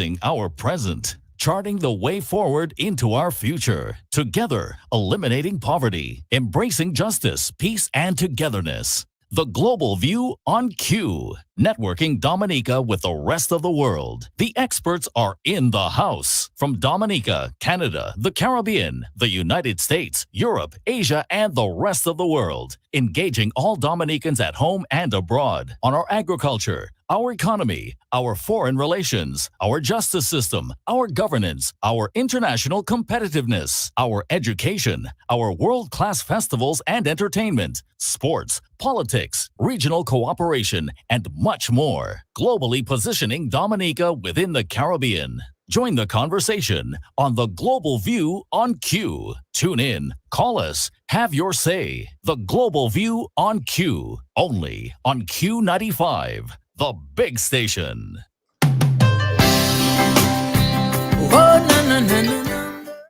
crafting our present, charting the way forward into our future. Together, eliminating poverty, embracing justice, peace, and togetherness. The Global View on Q. Networking Dominica with the rest of the world. The experts are in the house. From Dominica, Canada, the Caribbean, the United States, Europe, Asia, and the rest of the world. Engaging all Dominicans at home and abroad on our agriculture, our economy, our foreign relations, our justice system, our governance, our international competitiveness, our education, our world-class festivals and entertainment, sports, politics, regional cooperation, and much more. Globally positioning Dominica within the Caribbean. Join the conversation on the Global View on Q. Tune in, call us, have your say. The Global View on Q, only on Q95, the big station.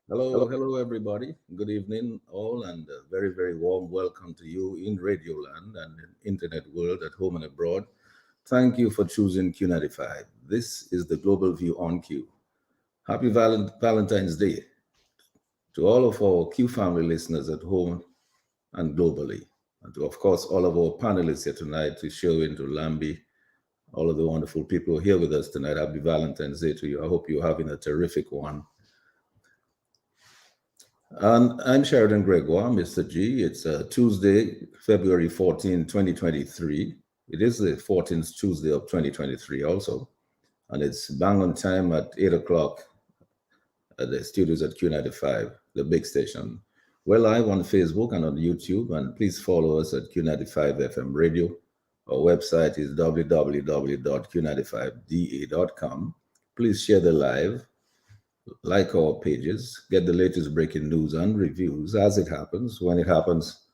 Hello, everybody. Good evening, all, and a very, very warm welcome to you in Radio Land and in Internet world at home and abroad. Thank you for choosing Q95. This is the Global View on Q. Happy Valentine's Day to all of our Q family listeners at home and globally, and to, of course, all of our panelists here tonight, to Sherwin, to Lambi, all of the wonderful people here with us tonight. Happy Valentine's Day to you. I hope you're having a terrific one. And I'm Sheridan Gregoire, Mr. G. It's Tuesday, February 14, 2023. It is the 14th Tuesday of 2023 also. And it's bang on time at 8 o'clock at the studios at Q95, the big station. We're live on Facebook and on YouTube, and please follow us at Q95 FM Radio. Our website is www.q95da.com. Please share the live, like our pages, get the latest breaking news and reviews as it happens, when it happens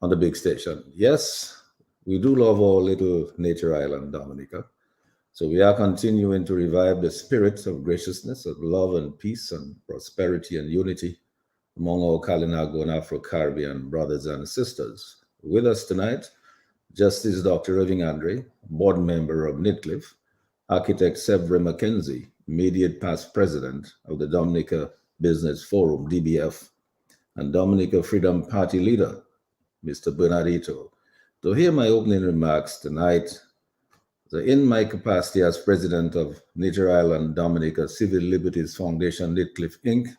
on the big station. Yes, we do love our little nature island, Dominica. So we are continuing to revive the spirit of graciousness, of love and peace and prosperity and unity among our Kalinago and Afro-Caribbean brothers and sisters. With us tonight, Justice Dr. Irving Andre, board member of NITCLIF, architect Severin McKenzie, immediate past president of the Dominica Business Forum, DBF, and Dominica Freedom Party leader, Mr. Bernardito. To hear my opening remarks tonight, so in my capacity as president of Nature Island Dominica Civil Liberties Foundation, NITCLIF Inc.,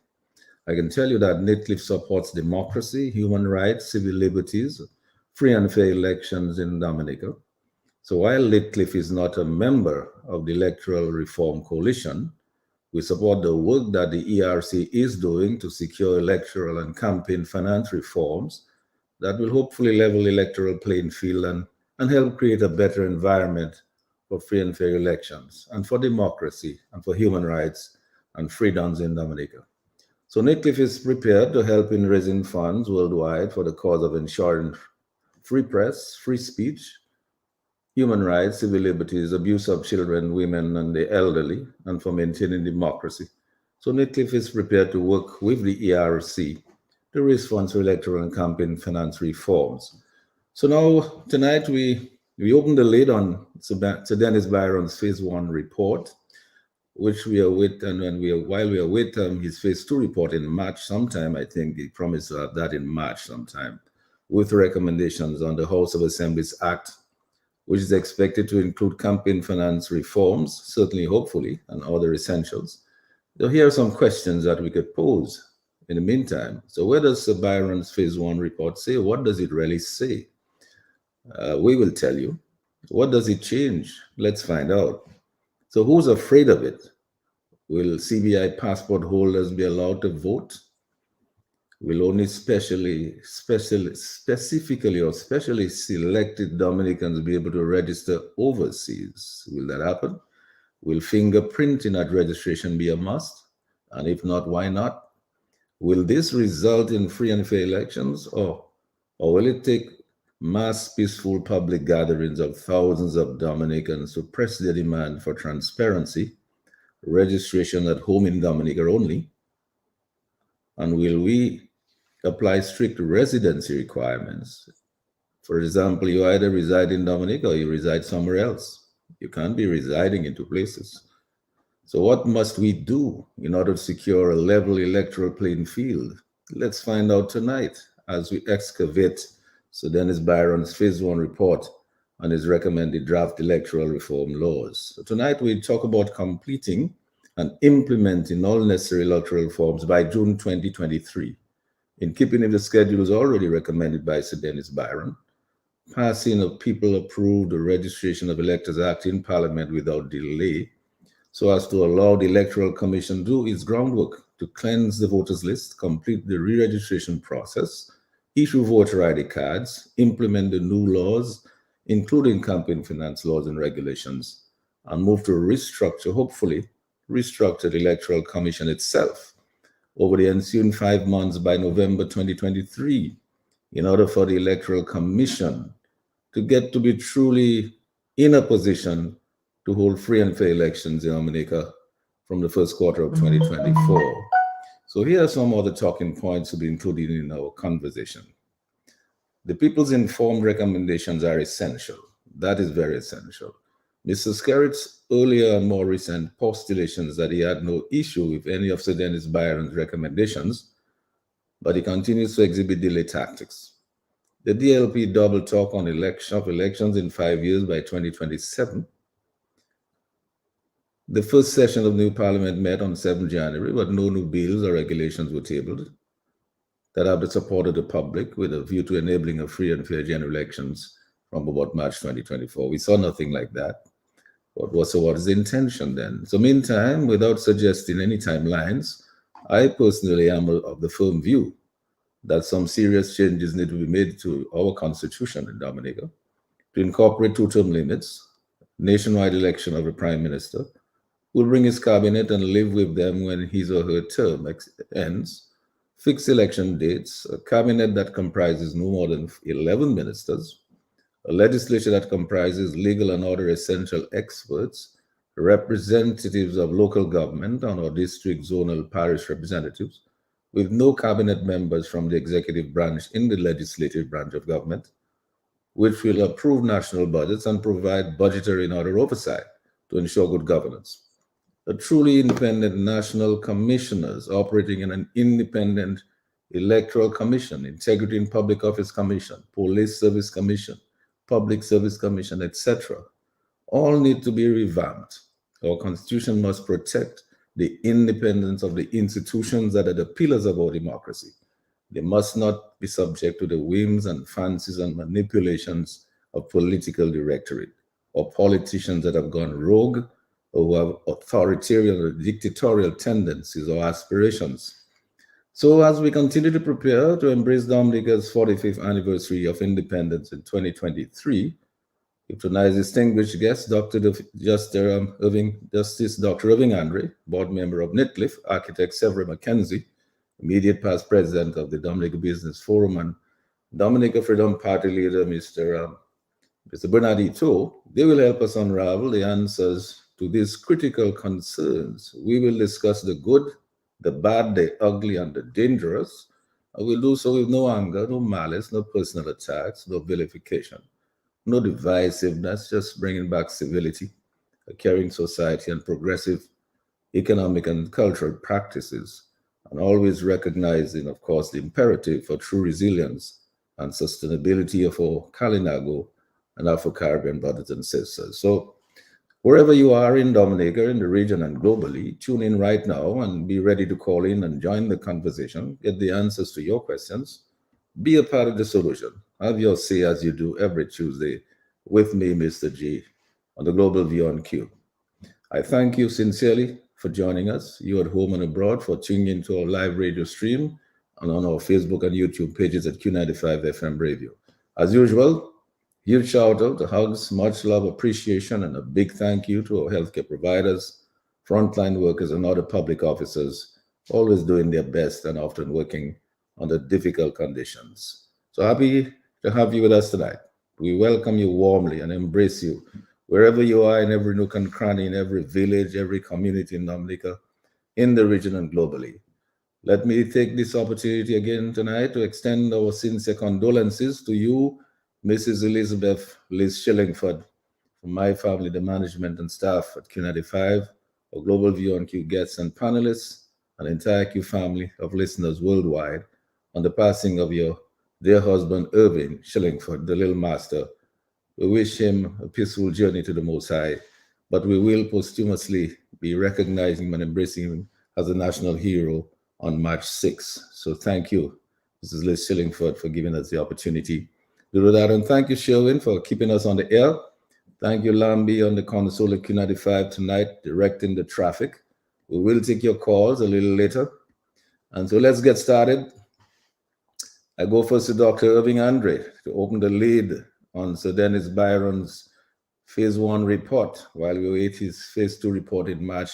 I can tell you that NITCLIF supports democracy, human rights, civil liberties, free and fair elections in Dominica. So while NITCLIF is not a member of the Electoral Reform Coalition, we support the work that the ERC is doing to secure electoral and campaign finance reforms that will hopefully level the electoral playing field and help create a better environment for free and fair elections, and for democracy, and for human rights and freedoms in Dominica. So NITCLIF is prepared to help in raising funds worldwide for the cause of ensuring free press, free speech, human rights, civil liberties, abuse of children, women, and the elderly, and for maintaining democracy. So NITCLIF is prepared to work with the ERC to raise funds for electoral and campaign finance reforms. So now, tonight, we opened the lid on Sir Dennis Byron's Phase 1 report, which we are with, and while we are with his Phase 2 report in March sometime. I think he promised to have that in March sometime, with recommendations on the House of Assembly's Act, which is expected to include campaign finance reforms, certainly, hopefully, and other essentials. So here are some questions that we could pose in the meantime. So where does Sir Byron's Phase 1 report say? What does it really say? We will tell you. What does it change? Let's find out. So who's afraid of it? Will CBI passport holders be allowed to vote? Will only specifically or specially selected Dominicans be able to register overseas? Will that happen? Will fingerprinting at registration be a must? And if not, why not? Will this result in free and fair elections, or will it take mass peaceful public gatherings of thousands of Dominicans to press their demand for transparency, registration at home in Dominica only? And will we apply strict residency requirements? For example, you either reside in Dominica or you reside somewhere else. You can't be residing in two places. So what must we do in order to secure a level electoral playing field? Let's find out tonight as we excavate Sir Dennis Byron's Phase 1 report on his recommended draft electoral reform laws. So tonight we talk about completing and implementing all necessary electoral reforms by June 2023, in keeping with the schedules already recommended by Sir Dennis Byron, passing a people-approved Registration of Electors Act in Parliament without delay, so as to allow the Electoral Commission to do its groundwork to cleanse the voters list, complete the re-registration process, issue voter ID cards, implement the new laws, including campaign finance laws and regulations, and move to restructure, hopefully, restructure the Electoral Commission itself over the ensuing 5 months by November 2023, in order for the Electoral Commission to get to be truly in a position to hold free and fair elections in Dominica from the first quarter of 2024. So here are some other talking points to be included in our conversation. The people's informed recommendations are essential. That is very essential. Mr. Skerritt's earlier and more recent postulations that he had no issue with any of Sir Dennis Byron's recommendations, but he continues to exhibit delay tactics. The DLP double talk on elections in 5 years by 2027. The first session of new parliament met on 7 January, but no new bills or regulations were tabled that have the support of the public with a view to enabling a free and fair general elections from about March 2024. We saw nothing like that. What is the intention then? So meantime, without suggesting any timelines, I personally am of the firm view that some serious changes need to be made to our constitution in Dominica to incorporate 2-term limits, nationwide election of a prime minister, who will bring his cabinet and live with them when his or her term ends, fixed election dates, a cabinet that comprises no more than 11 ministers, a legislature that comprises legal and other essential experts, representatives of local government and our district, zonal, parish representatives, with no cabinet members from the executive branch in the legislative branch of government, which will approve national budgets and provide budgetary and other oversight to ensure good governance. A truly independent national commissioners operating in an independent electoral commission, integrity in public office commission, police service commission, public service commission, etc., all need to be revamped. Our constitution must protect the independence of the institutions that are the pillars of our democracy. They must not be subject to the whims and fancies and manipulations of political directorate or politicians that have gone rogue or who have authoritarian or dictatorial tendencies or aspirations. So as we continue to prepare to embrace Dominica's 45th anniversary of independence in 2023, with tonight's distinguished guest, Justice Dr. Irving Andre, board member of Nitcliffe, architect Severin McKenzie, immediate past president of the Dominica Business Forum, and Dominica Freedom Party leader, Mr. Bernard Hurtault, they will help us unravel the answers to these critical concerns. We will discuss the good, the bad, the ugly, and the dangerous. And we'll do so with no anger, no malice, no personal attacks, no vilification, no divisiveness, just bringing back civility, a caring society, and progressive economic and cultural practices, and always recognizing, of course, the imperative for true resilience and sustainability of our Kalinago and Afro-Caribbean brothers and sisters. So wherever you are in Dominica, in the region, and globally, tune in right now and be ready to call in and join the conversation, get the answers to your questions, be a part of the solution. Have your say as you do every Tuesday with me, Mr. G, on the Global View on Q. I thank you sincerely for joining us, you at home and abroad, for tuning into our live radio stream and on our Facebook and YouTube pages at Q95 FM Radio. As usual, huge shout out, hugs, much love, appreciation, and a big thank you to our healthcare providers, frontline workers, and other public officers, always doing their best and often working under difficult conditions. So happy to have you with us tonight. We welcome you warmly and embrace you wherever you are, in every nook and cranny, in every village, every community in Dominica, in the region and globally. Let me take this opportunity again tonight to extend our sincere condolences to you, Mrs. Elizabeth Liz Shillingford, from my family, the management and staff at Q95, our Global View on Q guests and panelists, and the entire Q family of listeners worldwide on the passing of your dear husband, Irving Shillingford, the little master. We wish him a peaceful journey to the Most High, but we will posthumously be recognizing him and embracing him as a national hero on March 6th. So thank you, Mrs. Liz Shillingford, for giving us the opportunity to do that. And thank you, Sherwin, for keeping us on the air. Thank you, Lambi, on the console at Q95 tonight, directing the traffic. We will take your calls a little later. And so let's get started. I go first to Dr. Irving Andre to open the lead on Sir Dennis Byron's Phase 1 report while we wait his Phase 2 report in March,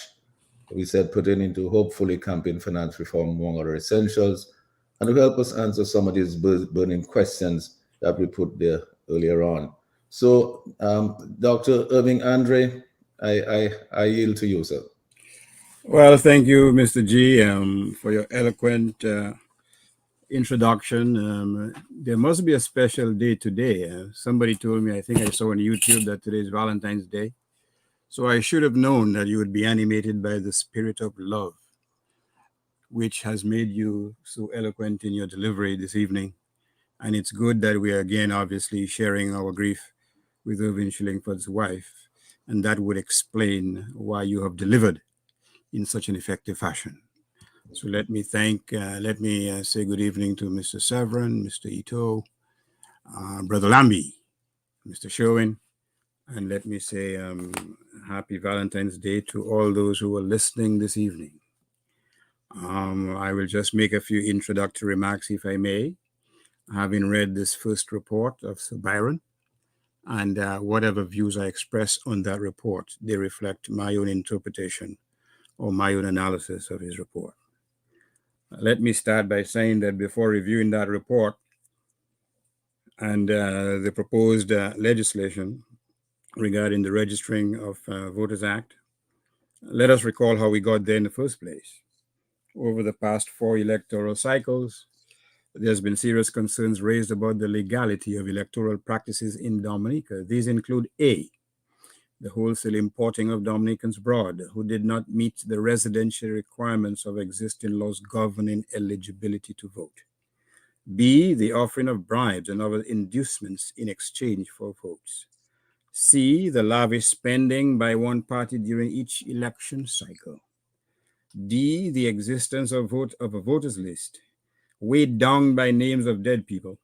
we said pertaining to hopefully campaign finance reform among other essentials, and to help us answer some of these burning questions that we put there earlier on. So, Dr. Irving Andre, I yield to you, sir. Well, thank you, Mr. G, for your eloquent introduction. There must be a special day today. Somebody told me, I think I saw on YouTube, that today is Valentine's Day. So I should have known that you would be animated by the spirit of love, which has made you so eloquent in your delivery this evening. And it's good that we are again, obviously, sharing our grief with Irving Shillingford's wife. And that would explain why you have delivered in such an effective fashion. So let me say good evening to Mr. Severin, Mr. Hurtault, Brother Lambi, Mr. Sherwin, and let me say happy Valentine's Day to all those who are listening this evening. I will just make a few introductory remarks, if I may, having read this first report of Sir Byron, and whatever views I express on that report, they reflect my own interpretation or my own analysis of his report. Let me start by saying that before reviewing that report and the proposed legislation regarding the Registering of Voters Act, let us recall how we got there in the first place. Over the past 4 electoral cycles, there's been serious concerns raised about the legality of electoral practices in Dominica. These include A, the wholesale importing of Dominicans abroad who did not meet the residency requirements of existing laws governing eligibility to vote. B, the offering of bribes and other inducements in exchange for votes. C, the lavish spending by one party during each election cycle. D, the existence of a voters list weighed down by names of dead people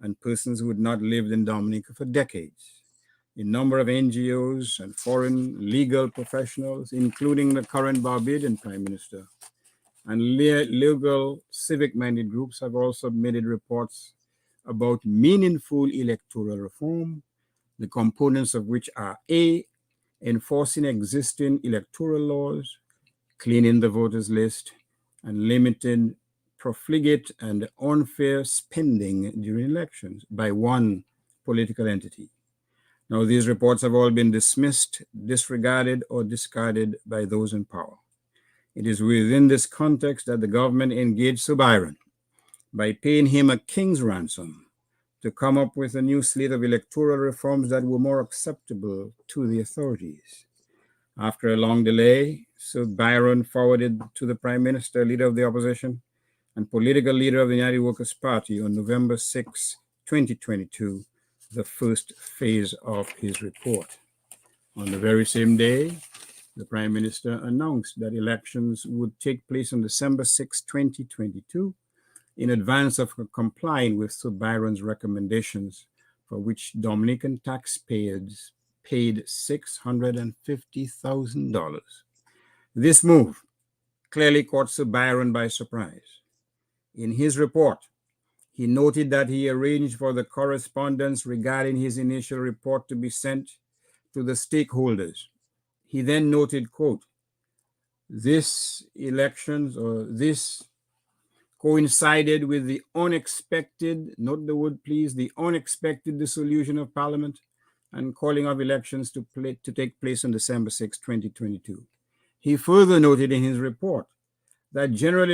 and persons who had not lived in Dominica for decades. A number of NGOs and foreign legal professionals, including the current Barbadian Prime Minister, and legal civic-minded groups have all submitted reports about meaningful electoral reform, the components of which are A, enforcing existing electoral laws, cleaning the voters list, and limiting profligate and unfair spending during elections by one political entity. Now, these reports have all been dismissed, disregarded, or discarded by those in power. It is within this context that the government engaged Sir Byron by paying him a king's ransom to come up with a new slate of electoral reforms that were more acceptable to the authorities. After a long delay, Sir Byron forwarded to the Prime Minister, Leader of the Opposition, and political leader of the United Workers' Party on November 6, 2022, the first phase of his report. On the very same day, the Prime Minister announced that elections would take place on December 6, 2022, in advance of complying with Sir Byron's recommendations, for which Dominican taxpayers paid $650,000. This move clearly caught Sir Byron by surprise. In his report, he noted that he arranged for the correspondence regarding his initial report to be sent to the stakeholders. He then noted, quote, this coincided with the unexpected, note the word please, the unexpected dissolution of Parliament and calling of elections to take place on December 6, 2022. He further noted in his report that general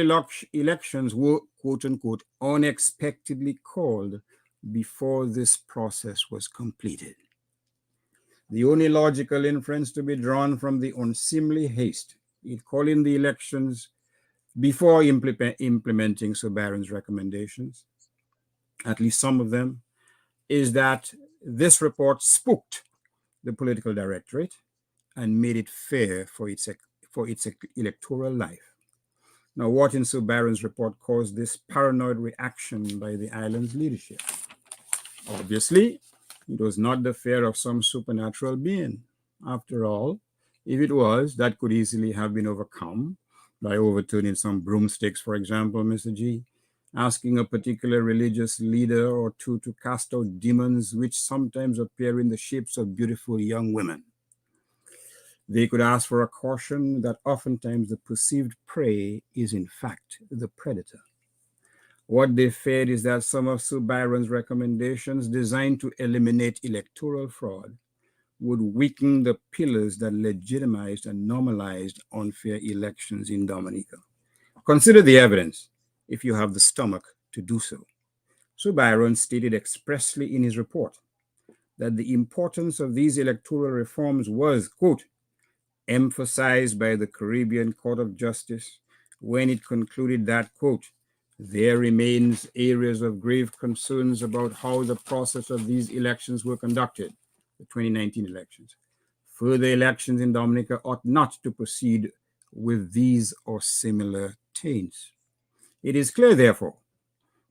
elections were, quote unquote, unexpectedly called before this process was completed. The only logical inference to be drawn from the unseemly haste in calling the elections before implementing Sir Barron's recommendations, at least some of them, is that this report spooked the political directorate and made it fair for its electoral life. Now, what in Sir Barron's report caused this paranoid reaction by the island's leadership? Obviously, it was not the fear of some supernatural being. After all, if it was, that could easily have been overcome by overturning some broomsticks, for example, Mr. G, asking a particular religious leader or two to cast out demons which sometimes appear in the shapes of beautiful young women. They could ask for a caution that oftentimes the perceived prey is in fact the predator. What they feared is that some of Sir Byron's recommendations designed to eliminate electoral fraud would weaken the pillars that legitimized and normalized unfair elections in Dominica. Consider the evidence if you have the stomach to do so. Sir Byron stated expressly in his report that the importance of these electoral reforms was, quote, emphasized by the Caribbean Court of Justice when it concluded that, quote, there remains areas of grave concerns about how the process of these elections were conducted, the 2019 elections. Further elections in Dominica ought not to proceed with these or similar taints. It is clear, therefore,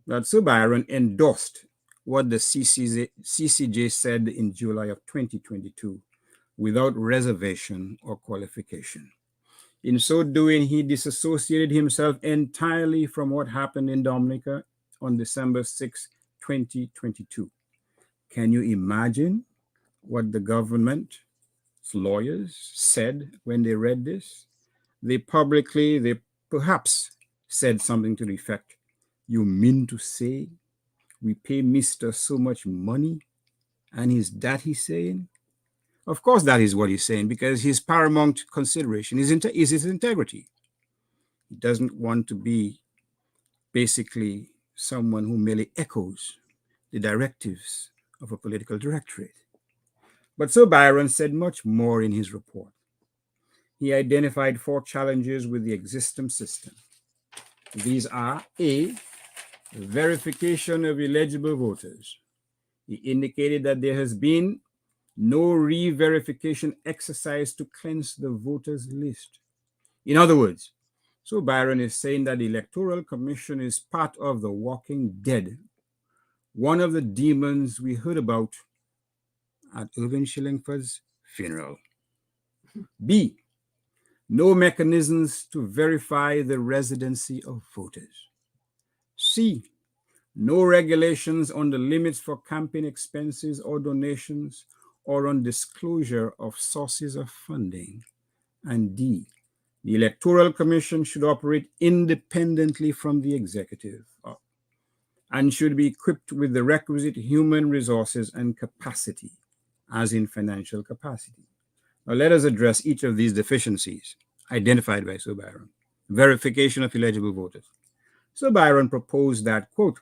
that Sir Byron endorsed what the CCJ said in July of 2022 without reservation or qualification. In so doing, he disassociated himself entirely from what happened in Dominica on December 6, 2022. Can you imagine what the government's lawyers said when they read this? They perhaps said something to the effect, you mean to say we pay Mr. so much money? And is that he's saying? Of course, that is what he's saying, because his paramount consideration is his integrity. He doesn't want to be basically someone who merely echoes the directives of a political directorate. But Sir Byron said much more in his report. He identified 4 challenges with the existing system. These are A, verification of eligible voters. He indicated that there has been no re-verification exercise to cleanse the voters list. In other words, Sir Byron is saying that the Electoral Commission is part of the walking dead, one of the demons we heard about at Irving Shillingford's funeral. B, no mechanisms to verify the residency of voters. C, no regulations on the limits for campaign expenses or donations or on disclosure of sources of funding. And D, the Electoral Commission should operate independently from the executive and should be equipped with the requisite human resources and capacity, as in financial capacity. Now let us address each of these deficiencies identified by Sir Byron. Verification of eligible voters. Sir Byron proposed that, quote,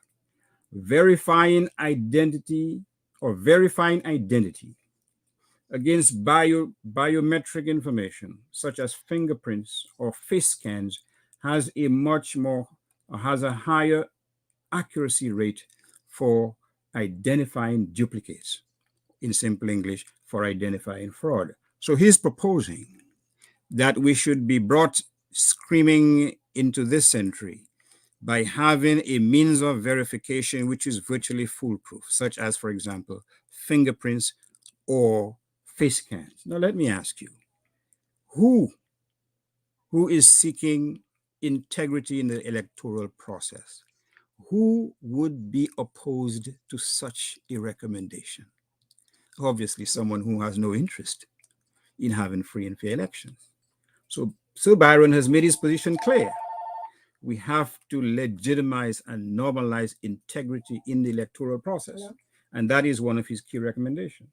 verifying identity against biometric information, such as fingerprints or face scans, has a higher accuracy rate for identifying duplicates. In simple English, for identifying fraud. So he's proposing that we should be brought screaming into this century by having a means of verification which is virtually foolproof, such as, for example, fingerprints or face scans. Now, let me ask you, who is seeking integrity in the electoral process? Who would be opposed to such a recommendation? Obviously, someone who has no interest in having free and fair elections. So Sir Byron has made his position clear. We have to legitimize and normalize integrity in the electoral process. Hello? And that is one of his key recommendations.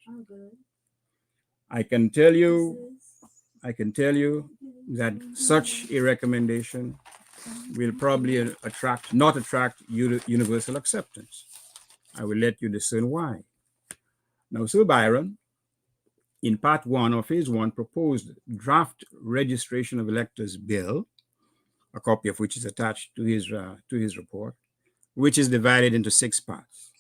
I can tell you that such a recommendation will probably not attract universal acceptance. I will let you discern why. Now, Sir Byron in Part 1 of Phase 1 proposed draft registration of electors bill, a copy of which is attached to his report, which is divided into 6 parts.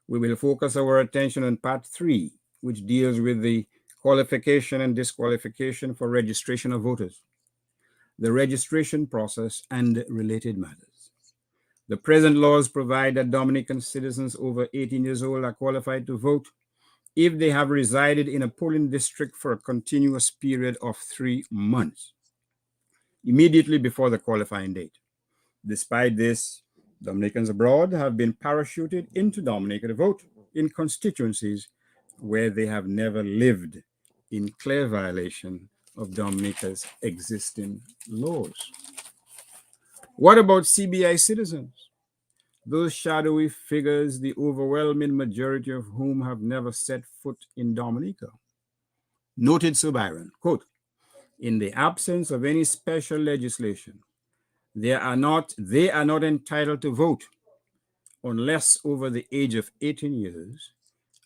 We will focus our attention on Part 3, which deals with the qualification and disqualification for registration of voters, the registration process, and related matters. The present laws provide that Dominican citizens over 18 years old are qualified to vote if they have resided in a polling district for a continuous period of 3 months, immediately before the qualifying date. Despite this, Dominicans abroad have been parachuted into Dominica to vote in constituencies where they have never lived, in clear violation of Dominica's existing laws. What about CBI citizens? Those shadowy figures, the overwhelming majority of whom have never set foot in Dominica. Noted Sir Byron, quote, "In the absence of any special legislation, they are not entitled to vote unless over the age of 18 years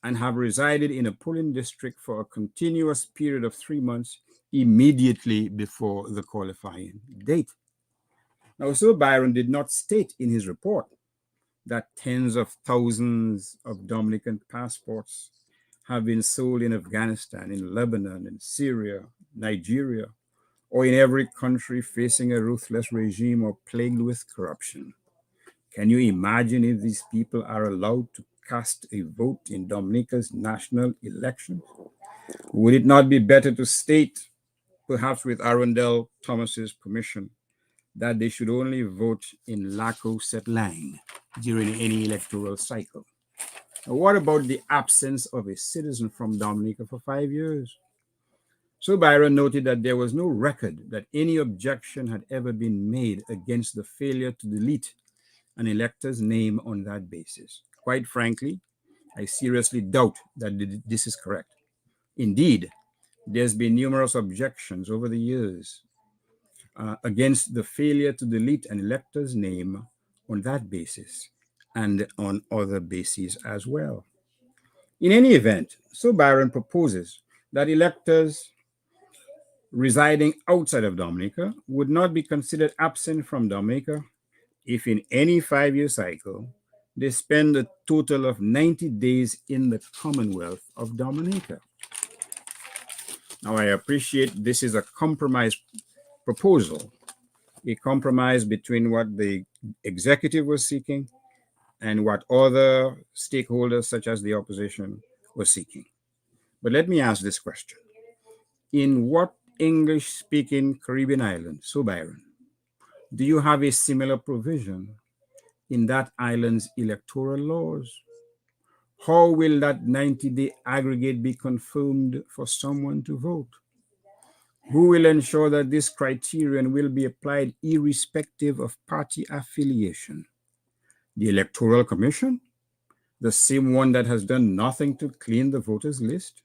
and have resided in a polling district for a continuous period of 3 months immediately before the qualifying date." Now, Sir Byron did not state in his report that tens of thousands of Dominican passports have been sold in Afghanistan, in Lebanon, in Syria, Nigeria, or in every country facing a ruthless regime or plagued with corruption. Can you imagine if these people are allowed to cast a vote in Dominica's national elections? Would it not be better to state, perhaps with Arundel Thomas's permission, that they should only vote in Laco Set Lang during any electoral cycle? Now, what about the absence of a citizen from Dominica for 5 years? So Byron noted that there was no record that any objection had ever been made against the failure to delete an elector's name on that basis. Quite frankly, I seriously doubt that this is correct. Indeed, there's been numerous objections over the years against the failure to delete an elector's name on that basis and on other bases as well. In any event, so Byron proposes that electors residing outside of Dominica would not be considered absent from Dominica if in any 5-year cycle they spend a total of 90 days in the Commonwealth of Dominica. Now, I appreciate this is a compromise proposal, a compromise between what the executive was seeking and what other stakeholders, such as the opposition, were seeking. But let me ask this question. In what English-speaking Caribbean island, so Byron, do you have a similar provision in that island's electoral laws? How will that 90-day aggregate be confirmed for someone to vote? Who will ensure that this criterion will be applied irrespective of party affiliation? The Electoral Commission, the same one that has done nothing to clean the voters list?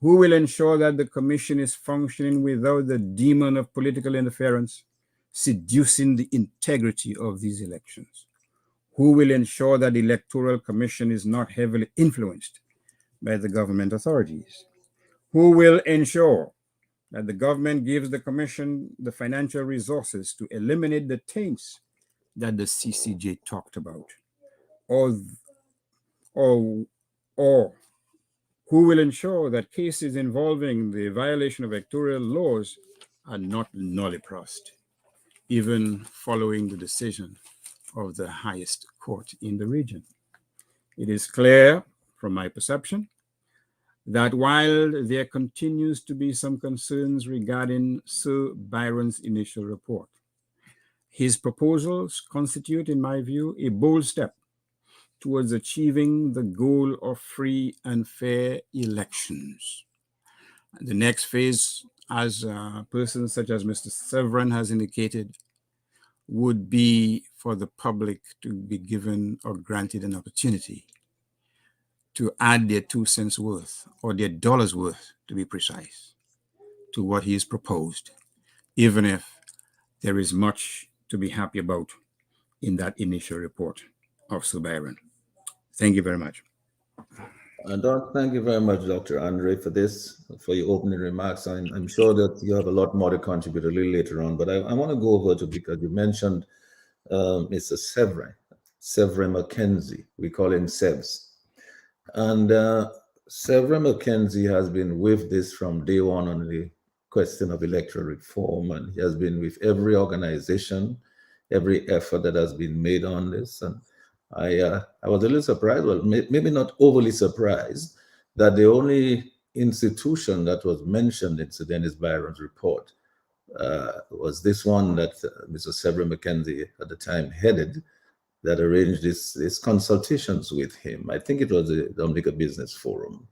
Who will ensure that the commission is functioning without the demon of political interference seducing the integrity of these elections? Who will ensure that the Electoral Commission is not heavily influenced by the government authorities? Who will ensure that the government gives the commission the financial resources to eliminate the taints that the CCJ talked about? Or who will ensure that cases involving the violation of electoral laws are not nulliprost, even following the decision of the highest court in the region? It is clear from my perception that while there continues to be some concerns regarding Sir Byron's initial report, his proposals constitute, in my view, a bold step towards achieving the goal of free and fair elections. The next phase, as persons such as Mr. Severin has indicated, would be for the public to be given or granted an opportunity to add their 2 cents worth, or their dollars worth, to be precise, to what he has proposed, even if there is much to be happy about in that initial report of Sir Byron. Thank you very much. Thank you very much, Dr. Andre, for this, for your opening remarks. I'm sure that you have a lot more to contribute a little later on, but I want to go over to, because you mentioned Mr. Severin McKenzie. We call him Sebs. And Severin McKenzie has been with this from day one on the question of electoral reform, and he has been with every organization, every effort that has been made on this. And I was a little surprised, well, maybe not overly surprised, that the only institution that was mentioned in Sir Dennis Byron's report was this one that Mr. Severin McKenzie at the time headed, that arranged this consultations with him. I think it was the Dominica Business Forum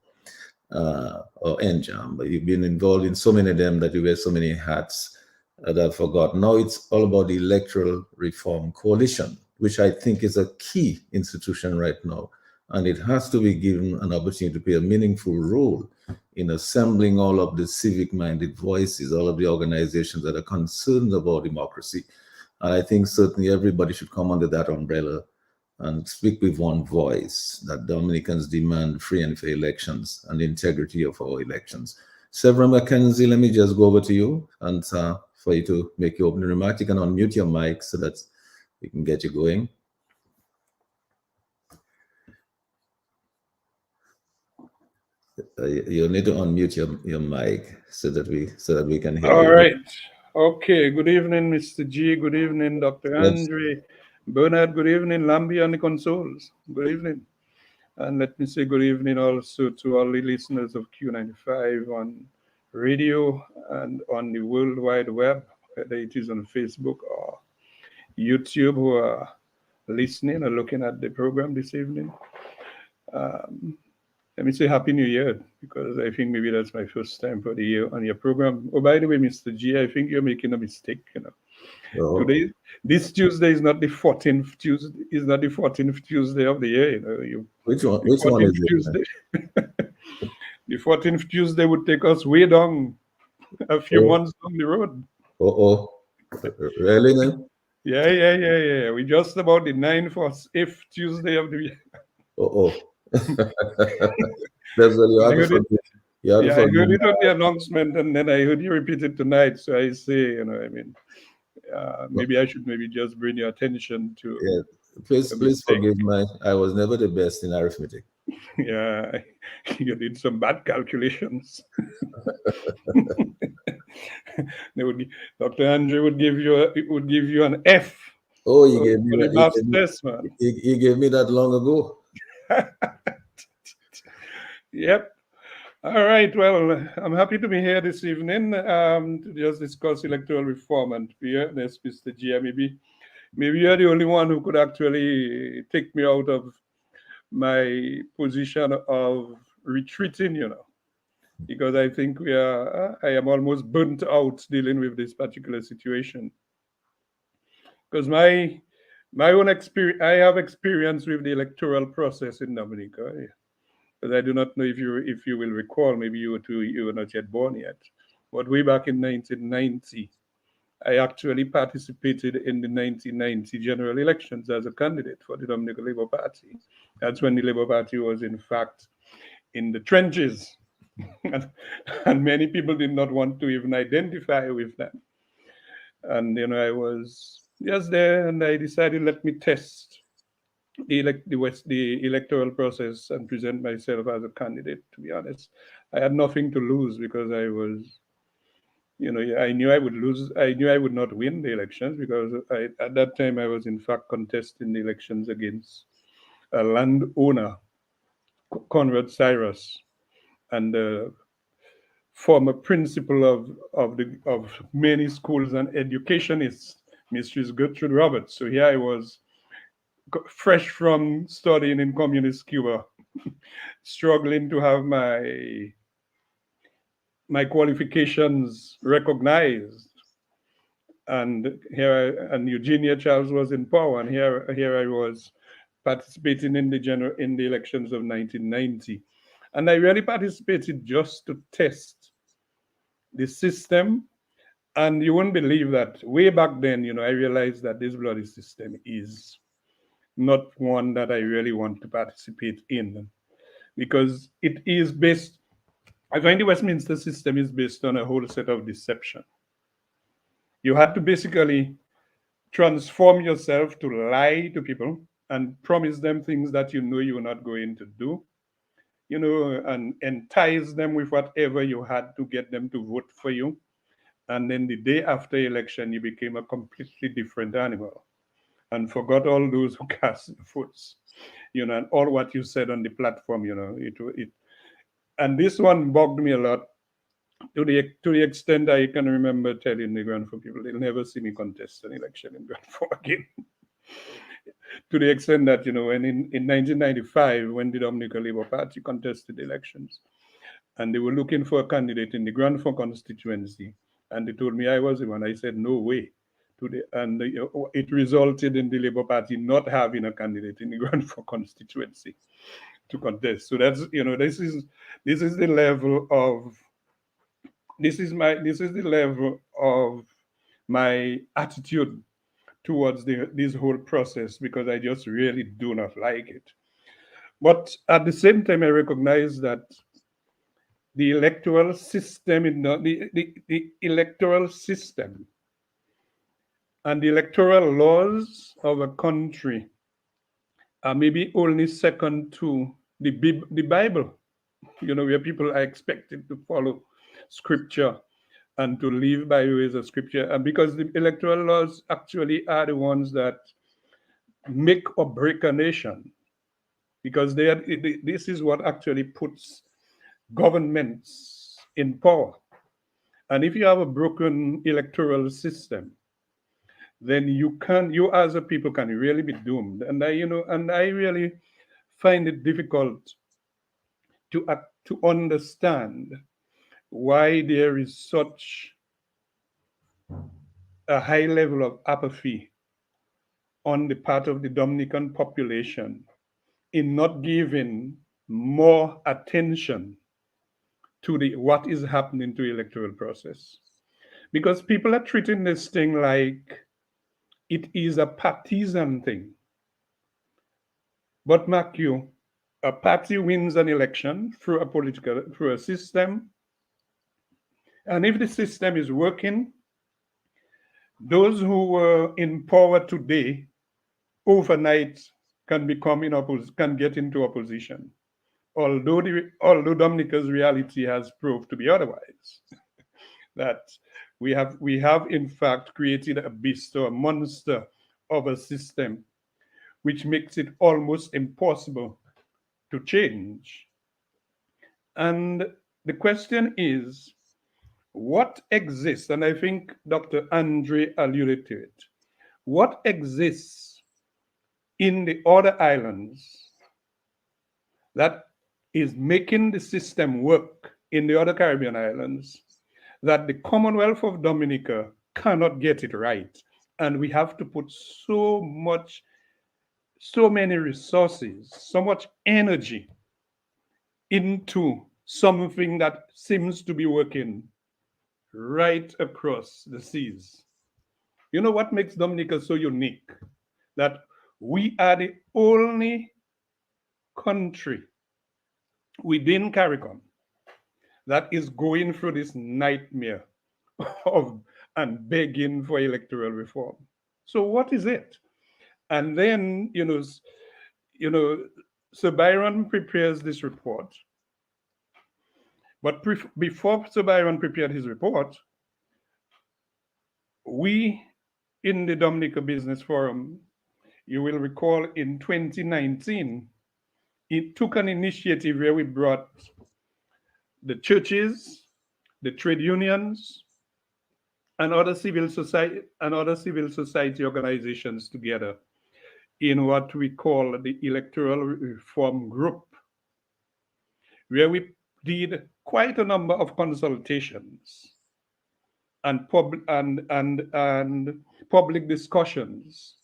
or NJAM, but you've been involved in so many of them that you wear so many hats that I forgot. Now it's all about the Electoral Reform Coalition, which I think is a key institution right now. And it has to be given an opportunity to play a meaningful role in assembling all of the civic-minded voices, all of the organizations that are concerned about democracy. And I think certainly everybody should come under that umbrella and speak with one voice, that Dominicans demand free and fair elections and the integrity of our elections. Severin McKenzie, let me just go over to you, and for you to make your opening remark. You can unmute your mic so that we can get you going. You need to unmute your mic so that we can hear you. All right. Okay. Good evening, Mr. G. Good evening, Dr. Andre. Bernard, good evening. Lambi on the consoles. Good evening. And let me say good evening also to all the listeners of Q95 on radio and on the World Wide Web, whether it is on Facebook or YouTube, who are listening or looking at the program this evening. Let me say Happy New Year, because I think maybe that's my first time for the year on your program. Oh, by the way, Mr. G, I think you're making a mistake. Today, this Tuesday is not the 14th Tuesday. Is not the 14th Tuesday of the year. Which one is Tuesday? The 14th Tuesday would take us way down, a few months down the road. Really then? Yeah. We just about the 9th or 8th Tuesday of the year. That's what you have to forget. I heard it on the announcement, and then I heard you repeat it tonight. So I say, maybe I should just bring your attention to. Yeah, please forgive me. I was never the best in arithmetic. Yeah, you did some bad calculations. Dr. Andre would give you an F. Oh, he gave me that long ago. Yep. All right. Well, I'm happy to be here this evening to just discuss electoral reform and fairness, Mr. G. Maybe you're the only one who could actually take me out of my position of retreating, because I think I am almost burnt out dealing with this particular situation. Because my own experience, I have experience with the electoral process in Dominica. But I do not know if you will recall, maybe you were not yet born yet. But way back in 1990, I actually participated in the 1990 general elections as a candidate for the Dominica Labour Party. That's when the Labour Party was, in fact, in the trenches. and many people did not want to even identify with them. And, I was just there, and I decided, let me test the electoral process and present myself as a candidate. To be honest, I had nothing to lose, because I was, I knew I would lose. I knew I would not win the elections, because at that time I was in fact contesting the elections against a landowner, Conrad Cyrus, and the former principal of many schools and educationists, Mistress Gertrude Roberts. So here I was, fresh from studying in communist Cuba, struggling to have my qualifications recognized, and Eugenia Charles was in power, and here I was participating in the elections of 1990, and I really participated just to test the system. And you wouldn't believe that way back then, I realized that this bloody system is not one that I really want to participate in, because it is based, I find the Westminster system is based on a whole set of deception. You had to basically transform yourself to lie to people and promise them things that you know you're not going to do, and entice them with whatever you had to get them to vote for you. And then the day after election, you became a completely different animal and forgot all those who cast the votes, and all what you said on the platform, and this one bugged me a lot to the extent I can remember telling the Granford people they'll never see me contest an election in Granford again. To the extent that, when in 1995, when the Dominica Labour Party contested elections, and they were looking for a candidate in the Granford constituency, and they told me I was the one, I said, no way. And it resulted in the Labour Party not having a candidate in the Granford constituency to contest. So that's, this is the level of my attitude towards this whole process, because I just really do not like it. But at the same time, I recognize that the electoral system the electoral system and the electoral laws of a country are maybe only second to the Bible, where people are expected to follow scripture and to live by ways of scripture. And because the electoral laws actually are the ones that make or break a nation, because this is what actually puts governments in power. And if you have a broken electoral system, then you as a people can really be doomed. And I really find it difficult to understand why there is such a high level of apathy on the part of the Dominican population in not giving more attention to what is happening to the electoral process. Because people are treating this thing like it is a partisan thing. But mark you, a party wins an election through a system. And if the system is working, those who were in power today overnight can get into opposition. Although Dominica's reality has proved to be otherwise, that we have in fact created a beast or a monster of a system which makes it almost impossible to change. And the question is, what exists? And I think Dr. Andre alluded to it. What exists in the other islands that is making the system work in the other Caribbean islands that the Commonwealth of Dominica cannot get it right? And we have to put so many resources, so much energy into something that seems to be working right across the seas. You know what makes Dominica so unique? That we are the only country within CARICOM that is going through this nightmare of and begging for electoral reform. So what is it? And then, Sir Byron prepares this report. But before Sir Byron prepared his report, we in the Dominica Business Forum, you will recall in 2019, it took an initiative where we brought the churches, the trade unions, and other civil society organizations together in what we call the Electoral Reform Group, where we did quite a number of consultations and public discussions,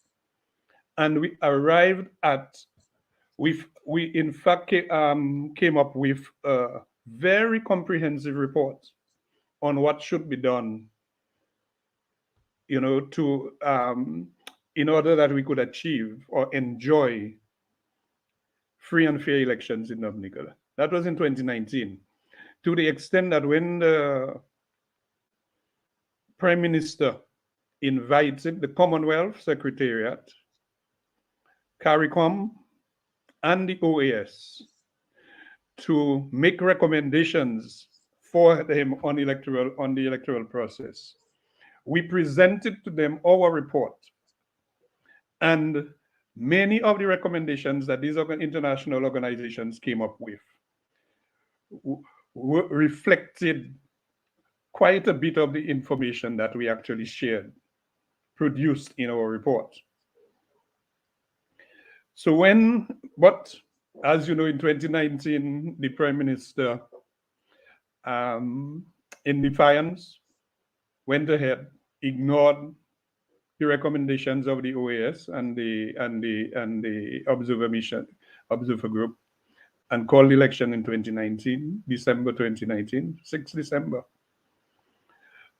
and we arrived at we in fact came up with a very comprehensive report on what should be done, to in order that we could achieve or enjoy free and fair elections in Dominica. That was in 2019. To the extent that when the Prime Minister invited the Commonwealth Secretariat, CARICOM, and the OAS to make recommendations for them on the electoral process, we presented to them our report, and many of the recommendations that these international organizations came up with reflected quite a bit of the information that we actually shared, produced in our report. So but as you know, in 2019, the Prime Minister, in defiance, went ahead, ignored the recommendations of the OAS and the observer group, and called the election in 2019, December 2019, 6th December.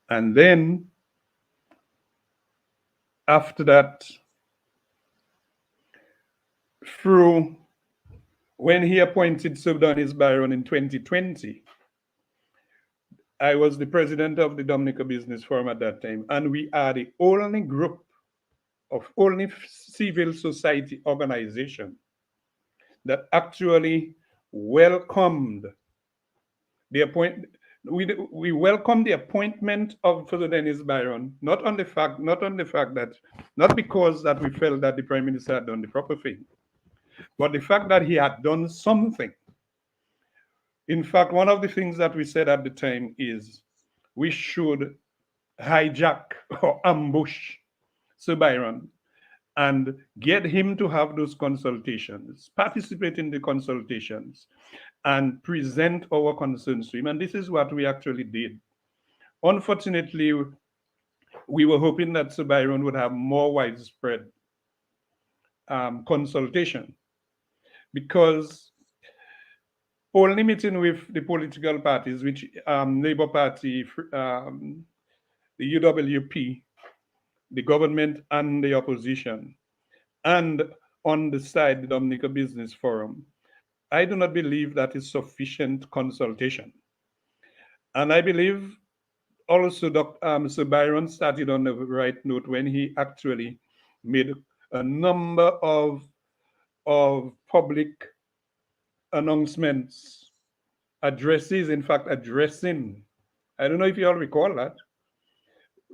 And then after that, through when he appointed Sir Byron in 2020, I was the president of the Dominica Business Forum at that time, and we are the only group of only civil society organization that actually welcomed the appointment. We welcomed the appointment of Further Dennis Byron, not because that we felt that the Prime Minister had done the proper thing, but the fact that he had done something. In fact, one of the things that we said at the time is we should hijack or ambush Sir Byron and get him to have those consultations, participate in the consultations, and present our concerns to him. And this is what we actually did. Unfortunately, we were hoping that Sir Byron would have more widespread consultation, because only meeting with the political parties, which Labour Party, the UWP, the government and the opposition, and on the side, the Dominica Business Forum, I do not believe that is sufficient consultation. And I believe also Sir Byron started on the right note when he actually made a number of public announcements, addresses, in fact, addressing. I don't know if you all recall that.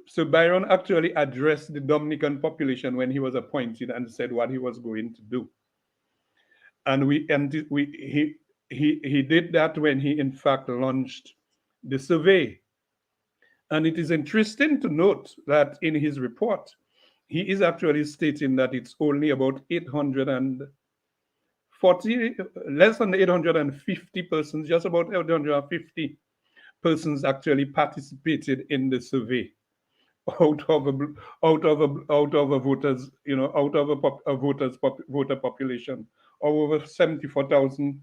So Byron actually addressed the Dominican population when he was appointed and said what he was going to do. And he did that when he in fact launched the survey. And it is interesting to note that in his report, he is actually stating that it's only about 840, less than 850 persons, just about 850 persons actually participated in the survey out of a voters, voter population of over 74,000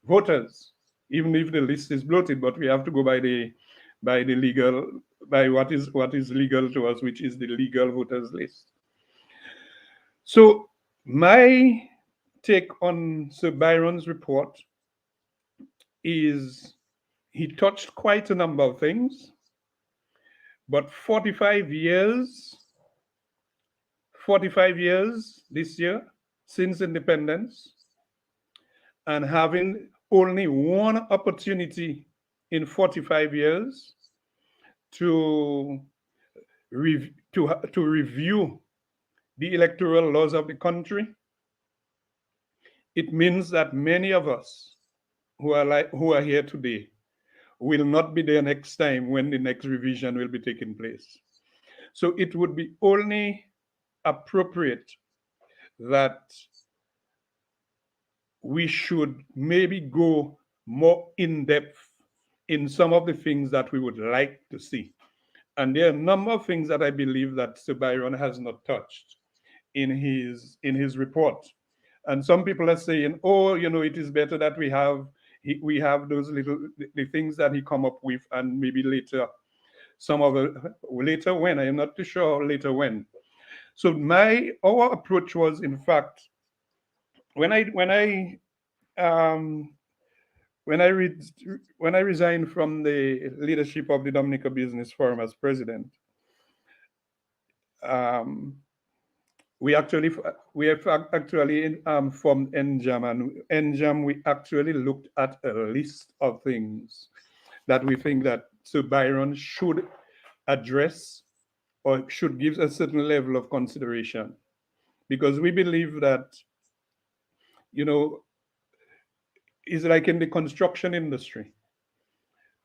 voters. Even if the list is bloated, but we have to go by what is legal to us, which is the legal voters list. So my take on Sir Byron's report is he touched quite a number of things, but 45 years this year since independence, and having only one opportunity in 45 years to review the electoral laws of the country, it means that many of us who are here today will not be there next time when the next revision will be taking place. So it would be only appropriate that we should maybe go more in depth in some of the things that we would like to see. And there are a number of things that I believe that Sir Byron has not touched in his report. And some people are saying, oh, it is better that we have those the things that he come up with, and maybe later when, I am not too sure later when. So our approach was, in fact, when I um, when I read when I resigned from the leadership of the Dominica Business Forum as president, um, we have actually formed NJAM, and NJAM we actually looked at a list of things that we think that Sir Byron should address or should give a certain level of consideration, because we believe that, you know, it's like in the construction industry.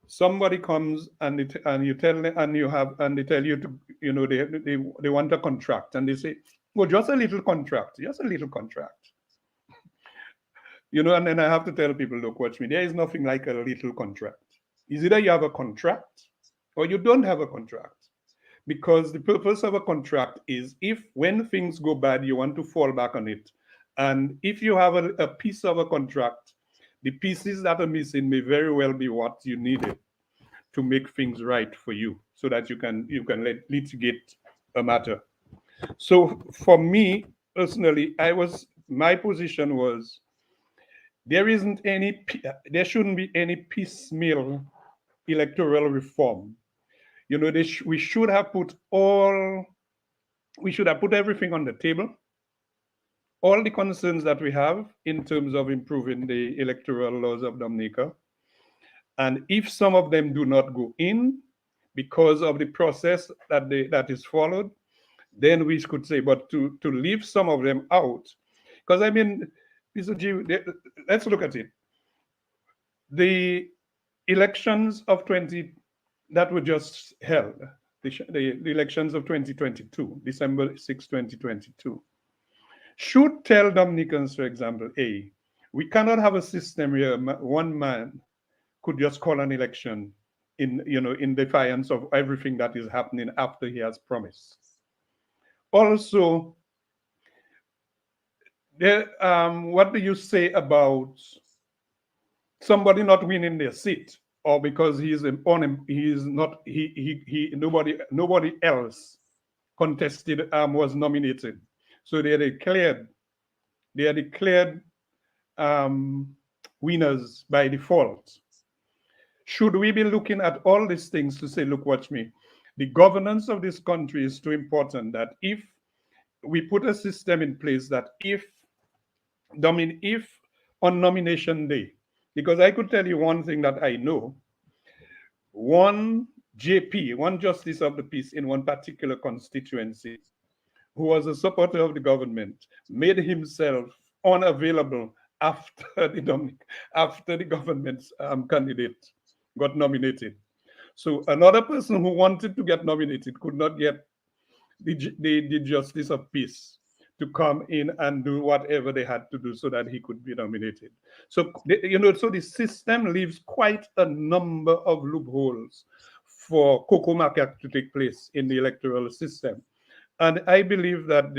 Somebody comes and you tell them, and they tell you to, you know, they want a contract, and they say, well, just a little contract, just a little contract. You know, and then I have to tell people, look, watch me, there is nothing like a little contract. Is either you have a contract or you don't have a contract. Because the purpose of a contract is, if when things go bad, you want to fall back on it. And if you have a piece of a contract, the pieces that are missing may very well be what you needed to make things right for you, so that you can litigate a matter. So for me personally, my position was, there shouldn't be any piecemeal electoral reform. You know, we should have put everything on the table, all the concerns that we have in terms of improving the electoral laws of Dominica. And if some of them do not go in because of the process that is followed, then we could say, but to leave some of them out, because I mean, Mr. G, let's look at it. The elections of that were just held, the elections of 2022, December 6, 2022, should tell Dominicans, for example, we cannot have a system where one man could just call an election in defiance of everything that is happening after he has promised. Also, what do you say about somebody not winning their seat, or because nobody else contested was nominated, so they are declared winners by default? Should we be looking at all these things to say, look, watch me, the governance of this country is too important, that if we put a system in place that if on nomination day, because I could tell you one thing that I know, one justice of the peace in one particular constituency, who was a supporter of the government, made himself unavailable after the government's candidate got nominated. So another person who wanted to get nominated could not get the justice of peace to come in and do whatever they had to do so that he could be nominated. So, so the system leaves quite a number of loopholes for Coco Macaque to take place in the electoral system. And I believe that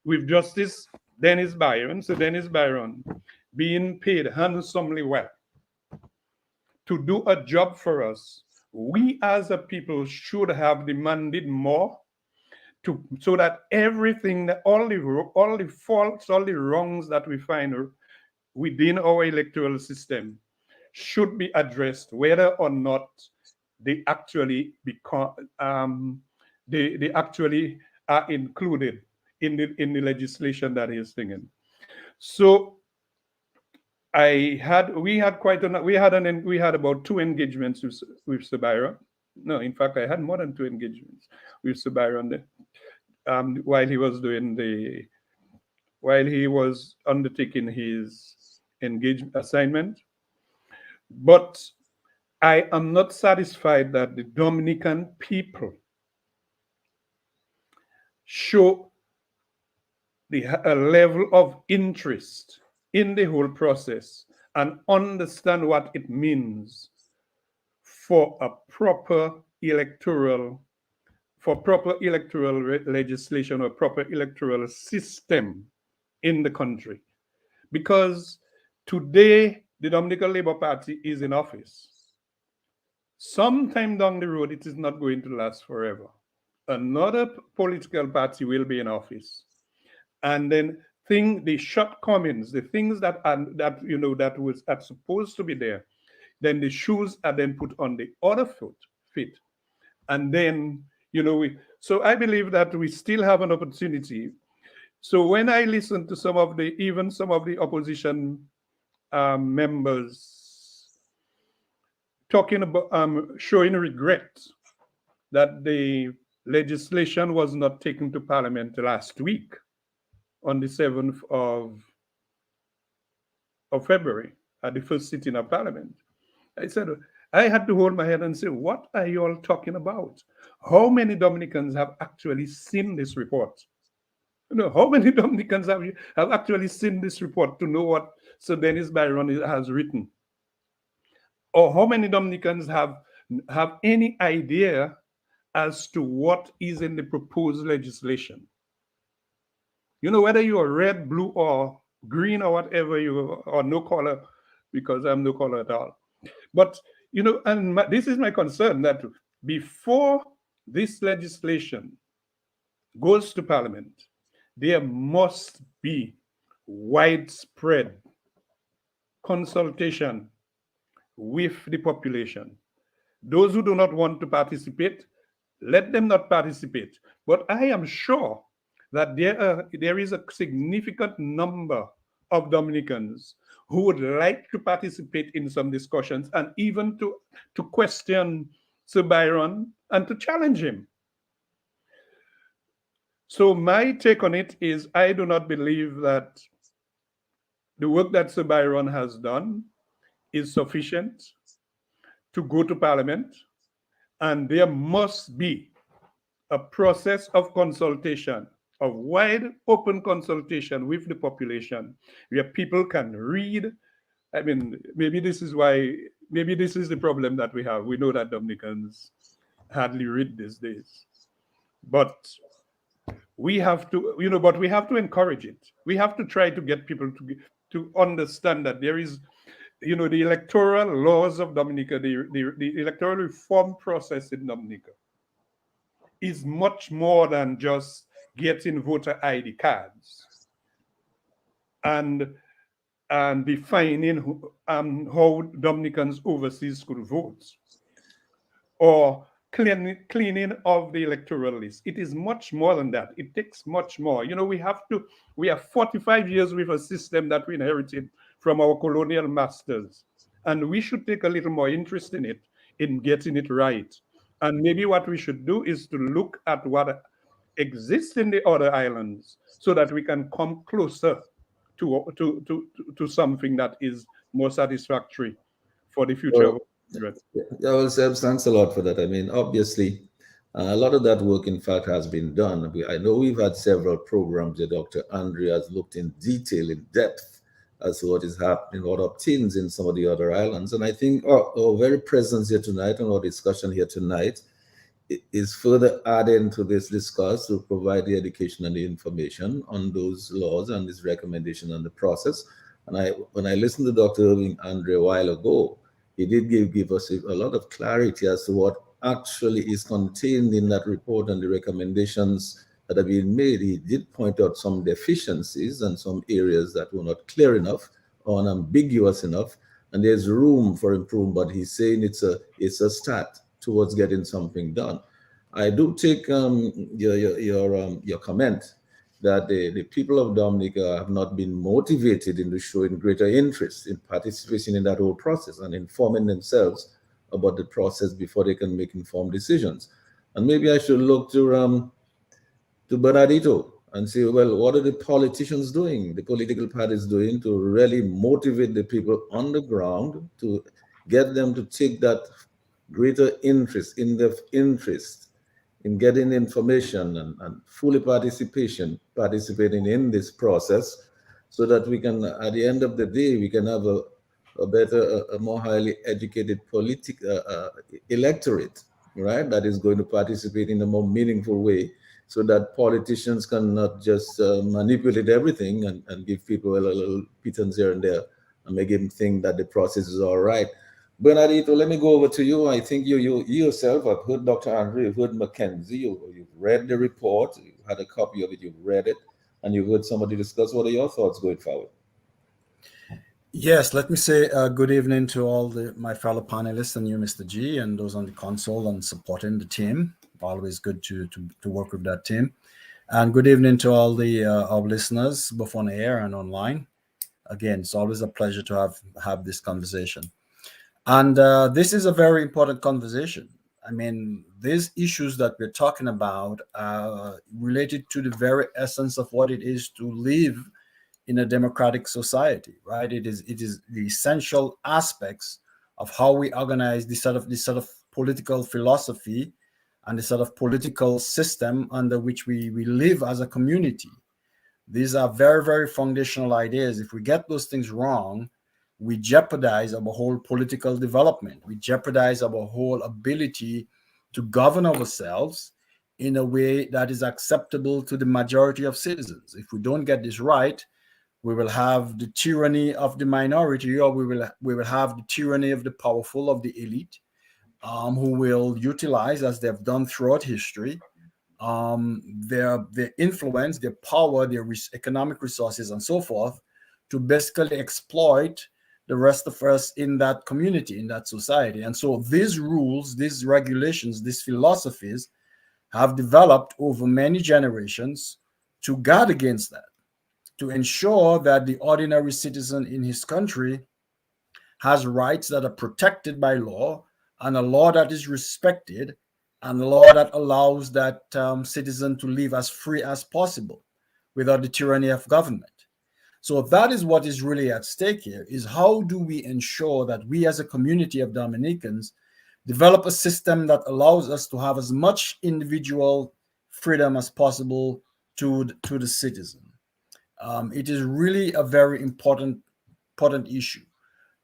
with Justice Dennis Byron being paid handsomely well to do a job for us, we as a people should have demanded more, so that everything, all the faults, all the wrongs that we find within our electoral system should be addressed, whether or not they actually they actually are included in the legislation that is thinking. So we had about 2 engagements with Sir Byron. No, in fact, I had more than 2 engagements with Sir Byron while he was undertaking his engagement assignment. But I am not satisfied that the Dominican people show a level of interest in the whole process and understand what it means for proper electoral legislation or proper electoral system in the country. Because today, the Dominican Labour Party is in office. Sometime down the road, it is not going to last forever. Another political party will be in office. And then the shortcomings, the things that are that supposed to be there, then the shoes are then put on the other feet, and then so I believe that we still have an opportunity. So when I listen to some of the opposition members talking about showing regret that the legislation was not taken to Parliament last week on the 7th of February at the first sitting of Parliament, I had to hold my head and say, what are you all talking about? How many Dominicans have actually seen this report? How many Dominicans have actually seen this report to know what Sir Dennis Byron has written? Or how many Dominicans have any idea as to what is in the proposed legislation? Whether you are red, blue, or green, or whatever or no color, because I'm no color at all. But, and this is my concern, that before this legislation goes to Parliament, there must be widespread consultation with the population. Those who do not want to participate, let them not participate. But I am sure that there is a significant number of Dominicans who would like to participate in some discussions and even to question Sir Byron and to challenge him. So my take on it is, I do not believe that the work that Sir Byron has done is sufficient to go to Parliament, and there must be a process of consultation, a wide open consultation with the population, where people can read. I mean, maybe this is the problem that we have. We know that Dominicans hardly read these days, but we have to, but we have to encourage it. We have to try to get people to understand that there is, the electoral laws of Dominica, the electoral reform process in Dominica is much more than just getting voter ID cards and defining how Dominicans overseas could vote, or cleaning of the electoral list. It is much more than that. It takes much more. We have 45 years with a system that we inherited from our colonial masters, and we should take a little more interest in it, in getting it right. And maybe what we should do is to look at what exists in the other islands, so that we can come closer to something that is more satisfactory for the future of children. Yeah, well, Sebs, thanks a lot for that. I mean, obviously, a lot of that work, in fact, has been done. I know we've had several programs that Dr. Andre has looked in detail, in depth, as to what is happening, what obtains in some of the other islands. And I think our very presence here tonight and our discussion here tonight is further adding to this discourse to provide the education and the information on those laws and this recommendation and the process. And when I listened to Dr. Irving Andre a while ago, he did give us a lot of clarity as to what actually is contained in that report and the recommendations that have been made. He did point out some deficiencies and some areas that were not clear enough or unambiguous enough, and there's room for improvement. But he's saying it's a start towards getting something done. I do take your comment that the people of Dominica have not been motivated into showing greater interest in participating in that whole process and informing themselves about the process before they can make informed decisions. And maybe I should look to Bernardito and say, well, what are the politicians doing, the political parties doing, to really motivate the people on the ground, to get them to take that greater interest, in-depth interest in getting information and fully participating in this process, so that we can, at the end of the day, we can have a better, a more highly educated electorate, right? That is going to participate in a more meaningful way, so that politicians can not just manipulate everything and give people a little pittance here and there and make them think that the process is all right. Bernardito, let me go over to you. I think you yourself have heard Dr. Andre, you've heard McKenzie, you've read the report, you've had a copy of it, you've read it. and you heard somebody discuss. What are your thoughts going forward? Yes, let me say good evening to all my fellow panelists and you, Mr. G, and those on the console and supporting the team. Always good to work with that team. And good evening to all the our listeners, both on air and online. Again, it's always a pleasure to have this conversation. And this is a very important conversation. I mean, these issues that we're talking about are related to the very essence of what it is to live in a democratic society, right? It is the essential aspects of how we organize this sort of political philosophy and the sort of political system under which we live as a community. These are very, very foundational ideas. If we get those things wrong, we jeopardize our whole political development. We jeopardize our whole ability to govern ourselves in a way that is acceptable to the majority of citizens. If we don't get this right, we will have the tyranny of the minority, or we will have the tyranny of the powerful, of the elite, who will utilize, as they've done throughout history, their influence, their power, their economic resources, and so forth, to basically exploit the rest of us in that community, in that society. And so these rules, these regulations, these philosophies have developed over many generations to guard against that, to ensure that the ordinary citizen in his country has rights that are protected by law, and a law that is respected, and a law that allows that citizen to live as free as possible without the tyranny of government. So that is what is really at stake here, is how do we ensure that we as a community of Dominicans develop a system that allows us to have as much individual freedom as possible to the citizen. It is really a very important issue.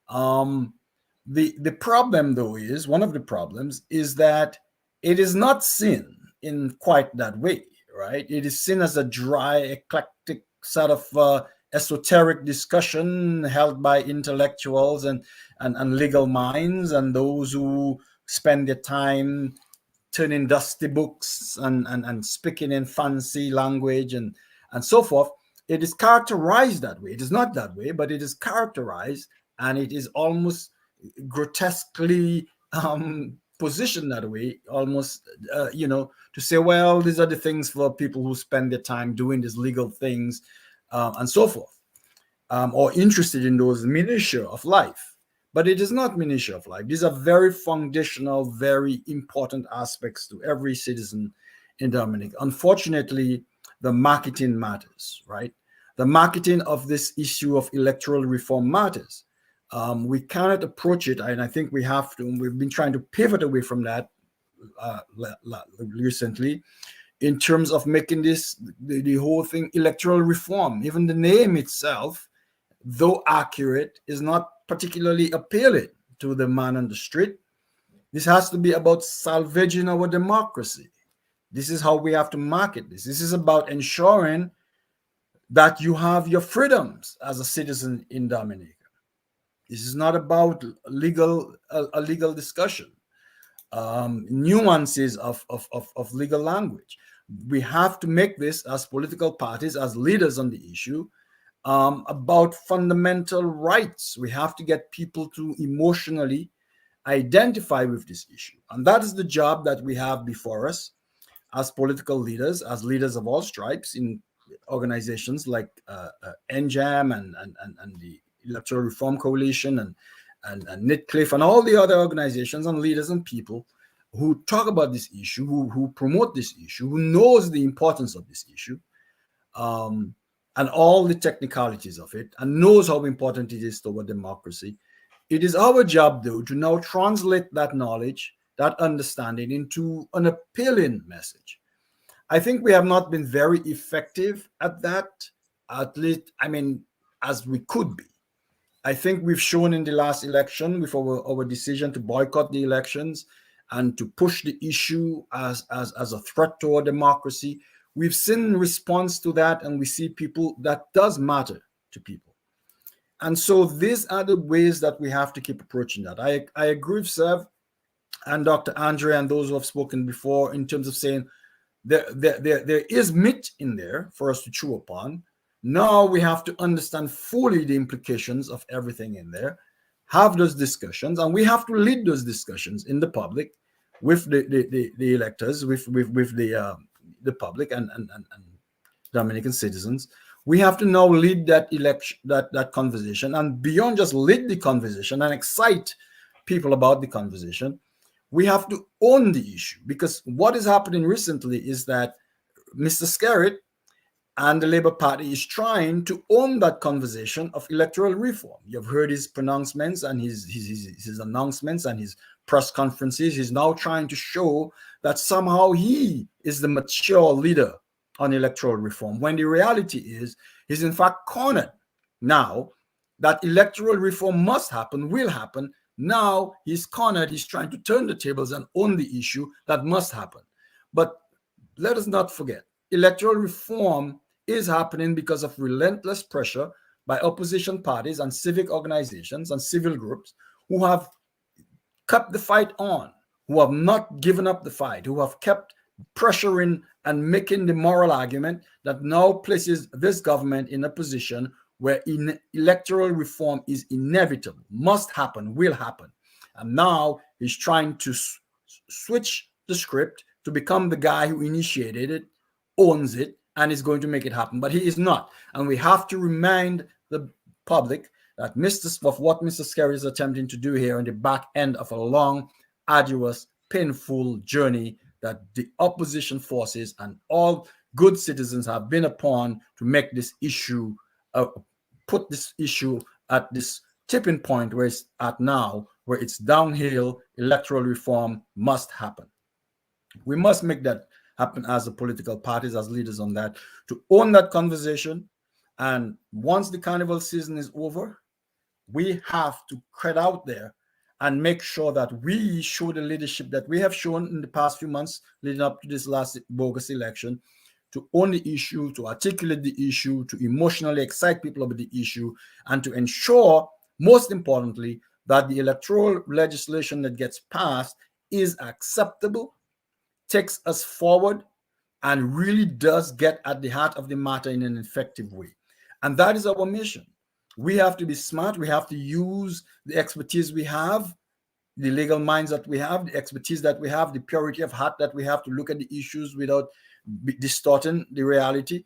The problem, though, is one of the problems is that it is not seen in quite that way, right? It is seen as a dry, eclectic sort of esoteric discussion held by intellectuals and legal minds and those who spend their time turning dusty books and speaking in fancy language and so forth. It is characterized that way. It is not that way, but it is characterized, and it is almost grotesquely positioned that way, almost, to say, well, these are the things for people who spend their time doing these legal things and so forth, or interested in those minutiae of life. But it is not minutiae of life. These are very foundational, very important aspects to every citizen in Dominica. Unfortunately, the marketing matters, right? The marketing of this issue of electoral reform matters. We cannot approach it, and I think we have to. We've been trying to pivot away from that recently, in terms of making this the whole thing electoral reform. Even the name itself, though accurate, is not particularly appealing to the man on the street. This has to be about salvaging our democracy. This is how we have to market this. This is about ensuring that you have your freedoms as a citizen in Dominica. This is not about a legal discussion, nuances of legal language. We have to make this, as political parties, as leaders on the issue, about fundamental rights. We have to get people to emotionally identify with this issue. And that is the job that we have before us as political leaders, as leaders of all stripes in organizations like NJAM and the Electoral Reform Coalition and NITCLIF and all the other organizations and leaders and people who talk about this issue, who promote this issue, who knows the importance of this issue, and all the technicalities of it, and knows how important it is to our democracy. It is our job, though, to now translate that knowledge, that understanding, into an appealing message. I think we have not been very effective at that, at least, as we could be. I think we've shown in the last election, with our decision to boycott the elections and to push the issue as a threat to our democracy, we've seen response to that, and we see people, that does matter to people. And so these are the ways that we have to keep approaching that. I agree with Sev and Dr. Andre and those who have spoken before in terms of saying there is meat in there for us to chew upon. Now we have to understand fully the implications of everything in there, have those discussions, and we have to lead those discussions in the public with the electors, with the public and Dominican citizens. We have to now lead that that conversation, and beyond just lead the conversation and excite people about the conversation, we have to own the issue, because what is happening recently is that Mr. Skerritt and the Labour Party is trying to own that conversation of electoral reform. You've heard his pronouncements and his announcements and his press conferences. He's now trying to show that somehow he is the mature leader on electoral reform, when the reality is he's in fact cornered now. That electoral reform must happen, will happen. Now he's cornered. He's trying to turn the tables and own the issue that must happen. But let us not forget, electoral reform is happening because of relentless pressure by opposition parties and civic organizations and civil groups who have kept the fight on, who have not given up the fight, who have kept pressuring and making the moral argument that now places this government in a position where electoral reform is inevitable, must happen, will happen. And now he's trying to switch the script to become the guy who initiated it, owns it, and is going to make it happen. But he is not. And we have to remind the public that what Mr. Skerritt is attempting to do here on the back end of a long, arduous, painful journey that the opposition forces and all good citizens have been upon to make this issue, put this issue at this tipping point where it's at now, where it's downhill. Electoral reform must happen. We must make that happen as the political parties, as leaders on that, to own that conversation. And once the carnival season is over, we have to get out there and make sure that we show the leadership that we have shown in the past few months leading up to this last bogus election, to own the issue, to articulate the issue, to emotionally excite people about the issue, and to ensure, most importantly, that the electoral legislation that gets passed is acceptable, takes us forward, and really does get at the heart of the matter in an effective way. And that is our mission. We have to be smart. We have to use the expertise we have, the legal minds that we have, the expertise that we have, the purity of heart that we have to look at the issues without distorting the reality,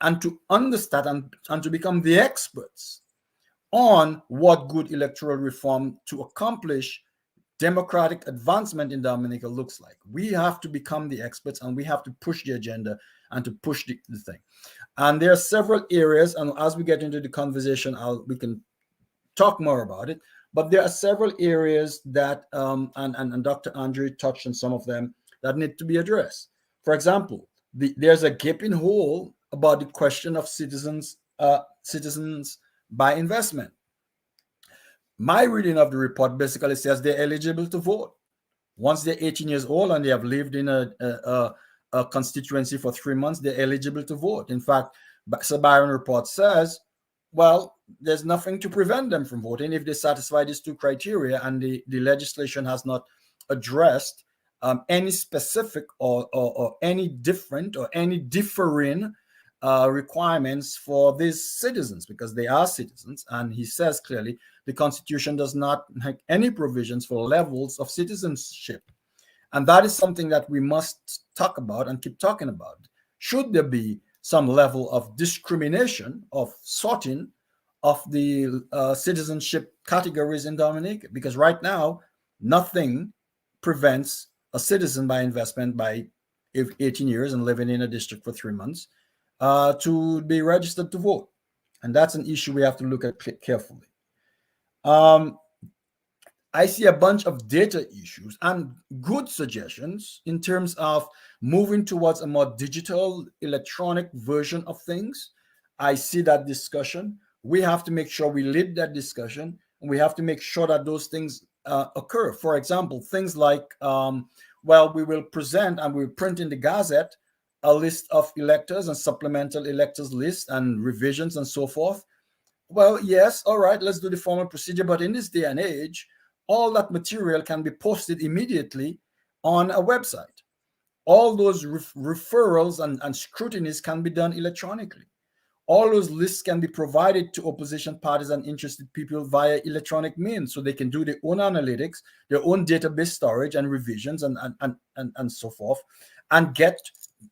and to understand and to become the experts on what good electoral reform to accomplish democratic advancement in Dominica looks like. We have to become the experts, and we have to push the agenda and to push the thing. And there are several areas, and as we get into the conversation, we can talk more about it. But there are several areas that, and Dr. Andre touched on some of them, that need to be addressed. For example, there's a gaping hole about the question of citizens by investment. My reading of the report basically says they're eligible to vote. Once they're 18 years old and they have lived in a constituency for 3 months, they're eligible to vote. In fact, Sir Byron report says, well, there's nothing to prevent them from voting if they satisfy these two criteria, and the legislation has not addressed any specific or any different or any differing requirements for these citizens, because they are citizens. And he says clearly the Constitution does not make any provisions for levels of citizenship. And that is something that we must talk about and keep talking about. Should there be some level of discrimination, of sorting of the citizenship categories in Dominica? Because right now, nothing prevents a citizen by investment by 18 years and living in a district for 3 months to be registered to vote. And that's an issue we have to look at carefully. I see a bunch of data issues and good suggestions in terms of moving towards a more digital, electronic version of things. I see that discussion. We have to make sure we lead that discussion, and we have to make sure that those things occur. For example, things like, we will present and we'll print in the Gazette a list of electors and supplemental electors list and revisions and so forth. Well, yes, all right, let's do the formal procedure. But in this day and age, all that material can be posted immediately on a website. all those referrals and scrutinies can be done electronically. All those lists can be provided to opposition parties and interested people via electronic means, so they can do their own analytics, their own database storage and revisions and so forth, and get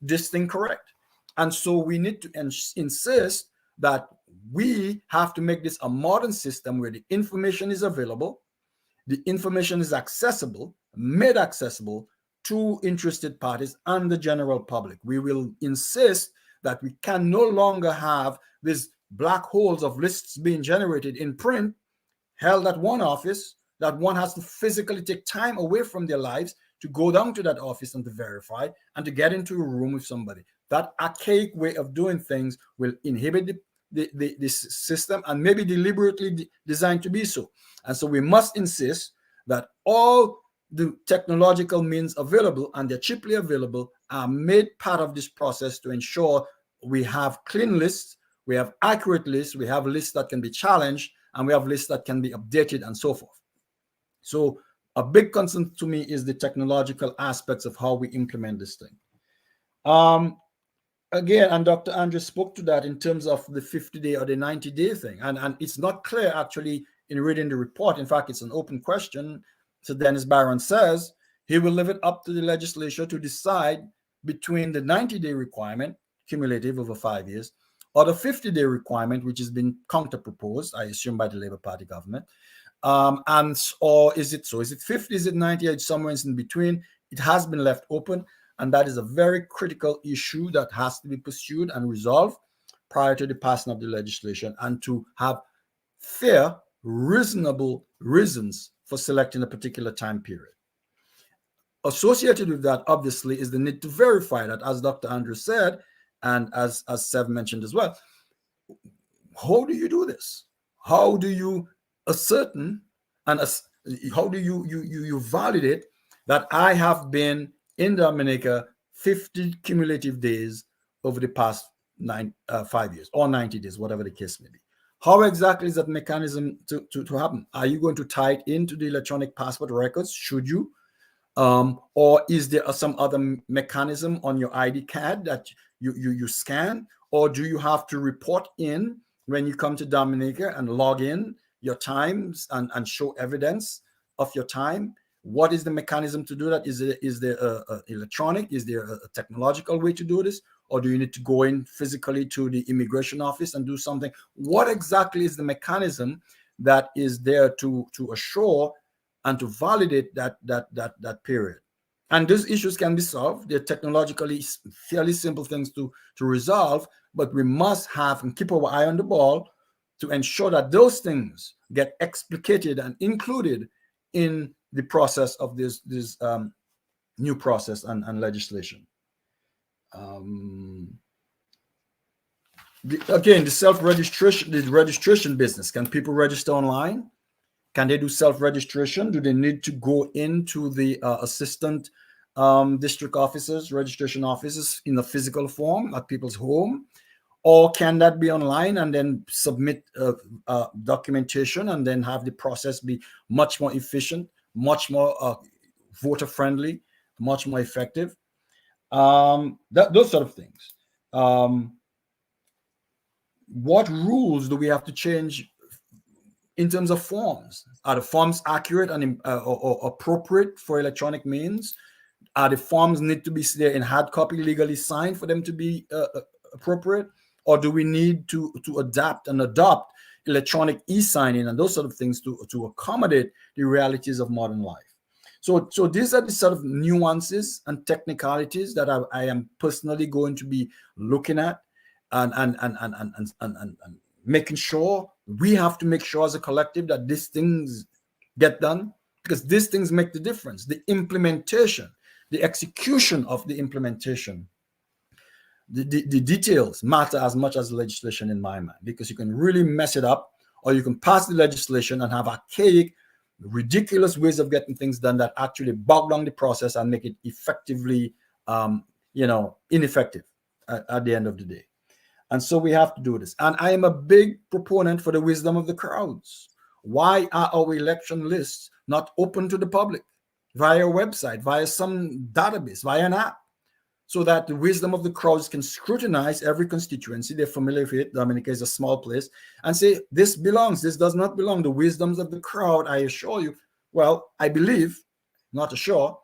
this thing correct. And so we need to insist that we have to make this a modern system where the information is available, the information is accessible, made accessible to interested parties and the general public. We will insist that we can no longer have these black holes of lists being generated in print, held at one office, that one has to physically take time away from their lives to go down to that office and to verify and to get into a room with somebody. That archaic way of doing things will inhibit the system, and maybe deliberately designed to be so. And so we must insist that all the technological means available, and they're cheaply available, are made part of this process to ensure we have clean lists, we have accurate lists, we have lists that can be challenged, and we have lists that can be updated and so forth. So a big concern to me is the technological aspects of how we implement this thing. Again, and Dr. Andrew spoke to that in terms of the 50-day or the 90-day thing. And it's not clear actually in reading the report. In fact, it's an open question. So Dennis Barron says he will leave it up to the legislature to decide between the 90-day requirement, cumulative over 5 years, or the 50-day requirement, which has been counter-proposed, I assume, by the Labour Party government. Or is it so? Is it 50? Is it 90? It's somewhere in between. It has been left open, and that is a very critical issue that has to be pursued and resolved prior to the passing of the legislation, and to have fair, reasonable reasons for selecting a particular time period. Associated with that, obviously, is the need to verify that, as Dr. Andrew said, and as Sev mentioned as well. How do you do this? How do you ascertain and how do you validate that I have been in Dominica 50 cumulative days over the past 5 years or 90 days, whatever the case may be? How exactly is that mechanism to happen? Are you going to tie it into the electronic passport records? Should you? Or is there some other mechanism on your ID card that you scan? Or do you have to report in when you come to Dominica and log in your times and show evidence of your time? What is the mechanism to do that? Is there electronic? Is there a technological way to do this? Or do you need to go in physically to the immigration office and do something? What exactly is the mechanism that is there to assure and to validate that period? And these issues can be solved. They're technologically fairly simple things to resolve, but we must have and keep our eye on the ball to ensure that those things get explicated and included in the process of this new process and legislation. Again, the self-registration, the registration business. Can people register online? Can they do self-registration? Do they need to go into the assistant district officers, registration offices in a physical form at people's home? Or can that be online and then submit documentation and then have the process be much more efficient, much more voter-friendly, much more effective? Those sort of things. What rules do we have to change in terms of forms? Are the forms accurate and or appropriate for electronic means? Are the forms need to be there in hard copy, legally signed for them to be appropriate? Or do we need to adapt and adopt electronic e-signing and those sort of things to accommodate the realities of modern life? So these are the sort of nuances and technicalities that I am personally going to be looking at and making sure. We have to make sure as a collective that these things get done, because these things make the difference. The implementation, the execution of the implementation, the details matter as much as the legislation in my mind, because you can really mess it up, or you can pass the legislation and have archaic, ridiculous ways of getting things done that actually bog down the process and make it effectively, ineffective at the end of the day. And so we have to do this. And I am a big proponent for the wisdom of the crowds. Why are our election lists not open to the public via a website, via some database, via an app? so that the wisdom of the crowds can scrutinize every constituency. They're familiar with it. Dominica is a small place, and say, this belongs, this does not belong. The wisdoms of the crowd, I assure you, well, I believe, not assure,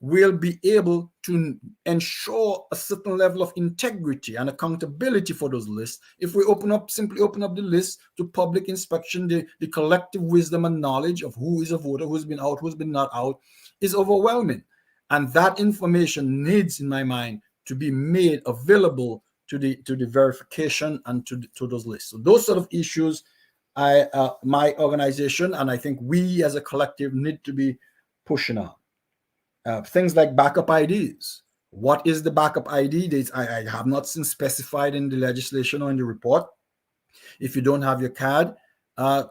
will be able to ensure a certain level of integrity and accountability for those lists. If we simply open up the list to public inspection, the collective wisdom and knowledge of who is a voter, who's been out, who's been not out, is overwhelming. And that information needs, in my mind, to be made available to the verification and to those lists. So those sort of issues, my organization, and I think we as a collective need to be pushing on. Things like backup IDs. What is the backup ID? I have not seen specified in the legislation or in the report. If you don't have your card,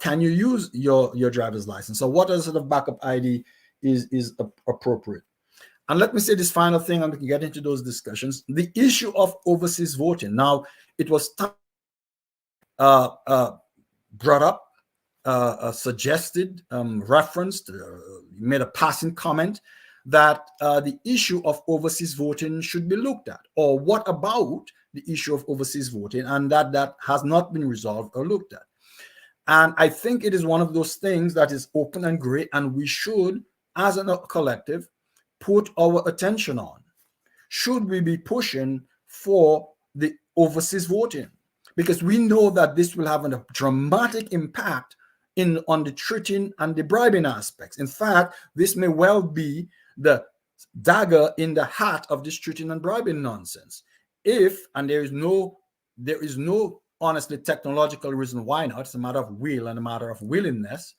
can you use your driver's license? So what sort of backup ID is appropriate? And let me say this final thing, and we can get into those discussions. The issue of overseas voting. Now, it was brought up, suggested, referenced, made a passing comment that the issue of overseas voting should be looked at, or what about the issue of overseas voting, and that has not been resolved or looked at. And I think it is one of those things that is open and great, and we should, as a collective, put our attention on. Should we be pushing for the overseas voting? Because we know that this will have a dramatic impact on the treating and the bribing aspects. In fact, this may well be the dagger in the heart of this treating and bribing nonsense. And there is no honestly technological reason why not. It's a matter of will and a matter of willingness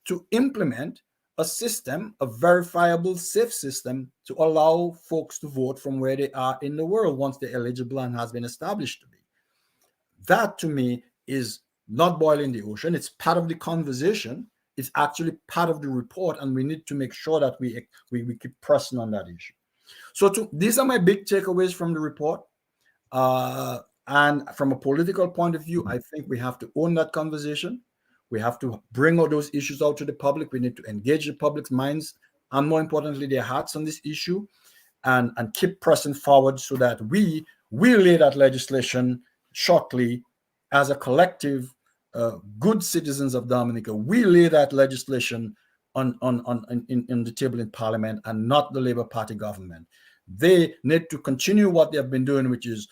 to implement a system, a verifiable, safe system to allow folks to vote from where they are in the world once they're eligible and has been established to be. That to me is not boiling the ocean. It's part of the conversation. It's actually part of the report, and we need to make sure that we keep pressing on that issue. So these are my big takeaways from the report. And from a political point of view, I think we have to own that conversation. We have to bring all those issues out to the public. We need to engage the public's minds and, more importantly, their hearts on this issue, and keep pressing forward so that we will lay that legislation shortly as a collective. Good citizens of Dominica, we lay that legislation in the table in Parliament, and not the Labour Party government. They need to continue what they have been doing, which is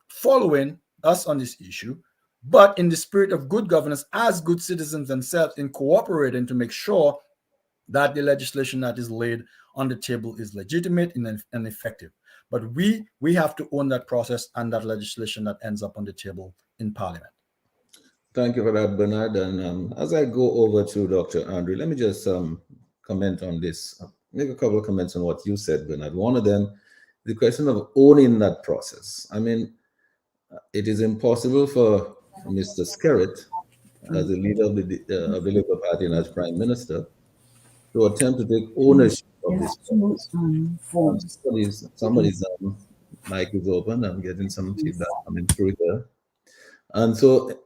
following us on this issue, but in the spirit of good governance, as good citizens themselves, in cooperating to make sure that the legislation that is laid on the table is legitimate and effective. But we have to own that process and that legislation that ends up on the table in Parliament. Thank you for that, Bernard. And as I go over to Dr. Andre, let me just comment on this, make a couple of comments on what you said, Bernard. One of them, the question of owning that process. I mean, it is impossible for Mr. Skerritt, as the leader of the Labour Party and as Prime Minister, to attempt to take ownership of this process. Somebody's mic is open. I'm getting some feedback coming through here. And so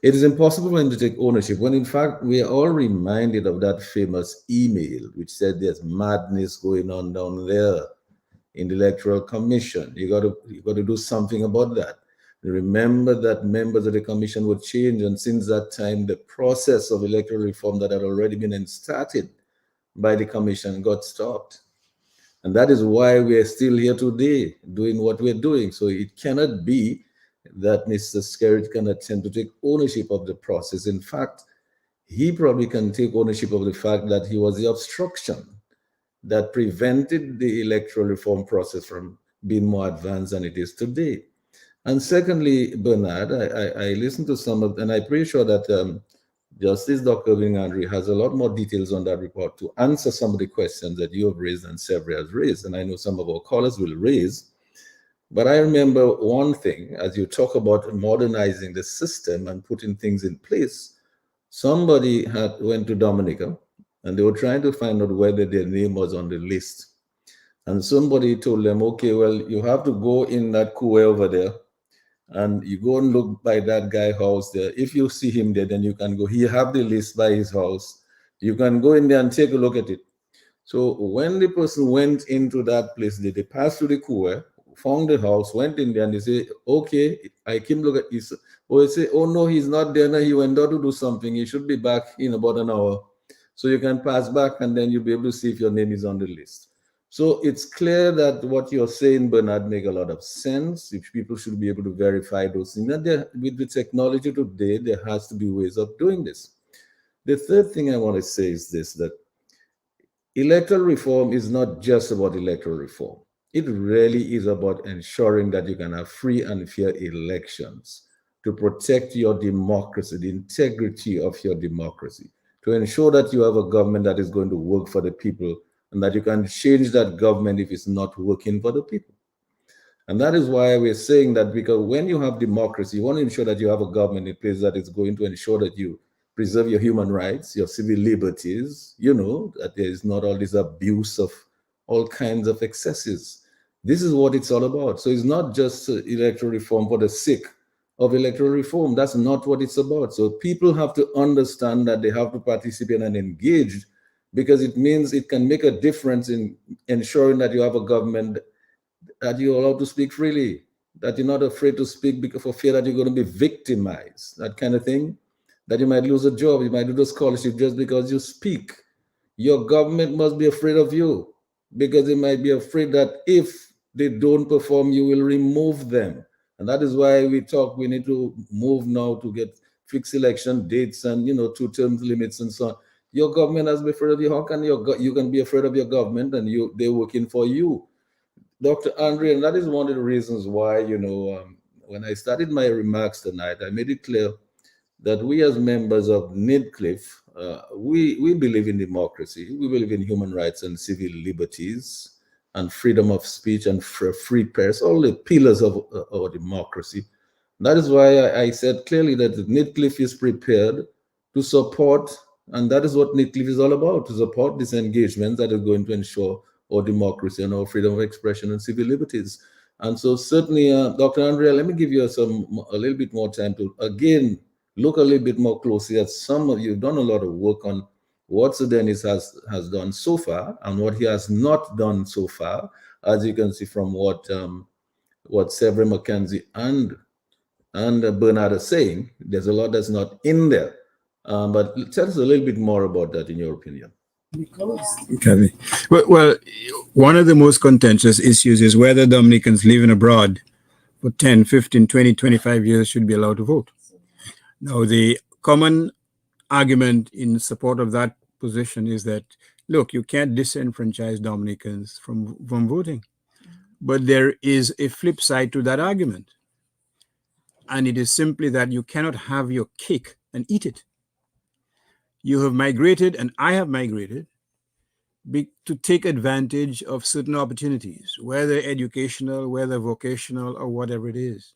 it is impossible for him to take ownership, when in fact we are all reminded of that famous email which said there's madness going on down there in the Electoral Commission. You got to do something about that. Remember that members of the commission would change, and since that time the process of electoral reform that had already been started by the commission got stopped. And that is why we are still here today doing what we're doing. So it cannot be that Mr. Skerritt can attempt to take ownership of the process. In fact, he probably can take ownership of the fact that he was the obstruction that prevented the electoral reform process from being more advanced than it is today. And secondly, Bernard, I listened to some of, and I'm pretty sure that Justice Dr. Irving has a lot more details on that report to answer some of the questions that you have raised and Severin has raised, and I know some of our callers will raise. But I remember one thing, as you talk about modernizing the system and putting things in place, somebody went to Dominica and they were trying to find out whether their name was on the list. And somebody told them, okay, well, you have to go in that coulee over there and you go and look by that guy's house there. If you see him there, then you can go. He have the list by his house. You can go in there and take a look at it. So when the person went into that place, they passed through the court, found the house, went in there, and they say, okay, I came look at this. Or they say, oh no, he's not there now. He went out to do something. He should be back in about an hour. So you can pass back and then you'll be able to see if your name is on the list. So it's clear that what you're saying, Bernard, make a lot of sense. If people should be able to verify those things. And with the technology today, there has to be ways of doing this. The third thing I want to say is this, that electoral reform is not just about electoral reform. It really is about ensuring that you can have free and fair elections to protect your democracy, the integrity of your democracy, to ensure that you have a government that is going to work for the people and that you can change that government if it's not working for the people. And that is why we're saying that, because when you have democracy, you want to ensure that you have a government in place that is going to ensure that you preserve your human rights, your civil liberties, that there is not all this abuse of all kinds of excesses. This is what it's all about. So it's not just electoral reform for the sake of electoral reform. That's not what it's about. So people have to understand that they have to participate and engage, because it means it can make a difference in ensuring that you have a government that you're allowed to speak freely, that you're not afraid to speak because for fear that you're going to be victimized, that kind of thing, that you might lose a job, you might lose a scholarship just because you speak. Your government must be afraid of you, because they might be afraid that if they don't perform, you will remove them. And that is why we need to move now to get fixed election dates and, 2-term limits and so on. Your government has to be afraid of you. How can you can be afraid of your government and they're working for you? Dr. Andre, and that is one of the reasons why, when I started my remarks tonight, I made it clear that we as members of NIDCLIF, we believe in democracy, we believe in human rights and civil liberties and freedom of speech and free press, all the pillars of our democracy. That is why I said clearly that NIDCLIF is prepared to support, and that is what NIDCLIF is all about, to support this engagement that is going to ensure our democracy and our freedom of expression and civil liberties. And so certainly, Dr. Andrea, let me give you a little bit more time to, again, look a little bit more closely at some of you've done a lot of work on what Sudanese has done so far and what he has not done so far, as you can see from what Severin, McKenzie, and Bernard are saying. There's a lot that's not in there. But tell us a little bit more about that, in your opinion. Okay. Well, one of the most contentious issues is whether Dominicans living abroad for 10, 15, 20, 25 years should be allowed to vote. Now, the common argument in support of that position is that, look, you can't disenfranchise Dominicans from voting. But there is a flip side to that argument. And it is simply that you cannot have your cake and eat it. You have migrated, and I have migrated, to take advantage of certain opportunities, whether educational, whether vocational, or whatever it is.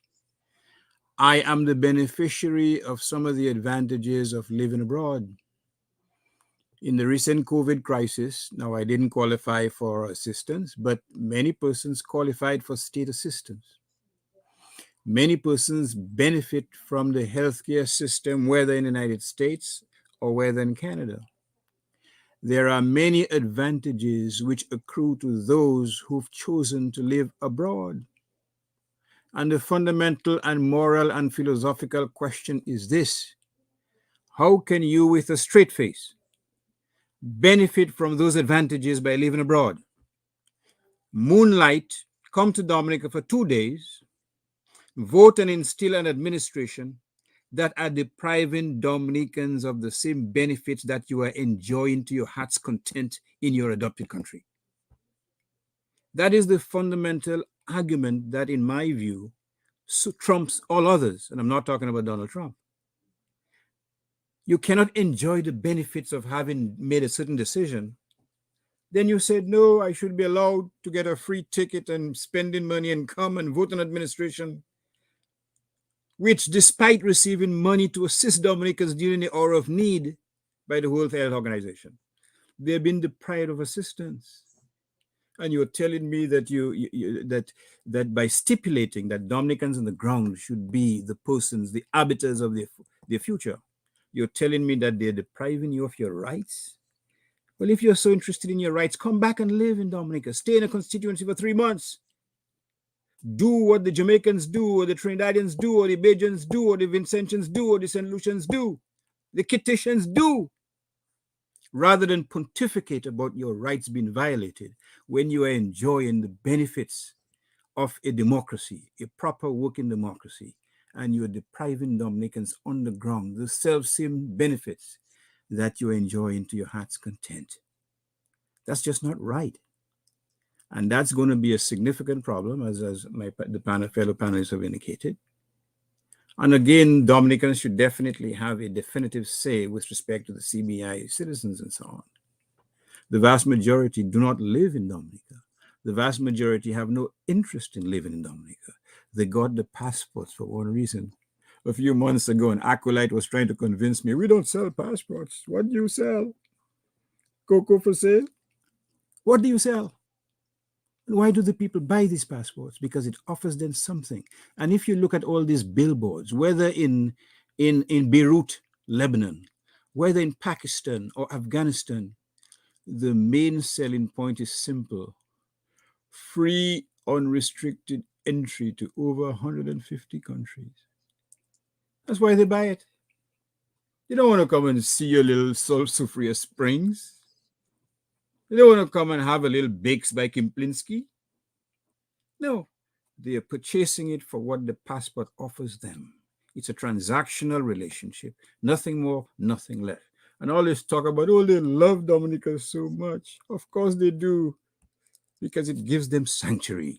I am the beneficiary of some of the advantages of living abroad. In the recent COVID crisis, now I didn't qualify for assistance, but many persons qualified for state assistance. Many persons benefit from the healthcare system, whether in the United States or whether in Canada. There are many advantages which accrue to those who've chosen to live abroad. And the fundamental and moral and philosophical question is this: how can you, with a straight face, benefit from those advantages by living abroad? Moonlight, come to Dominica for 2 days, vote and instill an administration that are depriving Dominicans of the same benefits that you are enjoying to your heart's content in your adopted country. That is the fundamental argument that, in my view, trumps all others. And I'm not talking about Donald Trump. You cannot enjoy the benefits of having made a certain decision. Then you said, no, I should be allowed to get a free ticket and spending money and come and vote on administration, which, despite receiving money to assist Dominicans during the hour of need by the World Health Organization, they've been deprived of assistance. And you're telling me that that by stipulating that Dominicans on the ground should be the persons, the arbiters of their future, you're telling me that they're depriving you of your rights? Well, if you're so interested in your rights, come back and live in Dominica. Stay in a constituency for 3 months. Do what the Jamaicans do, or the Trinidadians do, or the Bajans do, or the Vincentians do, or the St. Lucians do, the Kittitians do, rather than pontificate about your rights being violated when you are enjoying the benefits of a democracy, a proper working democracy, and you're depriving Dominicans on the ground the self-same benefits that you enjoy to your heart's content. That's just not right. And that's going to be a significant problem, as fellow panelists have indicated. And again, Dominicans should definitely have a definitive say with respect to the CBI citizens and so on. The vast majority do not live in Dominica. The vast majority have no interest in living in Dominica. They got the passports for one reason. A few months ago, an acolyte was trying to convince me, we don't sell passports. What do you sell? Cocoa for sale? What do you sell? Why do the people buy these passports? Because it offers them something. And if you look at all these billboards, whether in Beirut, Lebanon, whether in Pakistan or Afghanistan, the main selling point is simple: free, unrestricted entry to over 150 countries. That's why they buy it. You don't want to come and see your little Sulphurious Springs. You don't want to come and have a little bakes by Kemplinski. No, they are purchasing it for what the passport offers them. It's a transactional relationship, nothing more, nothing less. And all this talk about, oh, they love Dominica so much. Of course they do, because it gives them sanctuary.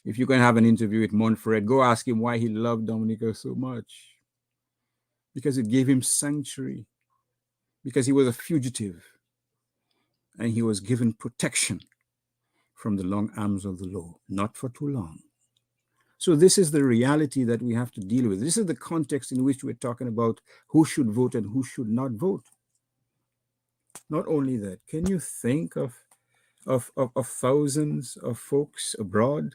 If you can have an interview with Montfred, go ask him why he loved Dominica so much. Because it gave him sanctuary, because he was a fugitive, and he was given protection from the long arms of the law, not for too long. So this is the reality that we have to deal with. This is the context in which we're talking about who should vote and who should not vote. Not only that, can you think of thousands of folks abroad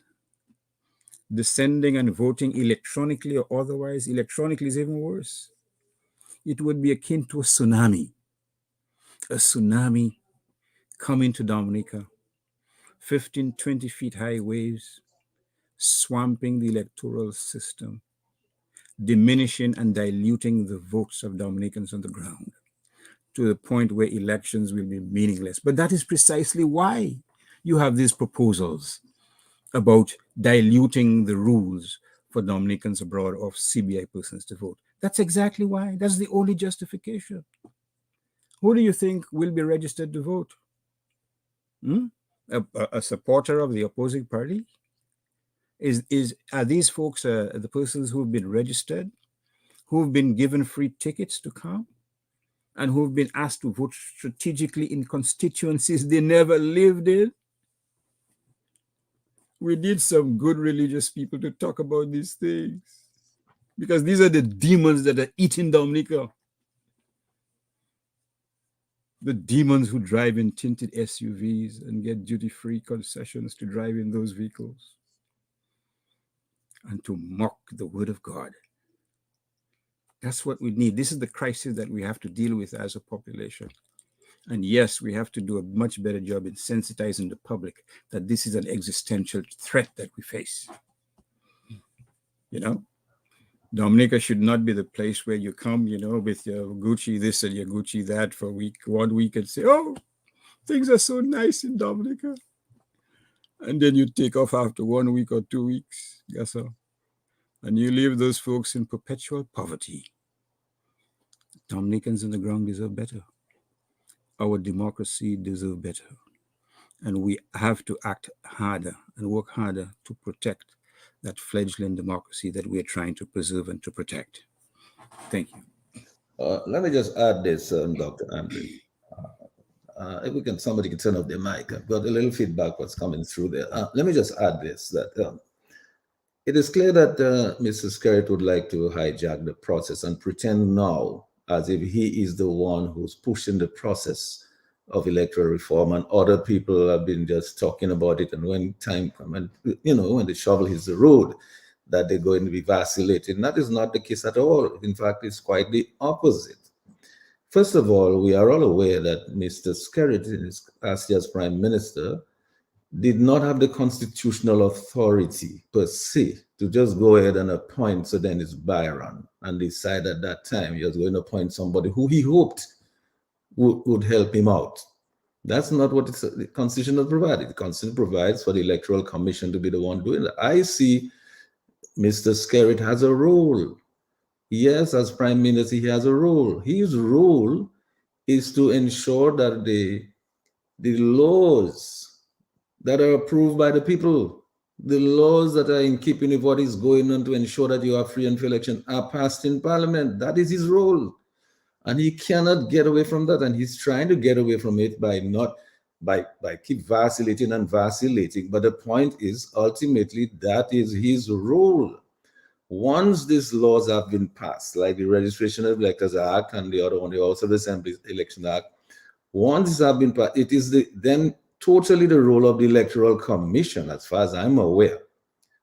descending and voting electronically or otherwise? Electronically is even worse. It would be akin to a tsunami coming to Dominica, 15, 20 feet high waves, swamping the electoral system, diminishing and diluting the votes of Dominicans on the ground to the point where elections will be meaningless. But that is precisely why you have these proposals about diluting the rules for Dominicans abroad of CBI persons to vote. That's exactly why. That's the only justification. Who do you think will be registered to vote? A supporter of the opposing party? Are these folks the persons who've been registered, who've been given free tickets to come, and who've been asked to vote strategically in constituencies they never lived in? We need some good religious people to talk about these things, because these are the demons that are eating Dominica. The demons who drive in tinted SUVs and get duty-free concessions to drive in those vehicles and to mock the word of God. That's what we need. This is the crisis that we have to deal with as a population. And yes, we have to do a much better job in sensitizing the public that this is an existential threat that we face. You know, Dominica should not be the place where you come, you know, with your Gucci this and your Gucci that for 1 week and say, oh, things are so nice in Dominica. And then you take off after 1 week or 2 weeks. Guess so. And you leave those folks in perpetual poverty. Dominicans on the ground deserve better. Our democracy deserves better. And we have to act harder and work harder to protect that fledgling democracy that we are trying to preserve and to protect. Thank you. Let me just add this, Dr. Andrew. If somebody can turn off their mic. I've got a little feedback what's coming through there. Let me just add this, that it is clear that Mr. Skerritt would like to hijack the process and pretend now as if he is the one who's pushing the process of electoral reform, and other people have been just talking about it, and when time comes, and when the shovel hits the road, that they're going to be vacillating. That is not the case at all. In fact, it's quite the opposite. First of all, we are all aware that Mr. Skerrit, in his capacity as Prime Minister, did not have the constitutional authority per se to just go ahead and appoint Sir Dennis Byron and decide at that time he was going to appoint somebody who he hoped would help him out. That's not what the Constitution has provided. The Constitution provides for the Electoral Commission to be the one doing that. I see Mr. Skerrit has a role. Yes, as Prime Minister, he has a role. His role is to ensure that the laws that are approved by the people, the laws that are in keeping with what is going on to ensure that you have free and fair election are passed in Parliament. That is his role. And he cannot get away from that. And he's trying to get away from it by keep vacillating and vacillating. But the point is, ultimately, that is his role. Once these laws have been passed, like the Registration of Electors Act and the other one, the also the Assembly Election Act, once these have been passed, it is then totally the role of the Electoral Commission, as far as I'm aware,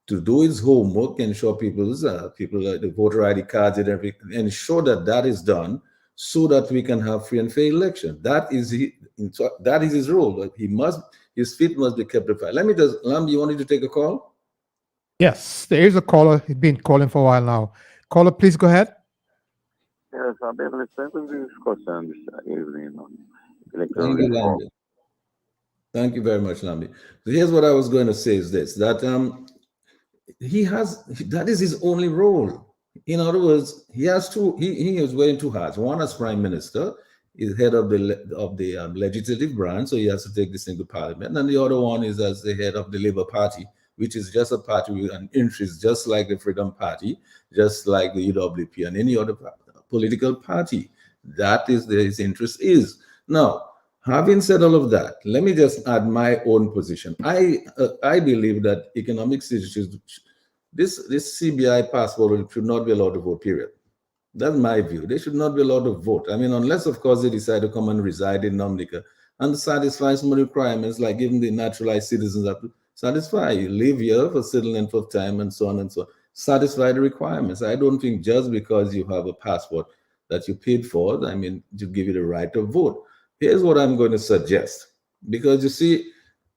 to do its homework, ensure people's the voter ID cards and everything, ensure that is done so that we can have free and fair election. That is his role. His feet must be kept apart. Let me just, Lamb, you wanted to take a call? Yes, there is a caller. He's been calling for a while now. Caller, please go ahead. Yes, I'll be able to start with the discussion this evening on electoral Thank you, reform. Lambi. Thank you very much, Lambi. So here's what I was going to say is this, that that is his only role. In other words, he is wearing two hats. One as Prime Minister, is head of the legislative branch, so he has to take this into Parliament. And the other one is as the head of the Labour Party, which is just a party with an interest, just like the Freedom Party, just like the UWP and any other political party. That is where his interest is. Now, having said all of that, let me just add my own position. I believe that economic situations, this CBI passport should not be allowed to vote, period. That's my view. They should not be allowed to vote. I mean, unless, of course, they decide to come and reside in Dominica and satisfy some requirements, like even the naturalized citizens have to satisfy. You live here for a certain length of time and so on and so on. Satisfy the requirements. I don't think just because you have a passport that you paid for, I mean, to give you the right to vote. Here's what I'm going to suggest. Because you see,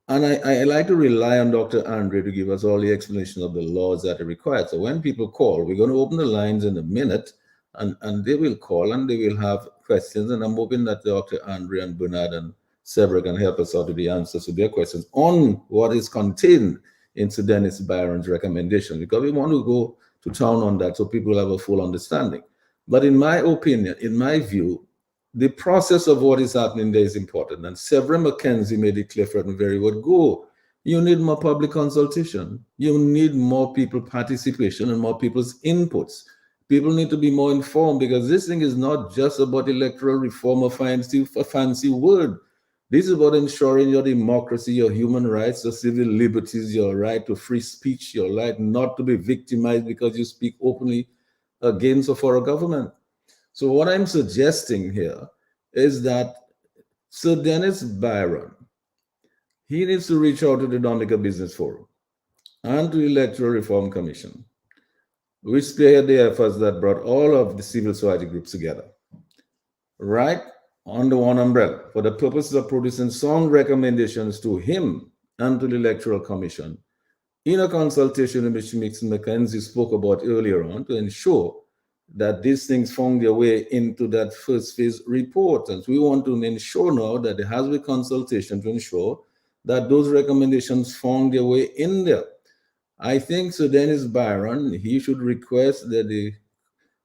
and I like to rely on Dr. Andre to give us all the explanation of the laws that are required. So when people call, we're going to open the lines in a minute, and they will call and they will have questions. And I'm hoping that Dr. Andre and Bernard and Severin can help us out with the answers to their questions on what is contained in Sir Dennis Byron's recommendation, because we want to go to town on that so people have a full understanding. But in my opinion, in my view, the process of what is happening there is important. And Severin McKenzie made it clear from the very word go. You need more public consultation. You need more people participation and more people's inputs. People need to be more informed, because this thing is not just about electoral reform or a fancy word. This is about ensuring your democracy, your human rights, your civil liberties, your right to free speech, your right not to be victimized because you speak openly against or for a government. So what I'm suggesting here is that Sir Dennis Byron, he needs to reach out to the Dominica Business Forum and to the Electoral Reform Commission, which spearhead the efforts that brought all of the civil society groups together, right under one umbrella, for the purposes of producing sound recommendations to him and to the Electoral Commission in a consultation in which Mr. McKenzie spoke about earlier on, to ensure that these things found their way into that first phase report. And so we want to ensure now that there has been consultation to ensure that those recommendations found their way in there. I think Sir Dennis Byron, he should request that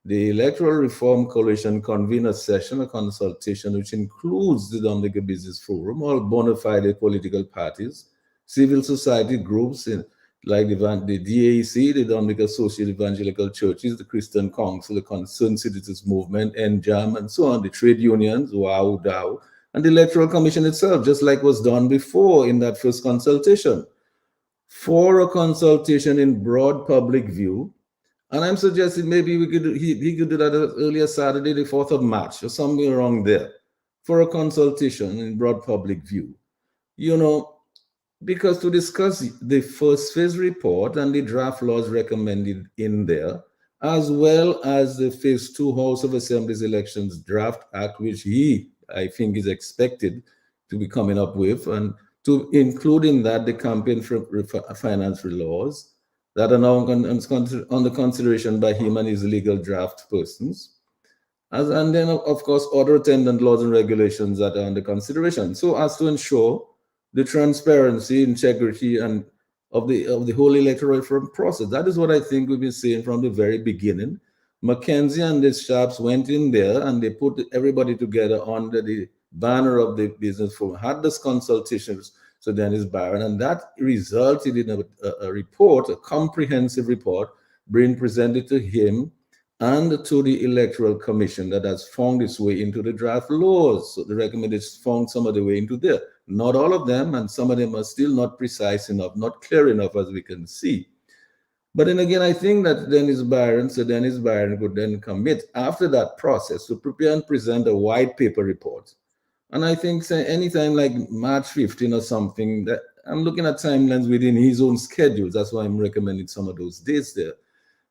the Electoral Reform Coalition convene a session, a consultation, which includes the Dominica Business Forum, all bona fide political parties, civil society groups, like the DAEC, the Dominica Associated Evangelical Churches, the Christian Council, the Concerned Citizens Movement, NJAM, and so on, the trade unions, WOW, DAO, and the Electoral Commission itself, just like was done before in that first consultation, for a consultation in broad public view. And I'm suggesting maybe he could do that earlier Saturday, the 4th of March, or somewhere around there, for a consultation in broad public view. You know, because to discuss the first phase report and the draft laws recommended in there, as well as the Phase 2 House of Assembly's Elections Draft Act, which I think, is expected to be coming up with, and to include in that the campaign for finance laws that are now under consideration by him and his legal draft persons. And then, of course, other attendant laws and regulations that are under consideration, so as to ensure the transparency, integrity, and of the whole electoral reform process. That is what I think we've been saying from the very beginning. McKenzie and the Sharps went in there and they put everybody together under the banner of the business forum, had this consultations, so Dennis Barron, and that resulted in a report, a comprehensive report, being presented to him and to the Electoral Commission that has found its way into the draft laws. So the recommendations found some of the way into there. Not all of them, and some of them are still not precise enough, not clear enough, as we can see. But then again, I think that Dennis Barron could then commit after that process to prepare and present a white paper report. And I think anytime like March 15 or something, that I'm looking at timelines within his own schedules. That's why I'm recommending some of those dates there.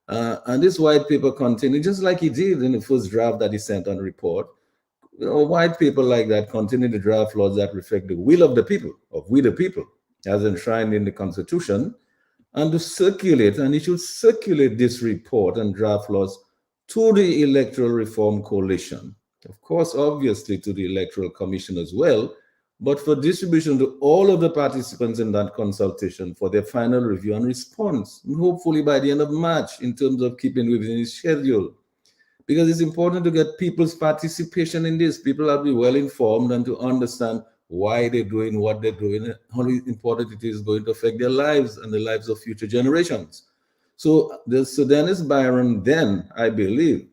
And this white paper containing, just like he did in the first draft that he sent on the report, a white paper like that containing the draft laws that reflect the will of the people, of we the people, as enshrined in the Constitution, and to circulate, and he should circulate this report and draft laws to the Electoral Reform Coalition. Of course, obviously to the Electoral Commission as well, but for distribution to all of the participants in that consultation for their final review and response, and hopefully by the end of March, in terms of keeping within his schedule. Because it's important to get people's participation in this. People have to be well informed and to understand why they're doing what they're doing, how important it is going to affect their lives and the lives of future generations. So Dennis Barron then, I believe,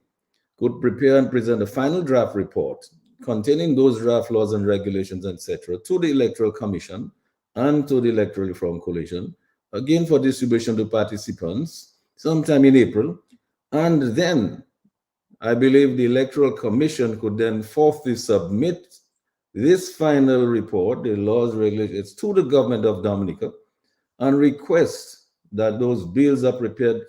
could prepare and present a final draft report containing those draft laws and regulations, etc., to the Electoral Commission and to the Electoral Reform Coalition, again for distribution to participants sometime in April. And then I believe the Electoral Commission could then forthwith submit this final report, the laws, regulations, to the government of Dominica and request that those bills are prepared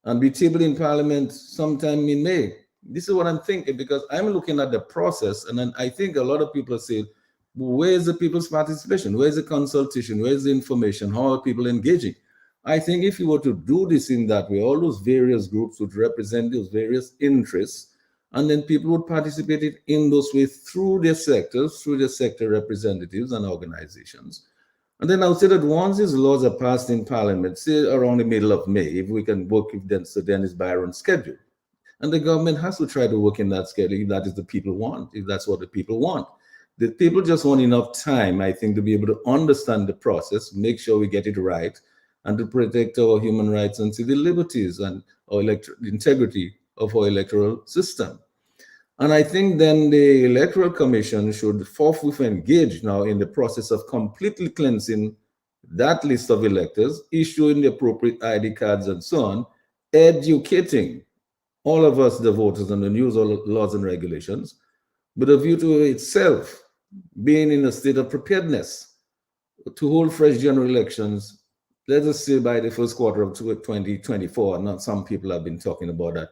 and be tabled in Parliament sometime in May. This is what I'm thinking, because I'm looking at the process, and then I think a lot of people are saying, where's the people's participation? Where's the consultation? Where's the information? How are people engaging? I think if you were to do this in that way, all those various groups would represent those various interests, and then people would participate in those ways through their sectors, through their sector representatives and organizations. And then I would say that once these laws are passed in Parliament, say around the middle of May, if we can work with Sir Dennis Barron's schedule, and the government has to try to work in that schedule if that is the people want, if that's what the people want. The people just want enough time, I think, to be able to understand the process, make sure we get it right, and to protect our human rights and civil liberties and our integrity of our electoral system. And I think then the Electoral Commission should forthwith engage now in the process of completely cleansing that list of electors, issuing the appropriate ID cards and so on, educating all of us, the voters, on the new laws and regulations, with a view to itself being in a state of preparedness to hold fresh general elections, let us say by the first quarter of 2024. Not some people have been talking about that.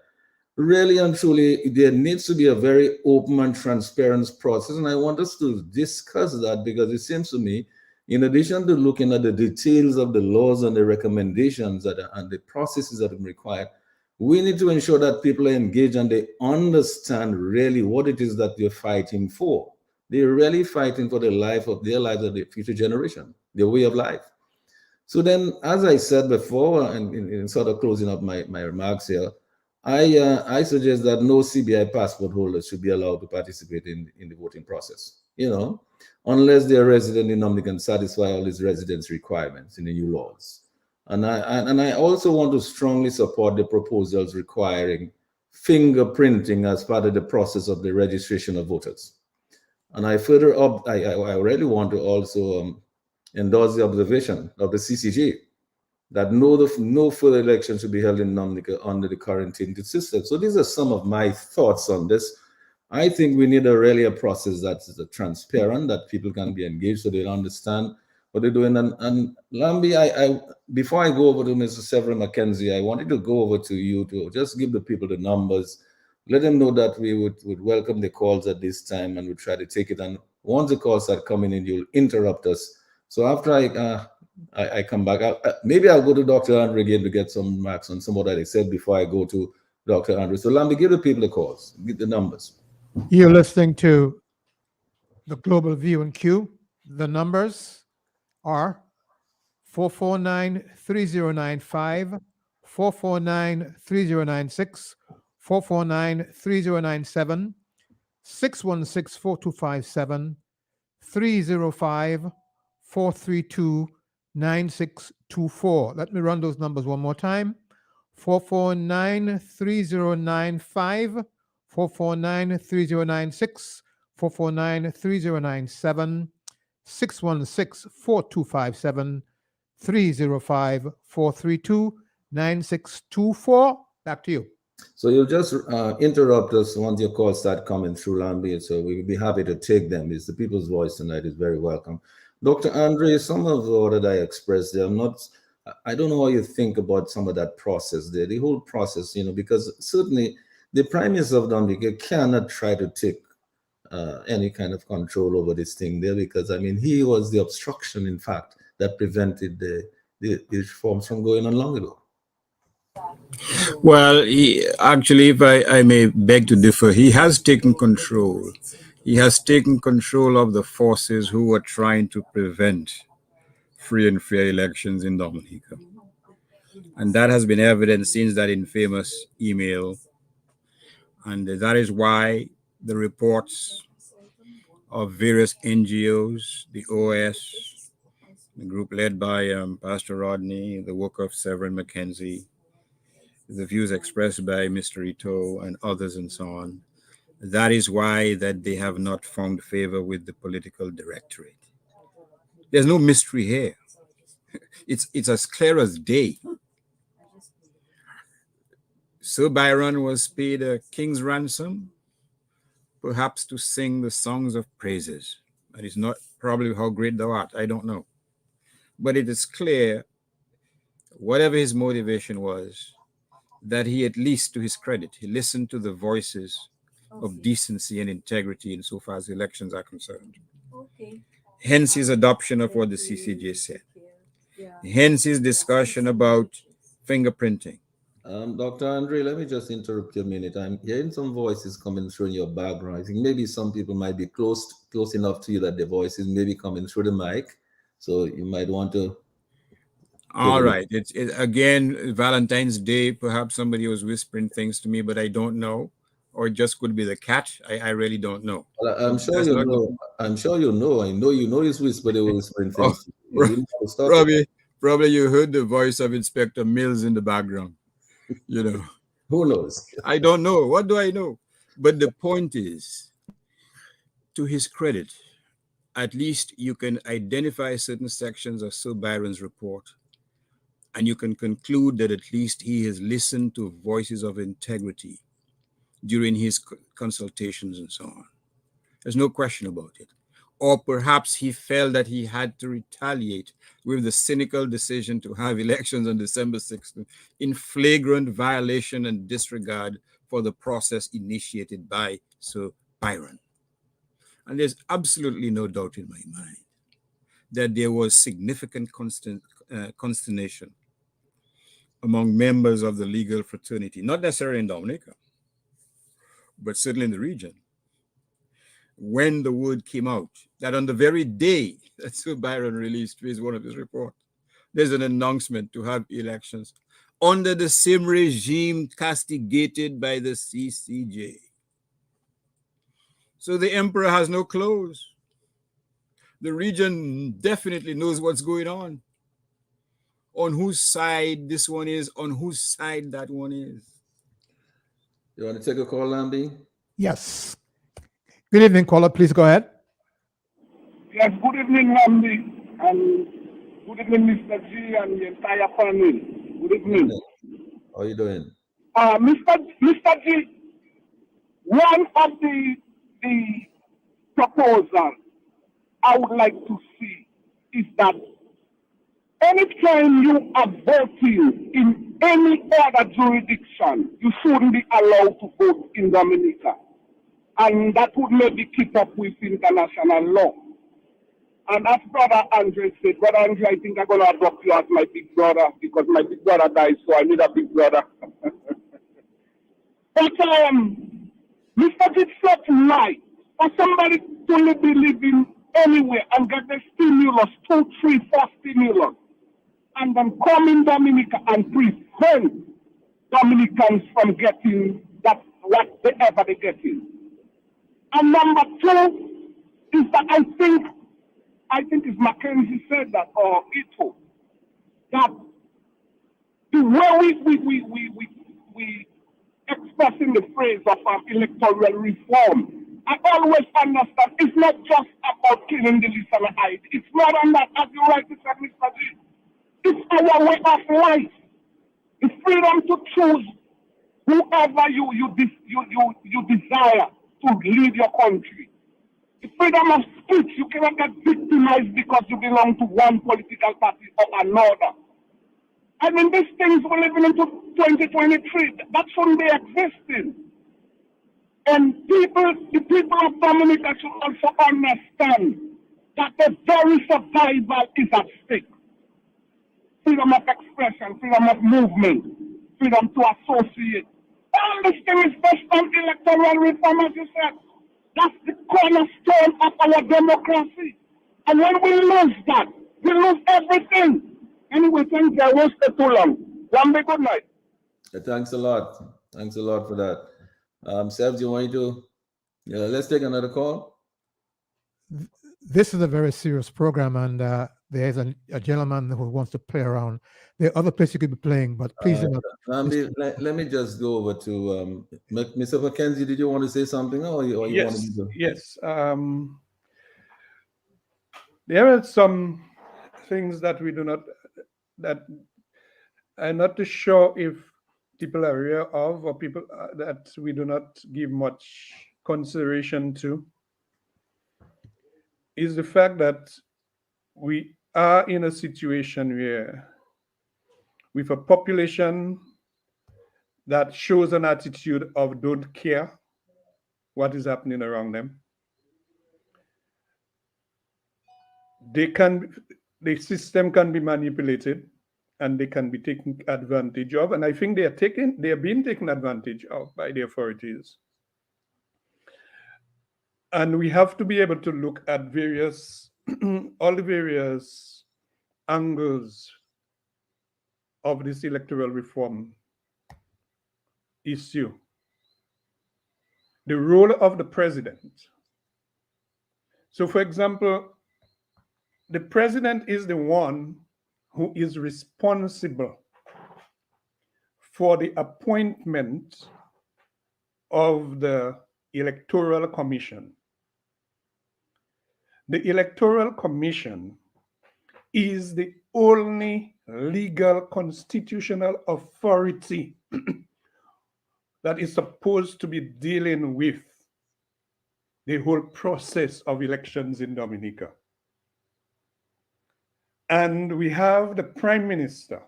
Really and truly, there needs to be a very open and transparent process, and I want us to discuss that, because it seems to me, in addition to looking at the details of the laws and the recommendations and the processes that are required, we need to ensure that people are engaged and they understand really what it is that they're fighting for. They're really fighting for the life of their lives of the future generation, their way of life. So then, as I said before, and in sort of closing up my remarks here, I suggest that no CBI passport holders should be allowed to participate in the voting process, unless they're resident in Dominica and satisfy all these residence requirements in the new laws. And I also want to strongly support the proposals requiring fingerprinting as part of the process of the registration of voters. And I really want to also endorse the observation of the CCJ that no further election should be held in Dominica under the current tainted system. So these are some of my thoughts on this. I think we need a process that's transparent, that people can be engaged so they'll understand what they're doing. And Lambi, I before I go over to Mr. Severin McKenzie, I wanted to go over to you to just give the people the numbers, let them know that we would welcome the calls at this time and we try to take it. And once the calls start coming in, you'll interrupt us. So after I come back, maybe I'll go to Dr. Andre again to get some marks on some of that I said before I go to Dr. Andre. So Lambi, give the people the calls, give the numbers. You're listening to the Global View and Q. The numbers are 449-3095, 449-3096, 449-3097, 616-4257, 305-432-9624. Let me run those numbers one more time. 449-3095, 449-3096, 449-3097, 616-4257, 305-432-9624. Back to you. So you'll just interrupt us once your calls start coming through, Lambi. So we will be happy to take them. It's the people's voice tonight is very welcome. Dr. Andre, some of what I expressed there, I don't know how you think about some of that process there, the whole process, because certainly the Prime Minister of Dominica cannot try to take any kind of control over this thing there, because, I mean, he was the obstruction, in fact, that prevented the reforms from going on long ago. Well, if I may beg to differ, he has taken control. He has taken control of the forces who were trying to prevent free and fair elections in Dominica. And that has been evident since that infamous email. And that is why the reports of various NGOs, the OS, the group led by Pastor Rodney, the work of Severin McKenzie, the views expressed by Mr. Hurtault and others and so on. That is why that they have not found favor with the political directorate. There's no mystery here. It's as clear as day. Sir Byron was paid a king's ransom, perhaps to sing the songs of praises. That is not probably how great thou art, I don't know. But it is clear, whatever his motivation was, that he, at least to his credit, he listened to the voices of decency and integrity insofar as elections are concerned. Hence his adoption of what the CCJ said. Hence his discussion about fingerprinting. Dr. Andre, let me just interrupt you a minute. I'm hearing some voices coming through in your background. I think maybe some people might be close enough to you that the voices may be coming through the mic. So you might want to. All right. It's again, Valentine's Day. Perhaps somebody was whispering things to me, but I don't know. Or it just could be the cat. I really don't know. Well, I'm sure you know. I'm sure you know. I know you know he's whispering things. Probably you heard the voice of Inspector Mills in the background. Who knows? I don't know. What do I know? But the point is, to his credit, at least you can identify certain sections of Sir Byron's report, and you can conclude that at least he has listened to voices of integrity during his consultations and so on. There's no question about it. Or perhaps he felt that he had to retaliate with the cynical decision to have elections on December 6th in flagrant violation and disregard for the process initiated by Sir Byron. And there's absolutely no doubt in my mind that there was significant consternation among members of the legal fraternity, not necessarily in Dominica, but certainly in the region, when the word came out that on the very day that Sir Byron released one of his reports, there's an announcement to have elections under the same regime castigated by the CCJ. So the emperor has no clothes. The region definitely knows what's going on whose side this one is, on whose side that one is. You want to take a call, Lambi? Yes. Good evening, caller. Please go ahead. Yes, good evening, Lambi, and good evening, Mr. G, and the entire panel. Good evening. How are you doing? Mr. G, one of the proposals I would like to see is that anytime you are voting in any other jurisdiction, you shouldn't be allowed to vote in Dominica. And that would maybe keep up with international law. And as Brother Andre said, Brother Andre, I think I'm going to adopt you as my big brother because my big brother died, so I need a big brother. But Mr. It's such right for somebody to be living anywhere and get the stimulus, 2, 3, 4 stimulus, and then come in Dominica and prevent Dominicans from getting that whatever they're getting. And number 2 is that I think it's McKenzie said that, or Hurtault, that the way we expressing the phrase of electoral reform, I always understand it's not just about killing the Lisanite. It's more than that, as you rightly said, Mr. G. It's our way of life. It's freedom to choose whoever you desire to lead your country. The freedom of speech. You cannot get victimized because you belong to one political party or another. I mean, these things we're living into 2023, that shouldn't be existing. And the people of Dominica should also understand that the very survival is at stake. Freedom of expression, freedom of movement, freedom to associate. All this thing is based on electoral reform, as you said. That's the cornerstone of our democracy. And when we lose that, we lose everything. Anyway, thank you. I won't stay too long. Lambe, good night. Thanks a lot. Thanks a lot for that. Seb, do you want to? Let's take another call. This is a very serious program, and there's a gentleman who wants to play around. There are other places you could be playing, but please do not. Let me just go over to Mr. McKenzie. Did you want to say something, or you Yes, want to? yes. There are some things that we do not, that I'm not too sure if people are aware of, or people that we do not give much consideration to, is the fact that we are in a situation where, with a population that shows an attitude of don't care what is happening around them, the system can be manipulated and they can be taken advantage of. And I think they are being taken advantage of by the authorities. And we have to be able to look at all the various angles of this electoral reform issue. The role of the president. So, for example, the president is the one who is responsible for the appointment of the Electoral Commission. The Electoral Commission is the only legal constitutional authority that is supposed to be dealing with the whole process of elections in Dominica. And we have the Prime Minister,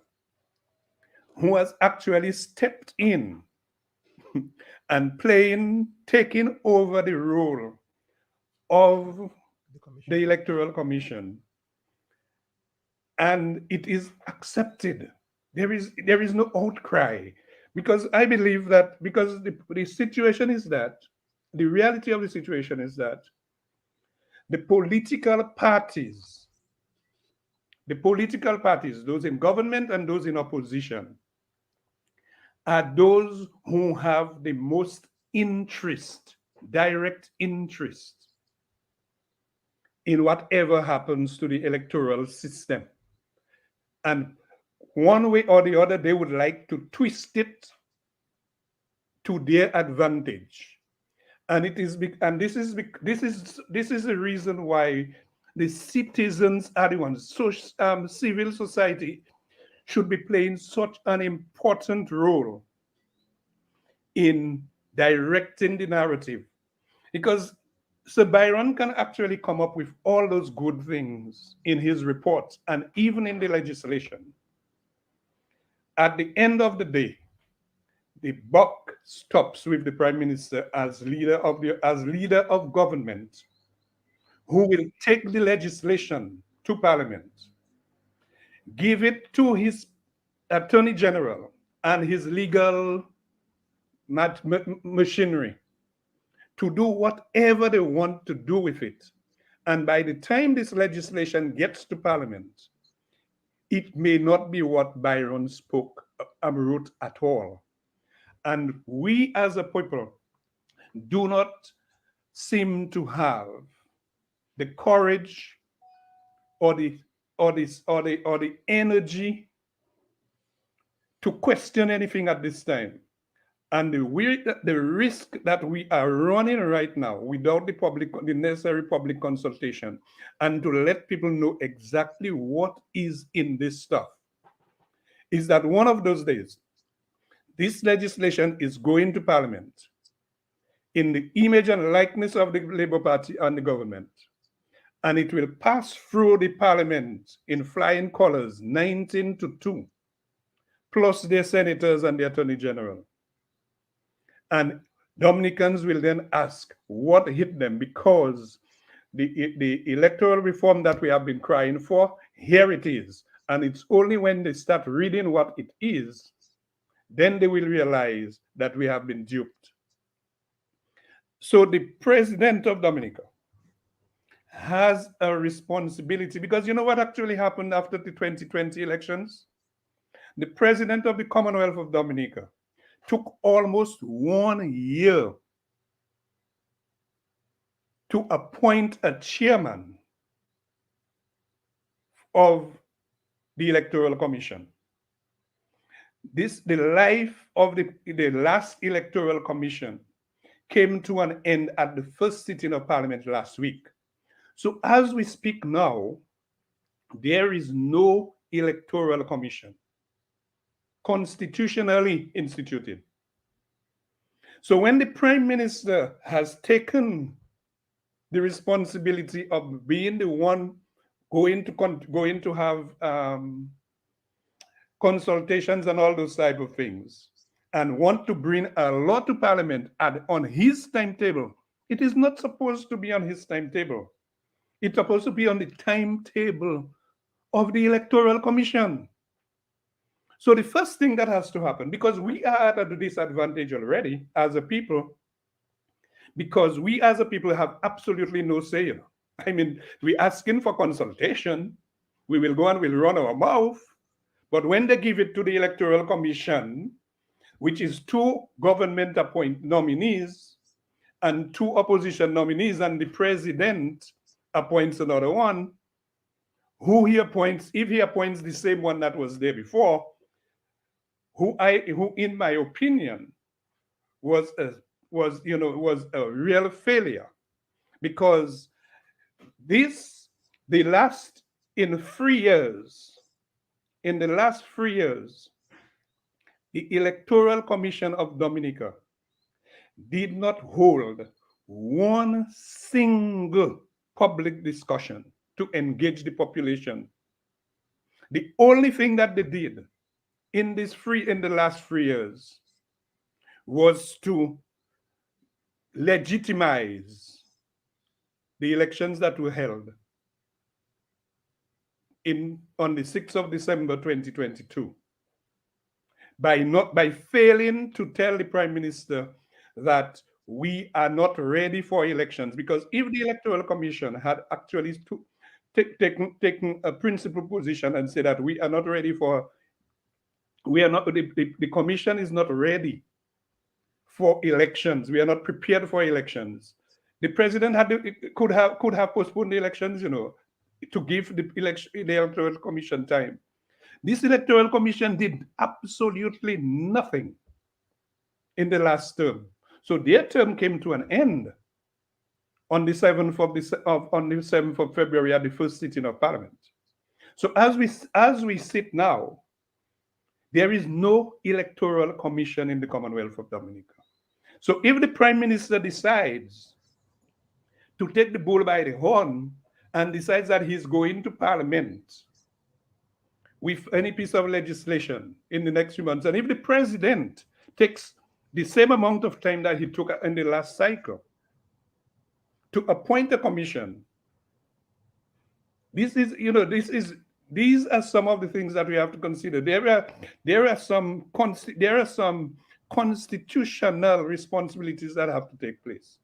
who has actually stepped in and taking over the role of the Electoral Commission. And it is accepted. There is no outcry, because I believe that, because the situation is that, the reality of the situation is that the political parties, those in government and those in opposition, are those who have the most interest, direct interest, in whatever happens to the electoral system. And one way or the other, they would like to twist it to their advantage. And this is the reason why the citizens are the ones. So civil society should be playing such an important role in directing the narrative, because So Byron can actually come up with all those good things in his reports and even in the legislation. At the end of the day, the buck stops with the Prime Minister as leader of government, who will take the legislation to Parliament, give it to his Attorney General and his legal machinery to do whatever they want to do with it. And by the time this legislation gets to Parliament, it may not be what Byron wrote at all. And we as a people do not seem to have the courage or the energy to question anything at this time. And the risk that we are running right now without the necessary public consultation and to let people know exactly what is in this stuff is that one of those days, this legislation is going to Parliament in the image and likeness of the Labour Party and the government. And it will pass through the Parliament in flying colors, 19-2, plus their senators and the Attorney General. And Dominicans will then ask what hit them, because the electoral reform that we have been crying for, here it is. And it's only when they start reading what it is, then they will realize that we have been duped. So the president of Dominica has a responsibility, because you know what actually happened after the 2020 elections? The president of the Commonwealth of Dominica took almost 1 year to appoint a chairman of the Electoral Commission. The life of the last Electoral Commission came to an end at the first sitting of Parliament last week. So as we speak now, there is no Electoral Commission constitutionally instituted. So when the Prime Minister has taken the responsibility of being the one going to have consultations and all those type of things, and want to bring a law to Parliament on his timetable, it is not supposed to be on his timetable. It's supposed to be on the timetable of the Electoral Commission. So the first thing that has to happen, because we are at a disadvantage already as a people, because we as a people have absolutely no say. I mean, we're asking for consultation. We will go and we'll run our mouth. But when they give it to the Electoral Commission, which is 2 government appointed nominees and 2 opposition nominees, and the president appoints another one, who he appoints, if he appoints the same one that was there before, who in my opinion was a real failure, because in the last 3 years, the Electoral Commission of Dominica did not hold one single public discussion to engage the population. The only thing that they did in the last 3 years was to legitimize the elections that were held on the 6th of December 2022 by failing to tell the Prime Minister that we are not ready for elections. Because if the Electoral Commission had actually taken a principled position and said that we are not ready for, the Commission is not ready for elections, we are not prepared for elections, the president could have postponed the elections, to give the Electoral Commission time. This Electoral Commission did absolutely nothing in the last term. So their term came to an end on the 7th of February at the first sitting of Parliament. So as we sit now, there is no Electoral Commission in the Commonwealth of Dominica. So if the Prime Minister decides to take the bull by the horn and decides that he's going to Parliament with any piece of legislation in the next few months, and if the president takes the same amount of time that he took in the last cycle to appoint a commission, these are some of the things that we have to consider. There are some constitutional responsibilities that have to take place,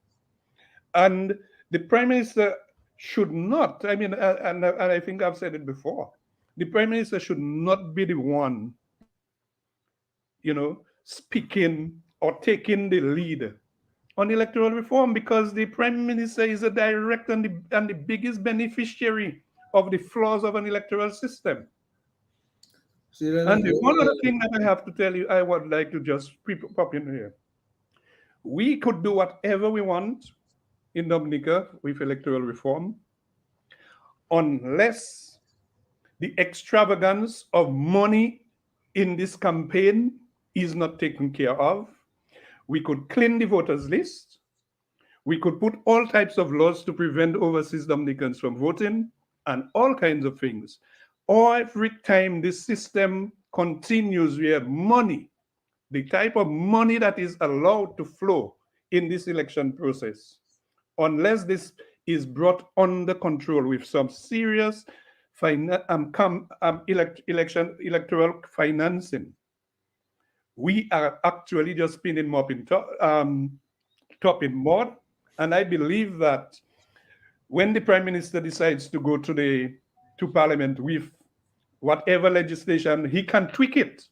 and the prime minister should not. I mean, and I think I've said it before. The prime minister should not be the one, speaking or taking the lead on electoral reform, because the prime minister is a direct and the biggest beneficiary of the flaws of an electoral system. And the one other thing that I have to tell you, I would like to just pop in here. We could do whatever we want in Dominica with electoral reform, unless the extravagance of money in this campaign is not taken care of. We could clean the voters list. We could put all types of laws to prevent overseas Dominicans from voting and all kinds of things. Every time this system continues where money, the type of money that is allowed to flow in this election process, unless this is brought under control with some serious electoral financing, we are actually just spinning mop in top in mud. And I believe that when the prime minister decides to go to Parliament with whatever legislation, he can tweak it.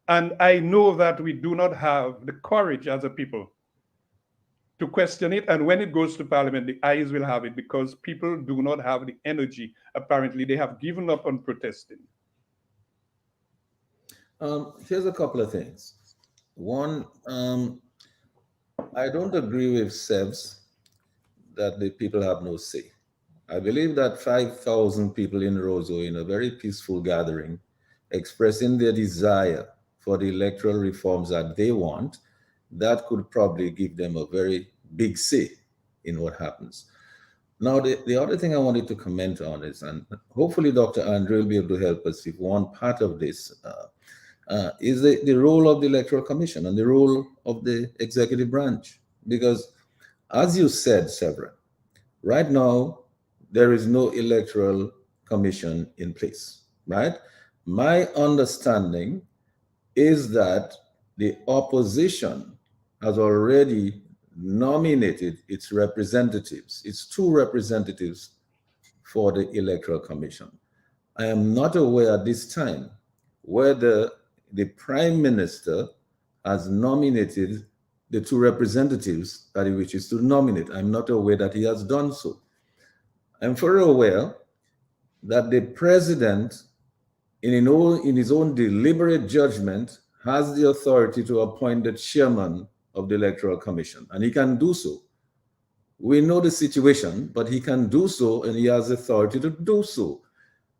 And I know that we do not have the courage as a people to question it. And when it goes to Parliament, the ayes will have it, because people do not have the energy. Apparently, they have given up on protesting. Here's a couple of things. One, I don't agree with Sevs that the people have no say. I believe that 5,000 people in Roseau, in a very peaceful gathering, expressing their desire for the electoral reforms that they want, that could probably give them a very big say in what happens. Now, the other thing I wanted to comment on is, and hopefully Dr. Andre will be able to help us with one part of this, is the role of the Electoral Commission and the role of the executive branch. Because as you said, Severin, right now, there is no Electoral Commission in place, right? My understanding is that the opposition has already nominated its representatives, its two representatives for the Electoral Commission. I am not aware at this time whether the Prime Minister has nominated the two representatives that he wishes to nominate. I'm not aware that he has done so. I'm fully aware that the President, in his own deliberate judgment, has the authority to appoint the chairman of the Electoral Commission, and he can do so. We know the situation, but he can do so, and he has authority to do so.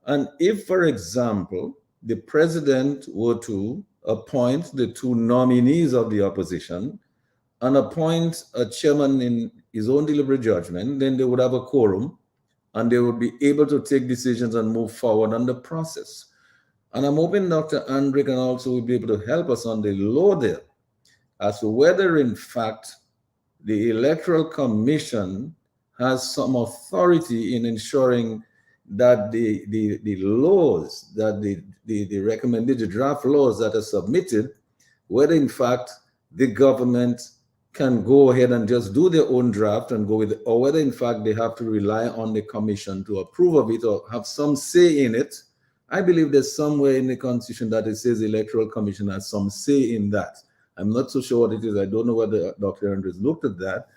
And if, for example, the president were to appoint the two nominees of the opposition and appoint a chairman in his own deliberate judgment, then they would have a quorum and they would be able to take decisions and move forward on the process. And I'm hoping Dr. Andre can also be able to help us on the law there as to whether, in fact, the Electoral Commission has some authority in ensuring that the laws, that the recommended draft laws that are submitted, whether in fact the government can go ahead and just do their own draft and go with it, or whether in fact they have to rely on the commission to approve of it or have some say in it. I believe there's somewhere in the Constitution that it says the Electoral Commission has some say in that. I'm not so sure what it is. I don't know whether Dr. Andrews looked at that.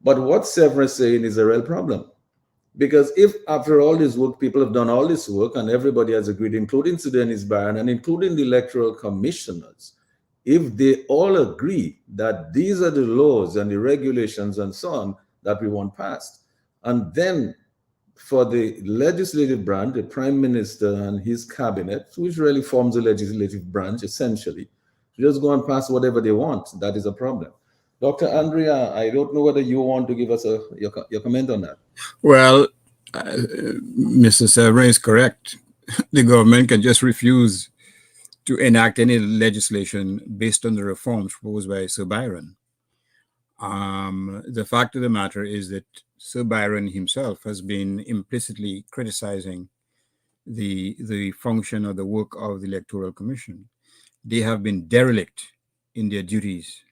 But what Severin is saying is a real problem. Because if after all this work, people have done all this work and everybody has agreed, including Sudanese Baron and including the electoral commissioners, if they all agree that these are the laws and the regulations and so on that we want passed, and then for the legislative branch, the prime minister and his cabinet, which really forms the legislative branch essentially, to just go and pass whatever they want, that is a problem. Dr. Andrea, I don't know whether you want to give us your comment on that. Well, Mr. Severin is correct. The government can just refuse to enact any legislation based on the reforms proposed by Sir Byron. The fact of the matter is that Sir Byron himself has been implicitly criticizing the function or the work of the Electoral Commission. They have been derelict in their duties.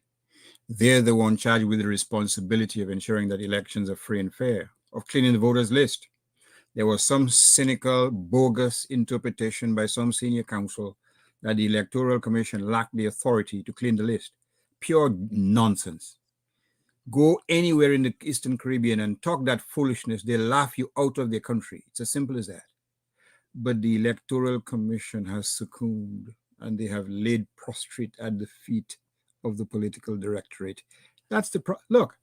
They're the one charged with the responsibility of ensuring that elections are free and fair, of cleaning the voters list. There was some cynical, bogus interpretation by some senior counsel that the Electoral Commission lacked the authority to clean the list. Pure nonsense. Go anywhere in the Eastern Caribbean and talk that foolishness, they'll laugh you out of their country. It's as simple as that. But the Electoral Commission has succumbed and they have laid prostrate at the feet of the political directorate. That's the look,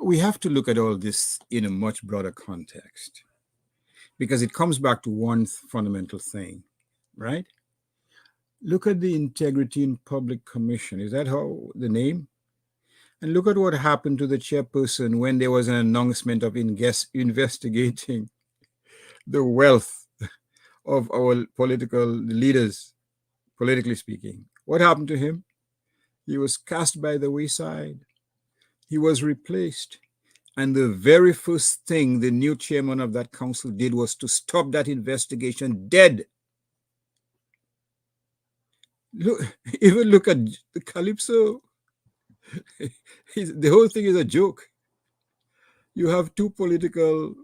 we have to look at all this in a much broader context because it comes back to one fundamental thing, right? Look at the Integrity in Public Commission. Is that how the name? And look at what happened to the chairperson when there was an announcement of investigating the wealth of our political leaders, politically speaking. What happened to him? He was cast by the wayside. He was replaced. And the very first thing the new chairman of that council did was to stop that investigation dead. Look, even look at the Calypso. The whole thing is a joke. You have two political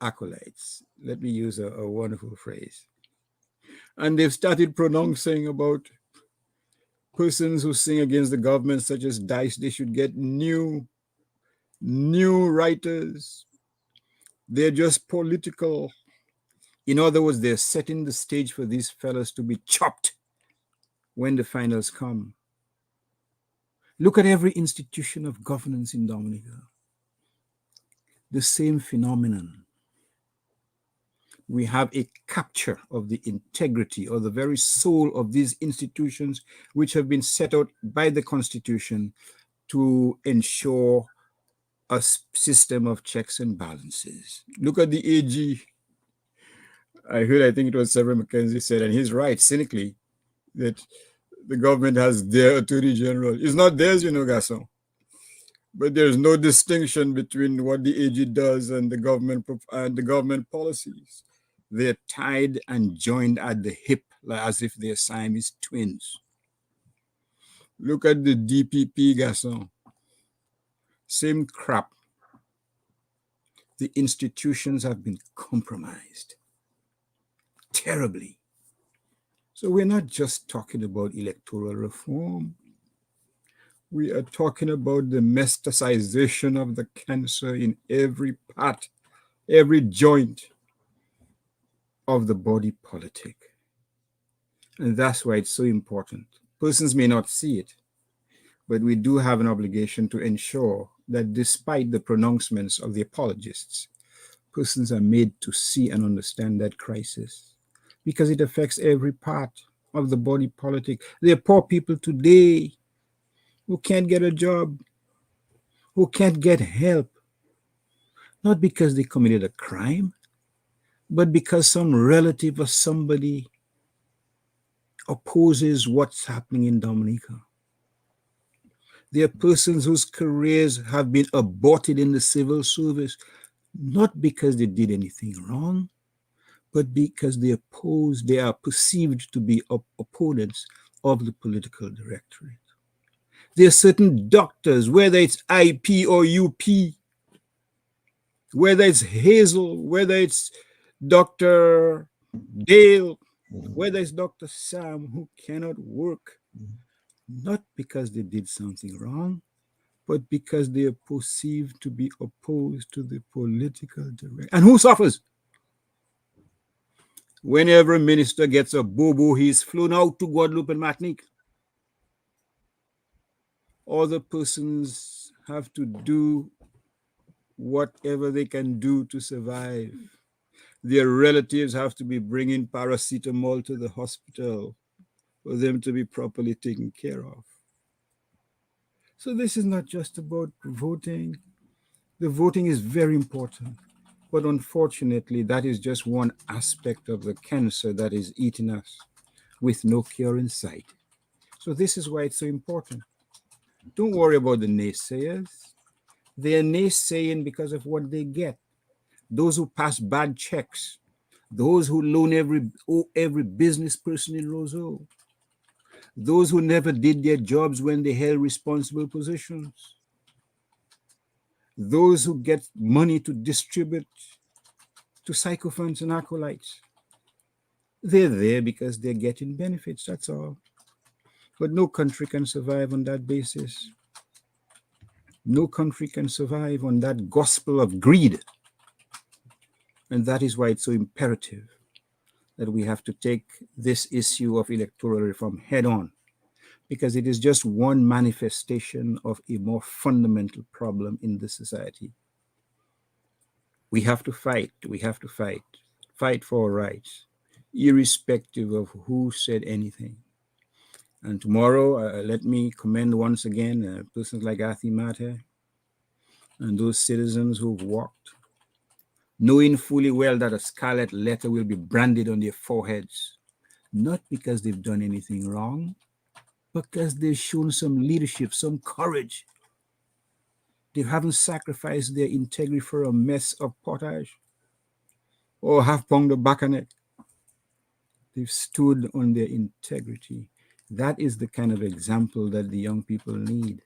acolytes. Let me use a wonderful phrase. And they've started pronouncing about persons who sing against the government, such as Dice. They should get new writers. They're just political. In other words, they're setting the stage for these fellas to be chopped when the finals come. Look at every institution of governance in Dominica. The same phenomenon. We have a capture of the integrity or the very soul of these institutions, which have been set out by the Constitution to ensure a system of checks and balances. Look at the AG. I think it was Severin McKenzie said, and he's right, cynically, that the government has their Attorney General. It's not theirs, Gasson. But there's no distinction between what the AG does and the government policies. They're tied and joined at the hip, as if they're Siamese twins. Look at the DPP, Gasson. Same crap. The institutions have been compromised terribly. So we're not just talking about electoral reform. We are talking about the metastasization of the cancer in every part, every joint of the body politic. And that's why it's so important. Persons may not see it, but we do have an obligation to ensure that despite the pronouncements of the apologists, persons are made to see and understand that crisis because it affects every part of the body politic. There are poor people today who can't get a job, who can't get help, not because they committed a crime, but because some relative or somebody opposes what's happening in Dominica. There are persons whose careers have been aborted in the civil service, not because they did anything wrong, but because they are perceived to be opponents of the political directorate. There are certain doctors, whether it's IP or UP, whether it's Hazel, whether it's Dr. Dale, whether it's Dr. Sam, who cannot work, not because they did something wrong, but because they are perceived to be opposed to the political direction. And who suffers? Whenever a minister gets a boo-boo, he's flown out to Guadeloupe and Martinique. Other persons have to do whatever they can do to survive. Their relatives have to be bringing paracetamol to the hospital for them to be properly taken care of. So this is not just about voting. The voting is very important, but unfortunately, that is just one aspect of the cancer that is eating us with no cure in sight. So this is why it's so important. Don't worry about the naysayers. They are naysaying because of what they get. Those who pass bad checks, those who owe every business person in Roseau, those who never did their jobs when they held responsible positions, those who get money to distribute to sycophants and acolytes. They're there because they're getting benefits, that's all. But no country can survive on that basis. No country can survive on that gospel of greed. And that is why it's so imperative that we have to take this issue of electoral reform head on, because it is just one manifestation of a more fundamental problem in the society. We have to fight. We have to fight. Fight for our rights, irrespective of who said anything. And tomorrow, let me commend once again persons like Athi Mate and those citizens who've walked, knowing fully well that a scarlet letter will be branded on their foreheads, not because they've done anything wrong, but because they've shown some leadership, some courage. They haven't sacrificed their integrity for a mess of pottage or half-pound of bacanet. They've stood on their integrity. That is the kind of example that the young people need.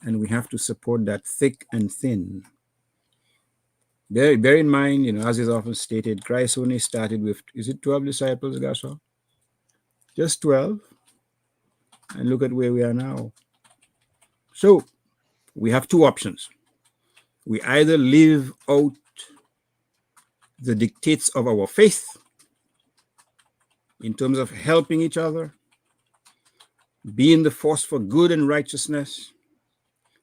And we have to support that thick and thin. Bear in mind, as is often stated, Christ only started with, is it 12 disciples, Gasol? Just 12. And look at where we are now. So we have two options. We either live out the dictates of our faith in terms of helping each other, being the force for good and righteousness,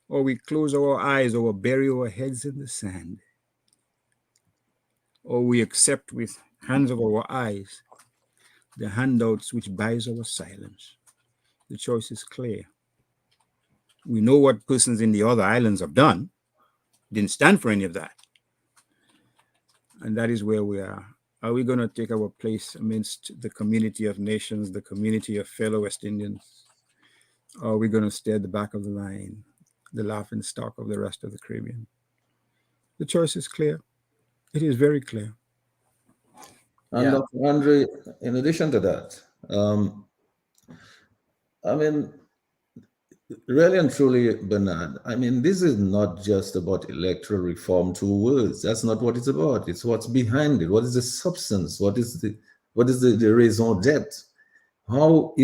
or we close our eyes or bury our heads in the sand, or we accept with hands of our eyes the handouts which buys our silence. The choice is clear. We know what persons in the other islands have done. Didn't stand for any of that. And that is where we are. Are we going to take our place amidst the community of nations, the community of fellow West Indians? Or are we going to stay at the back of the line, the laughing stock of the rest of the Caribbean? The choice is clear. It is very clear. And Dr. Andre, in addition to that, really and truly, Bernard, this is not just about electoral reform, 2 words. That's not what it's about. It's what's behind it. What is the substance? What is the raison d'etre? How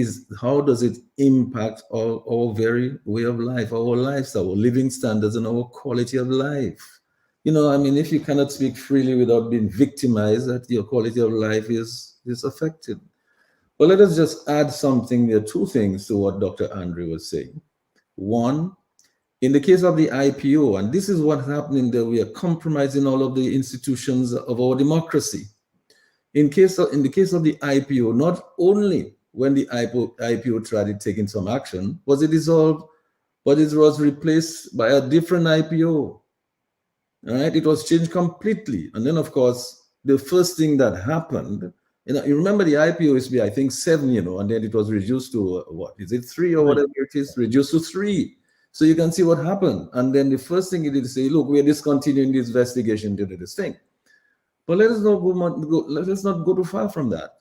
does it impact our very way of life, our lifestyle, our living standards, and our quality of life? If you cannot speak freely without being victimized, that your quality of life is affected. But let us just add something. There are 2 things to what Dr. Andre was saying. One, in the case of the IPO, and this is what's happening, that we are compromising all of the institutions of our democracy. In the case of the IPO, not only when the IPO tried taking some action was it dissolved, but it was replaced by a different IPO. All right, it was changed completely. And then, of course, the first thing that happened, you remember the IPO used to be, I think, 7, and then it was reduced to, what is it, 3 or whatever it is, reduced to 3. So you can see what happened. And then the first thing it did is say, look, we're discontinuing this investigation to do this thing. But let us not go too far from that.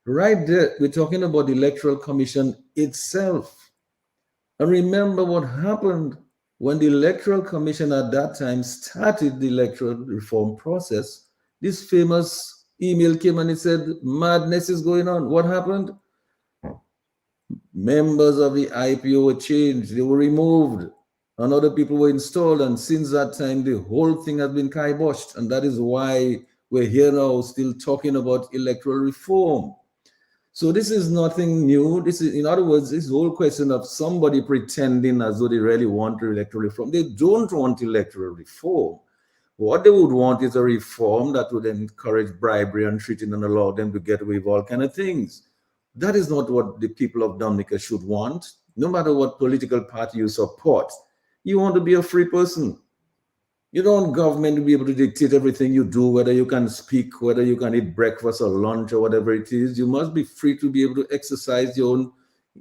Right there, we're talking about the Electoral Commission itself. And remember what happened when the Electoral Commission at that time started the electoral reform process. This famous email came and it said, madness is going on. What happened? Members of the IPO were changed. They were removed. And other people were installed. And since that time, the whole thing has been kiboshed. And that is why we're here now still talking about electoral reform. So this is nothing new. This is, in other words, this whole question of somebody pretending as though they really want electoral reform. They don't want electoral reform. What they would want is a reform that would encourage bribery and cheating and allow them to get away with all kind of things. That is not what the people of Dominica should want. no matter what political party you support, you want to be a free person. You don't want government to be able to dictate everything you do, whether you can speak, whether you can eat breakfast or lunch or whatever it is. You must be free to be able to exercise your own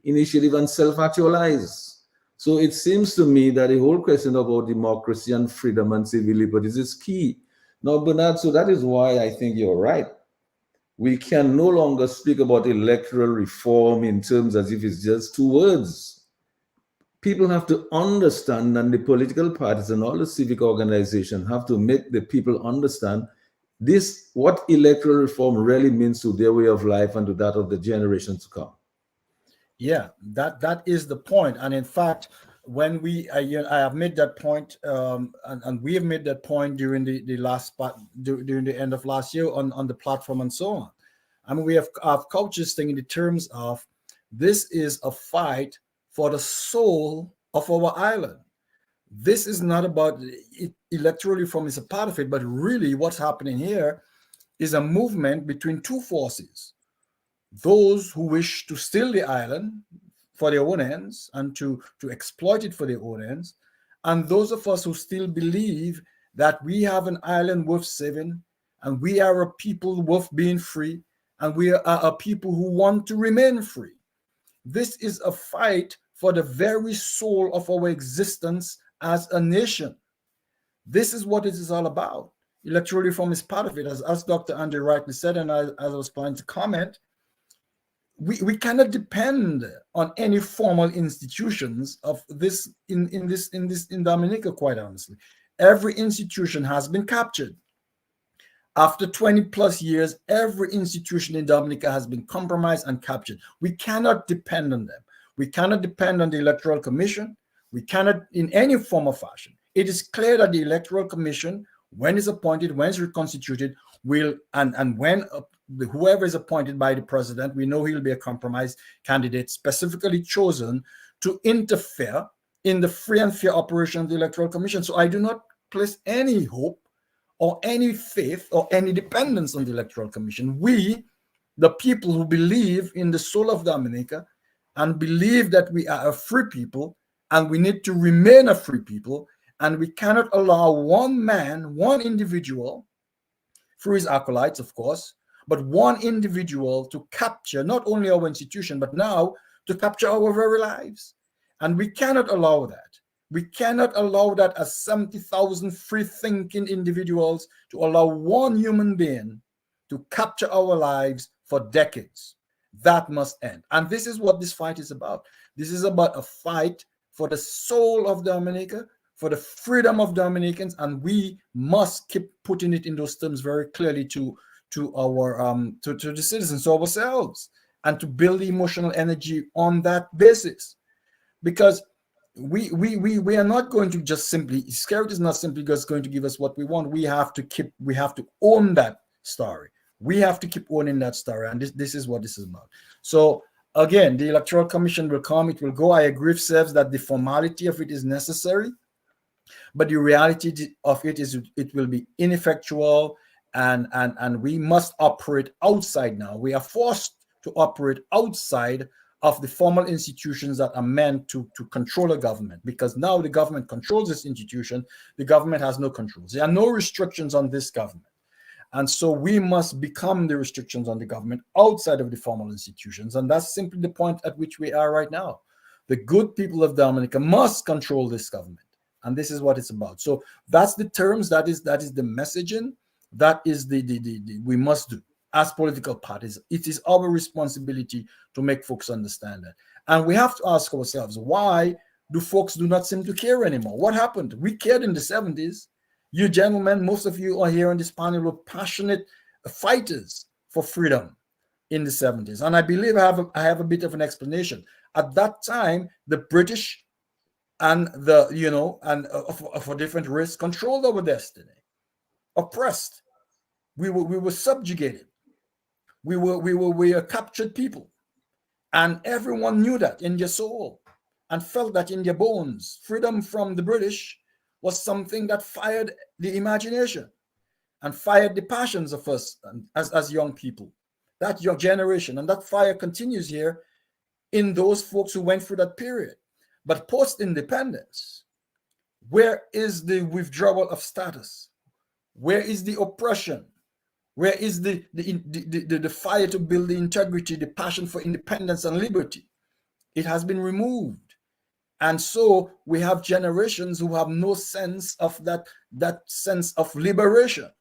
initiative and self-actualize. So it seems to me that the whole question about democracy and freedom and civil liberties is key. Now, Bernard, so that is why I think you're right. We can no longer speak about electoral reform in terms as if it's just two words. People have to understand, and the political parties and all the civic organizations have to make the people understand this, what electoral reform really means to their way of life and to that of the generations to come. Yeah, that is the point. And in fact, when I have made that point, and we have made that point during the last part, during the end of last year on the platform and so on. I mean, we have couched this thing in the terms of this is a fight for the soul of our island. This is not about electoral reform is a part of it, but really what's happening here is a movement between two forces. Those who wish to steal the island for their own ends and to exploit it for their own ends, and those of us who still believe that we have an island worth saving, and we are a people worth being free, and we are a people who want to remain free. This is a fight for the very soul of our existence as a nation. This is what it is all about. Electoral reform is part of it. As Dr. Andre rightly said, and as I was planning to comment, we cannot depend on any formal institutions of this in Dominica, quite honestly. Every institution has been captured. After 20 plus years, every institution in Dominica has been compromised and captured. We cannot depend on them. We cannot depend on the Electoral Commission. We cannot in any form or fashion. It is clear that the Electoral Commission, when it's appointed, when it's reconstituted, will, and when whoever is appointed by the president, we know he'll be a compromised candidate, specifically chosen to interfere in the free and fair operation of the Electoral Commission. So I do not place any hope or any faith or any dependence on the Electoral Commission. We, the people who believe in the soul of Dominica and believe that we are a free people and we need to remain a free people, and we cannot allow one man, one individual, through his acolytes, of course, but one individual to capture not only our institution, but now to capture our very lives. And we cannot allow that. We cannot allow that as 70,000 free-thinking individuals to allow one human being to capture our lives for decades. That must end. And this is what this fight is about. This is about a fight for the soul of Dominica, for the freedom of Dominicans, and we must keep putting it in those terms very clearly to the citizens, to ourselves, and to build the emotional energy on that basis. Because we are not going to just simply, security is not simply just going to give us what we want. We have to own that story. We have to keep owning that story, and this is what this is about. So again, the Electoral Commission will come, it will go. I agree with Sevs that the formality of it is necessary, but the reality of it is it will be ineffectual, and we must operate outside now. We are forced to operate outside of the formal institutions that are meant to control a government, because now the government controls this institution. The government has no controls. There are no restrictions on this government. And so we must become the restrictions on the government outside of the formal institutions. And that's simply the point at which we are right now. The good people of Dominica must control this government. And this is what it's about. So that's the terms, that is the messaging, that is the we must do as political parties. It is our responsibility to make folks understand that. And we have to ask ourselves, why do folks do not seem to care anymore? What happened? We cared in the 70s. You gentlemen, most of you are here on this panel, were passionate fighters for freedom in the 70s. And I believe I have a bit of an explanation. At that time, the British and of a different race controlled our destiny, oppressed. We were subjugated. We were captured people. And everyone knew that in their soul and felt that in their bones. Freedom from the British was something that fired the imagination and fired the passions of us as young people, that young generation. And that fire continues here in those folks who went through that period. But post-independence, where is the withdrawal of status? Where is the oppression? Where is the fire to build the integrity, the passion for independence and liberty? It has been removed. And so we have generations who have no sense of that sense of liberation.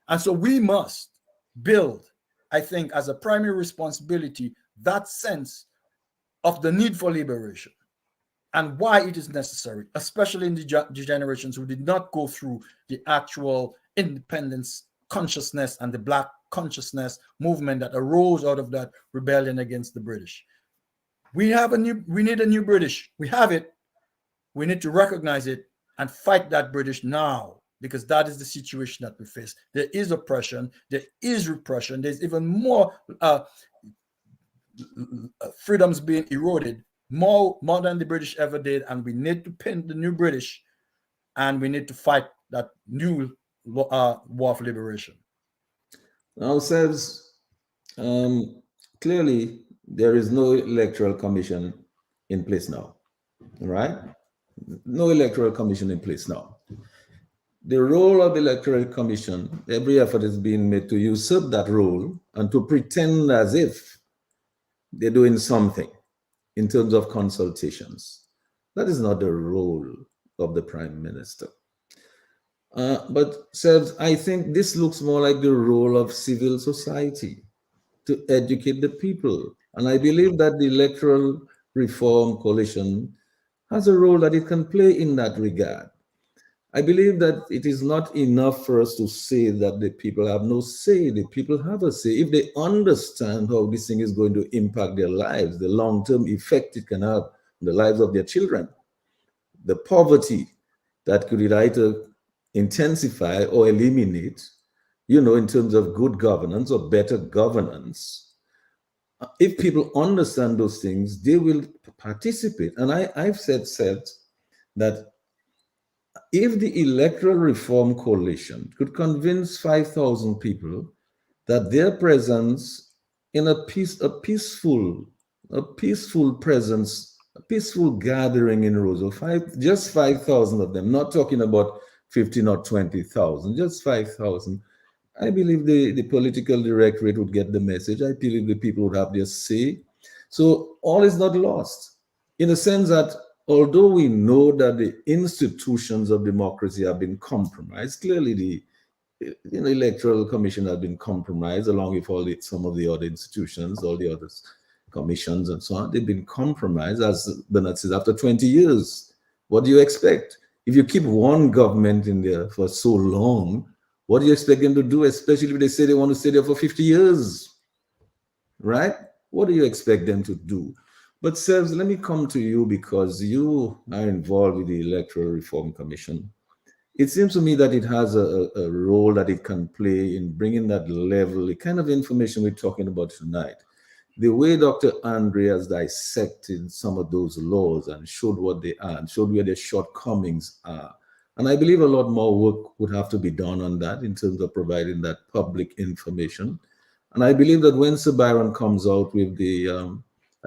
And so we must build, I think, as a primary responsibility, that sense of the need for liberation and why it is necessary, especially in the generations who did not go through the actual independence consciousness and the Black consciousness movement that arose out of that rebellion against the British. We need a new British. We have it. We need to recognize it and fight that British now, because that is the situation that we face. There is oppression. There is repression. There's even more freedoms being eroded, more than the British ever did. And we need to pin the new British, and we need to fight that new war of liberation. Ourselves, clearly, there is no electoral commission in place now, right? No electoral commission in place now. The role of the electoral commission, every effort is being made to usurp that role and to pretend as if they're doing something in terms of consultations. That is not the role of the Prime Minister. But Sebs, I think this looks more like the role of civil society to educate the people. And I believe that the Electoral Reform Coalition has a role that it can play in that regard. I believe that it is not enough for us to say that the people have no say. The people have a say. If they understand how this thing is going to impact their lives, the long-term effect it can have on the lives of their children, the poverty that could either intensify or eliminate, in terms of good governance or better governance. If people understand those things, they will participate. And I've said that if the Electoral Reform Coalition could convince 5,000 people that their presence in a peaceful presence, a peaceful gathering in Roseville, just 5,000 of them, not talking about 15 or 20,000, just 5,000, I believe the political directorate would get the message. I believe the people would have their say. So all is not lost, in the sense that although we know that the institutions of democracy have been compromised, clearly the Electoral Commission has been compromised along with some of the other institutions, all the other commissions and so on. They've been compromised, as Bernard says, after 20 years. What do you expect? If you keep one government in there for so long, what do you expect them to do, especially if they say they want to stay there for 50 years, right? What do you expect them to do? But Sebs, let me come to you, because you are involved with the Electoral Reform Commission. It seems to me that it has a role that it can play in bringing that level, the kind of information we're talking about tonight. The way Dr. Andre has dissected some of those laws and showed what they are and showed where their shortcomings are. And I believe a lot more work would have to be done on that in terms of providing that public information. And I believe that when Sir Byron comes out with the,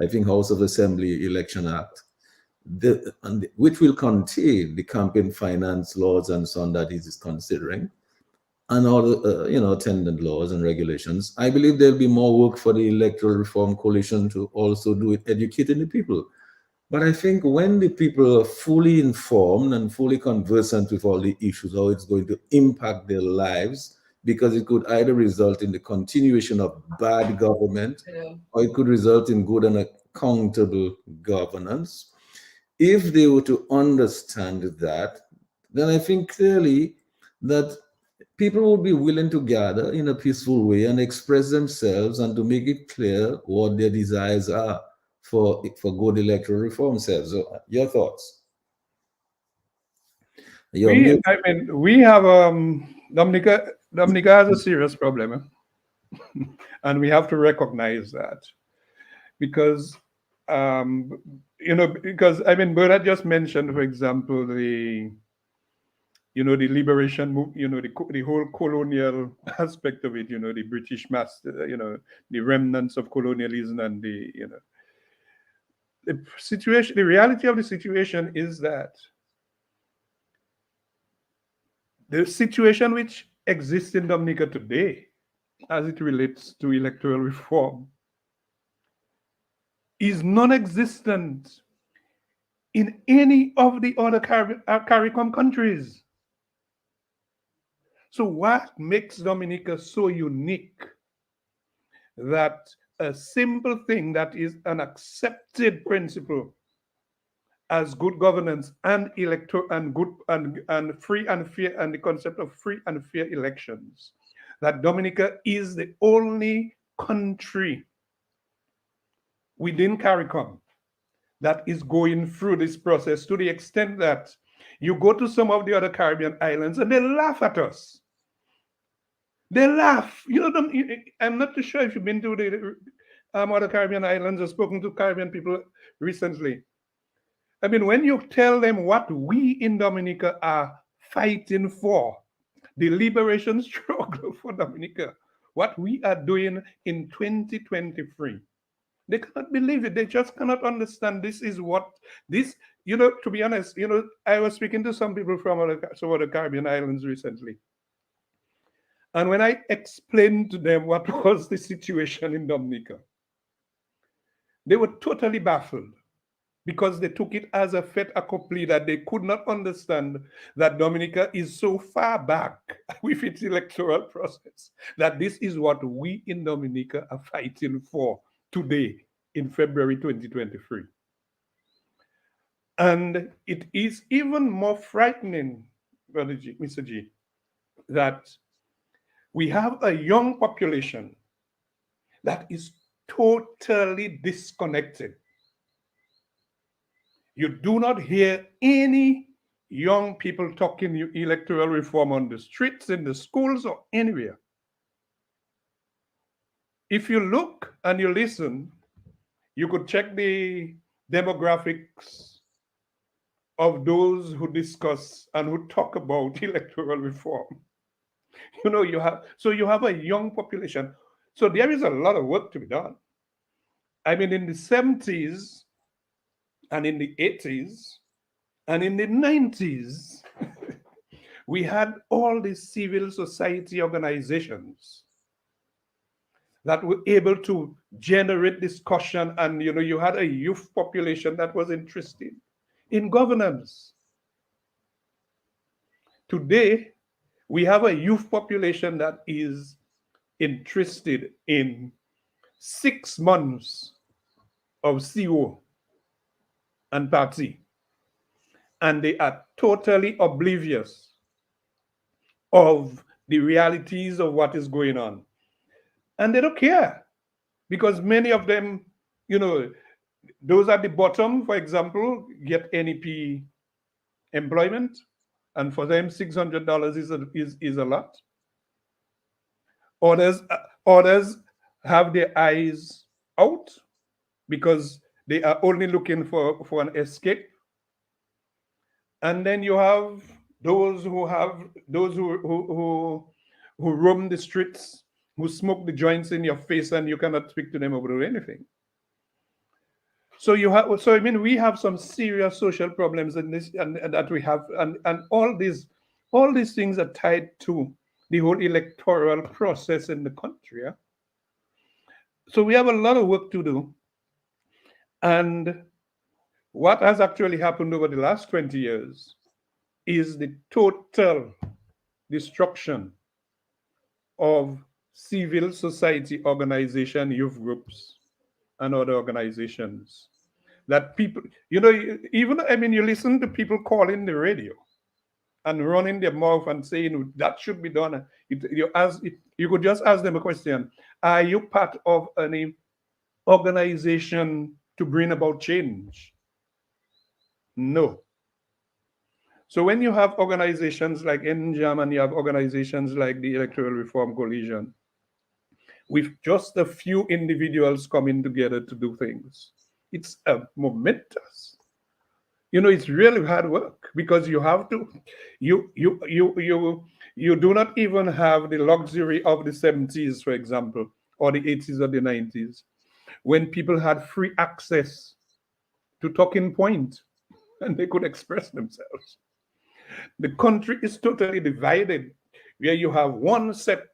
I think, House of Assembly Election Act, which will contain the campaign finance laws and so on that he is considering, and all the, attendant laws and regulations, I believe there'll be more work for the Electoral Reform Coalition to also do it, educating the people. But I think when the people are fully informed and fully conversant with all the issues, how it's going to impact their lives, because it could either result in the continuation of bad government, or it could result in good and accountable governance. If they were to understand that, then I think clearly that people would be willing to gather in a peaceful way and express themselves and to make it clear what their desires are for good electoral reform. So your thoughts? We have Dominica has a serious problem, and we have to recognize that, because Bernard just mentioned, for example, the liberation move, the whole colonial aspect of it, the British master, the remnants of colonialism, and the situation, the reality of the situation is that the situation which exists in Dominica today, as it relates to electoral reform, is non-existent in any of the other CARICOM countries. So what makes Dominica so unique that a simple thing that is an accepted principle as good governance and and free and fair, and the concept of free and fair elections, that Dominica is the only country within CARICOM that is going through this process, to the extent that you go to some of the other Caribbean islands and they laugh at us. They laugh. I'm not too sure if you've been to the other Caribbean islands or spoken to Caribbean people recently. I mean, when you tell them what we in Dominica are fighting for, the liberation struggle for Dominica, what we are doing in 2023, they cannot believe it. They just cannot understand. This is what this, to be honest, I was speaking to some people from some of the Caribbean islands recently. And when I explained to them what was the situation in Dominica, they were totally baffled, because they took it as a fait accompli, that they could not understand that Dominica is so far back with its electoral process, that this is what we in Dominica are fighting for today in February 2023. And it is even more frightening, Mr. G, that we have a young population that is totally disconnected. You do not hear any young people talking electoral reform on the streets, in the schools, or anywhere. If you look and you listen, you could check the demographics of those who discuss and who talk about electoral reform. You have a young population. So there is a lot of work to be done. I mean, in the 70s and in the 80s and in the 90s, we had all these civil society organizations that were able to generate discussion, and you had a youth population that was interested in governance. Today, we have a youth population that is interested in 6 months of CO and party, and they are totally oblivious of the realities of what is going on. And they don't care, because many of them, those at the bottom, for example, get NEP employment, and for them $600 is a lot. Others have their eyes out because they are only looking for an escape. And then you have those who roam the streets, who smoke the joints in your face, and you cannot speak to them about anything. So we have some serious social problems in this, and that we have, and all these things are tied to the whole electoral process in the country. Yeah? So we have a lot of work to do. And what has actually happened over the last 20 years is the total destruction of civil society organization, youth groups, and other organizations. That people, you listen to people calling the radio and running their mouth and saying that should be done. You could just ask them a question: are you part of any organization to bring about change? No. So when you have organizations like NJAM and you have organizations like the Electoral Reform Coalition, with just a few individuals coming together to do things, it's momentous. It's really hard work, because you have to, you do not even have the luxury of the 70s, for example, or the 80s or the 90s, when people had free access to talking point and they could express themselves. The country is totally divided, where you have one set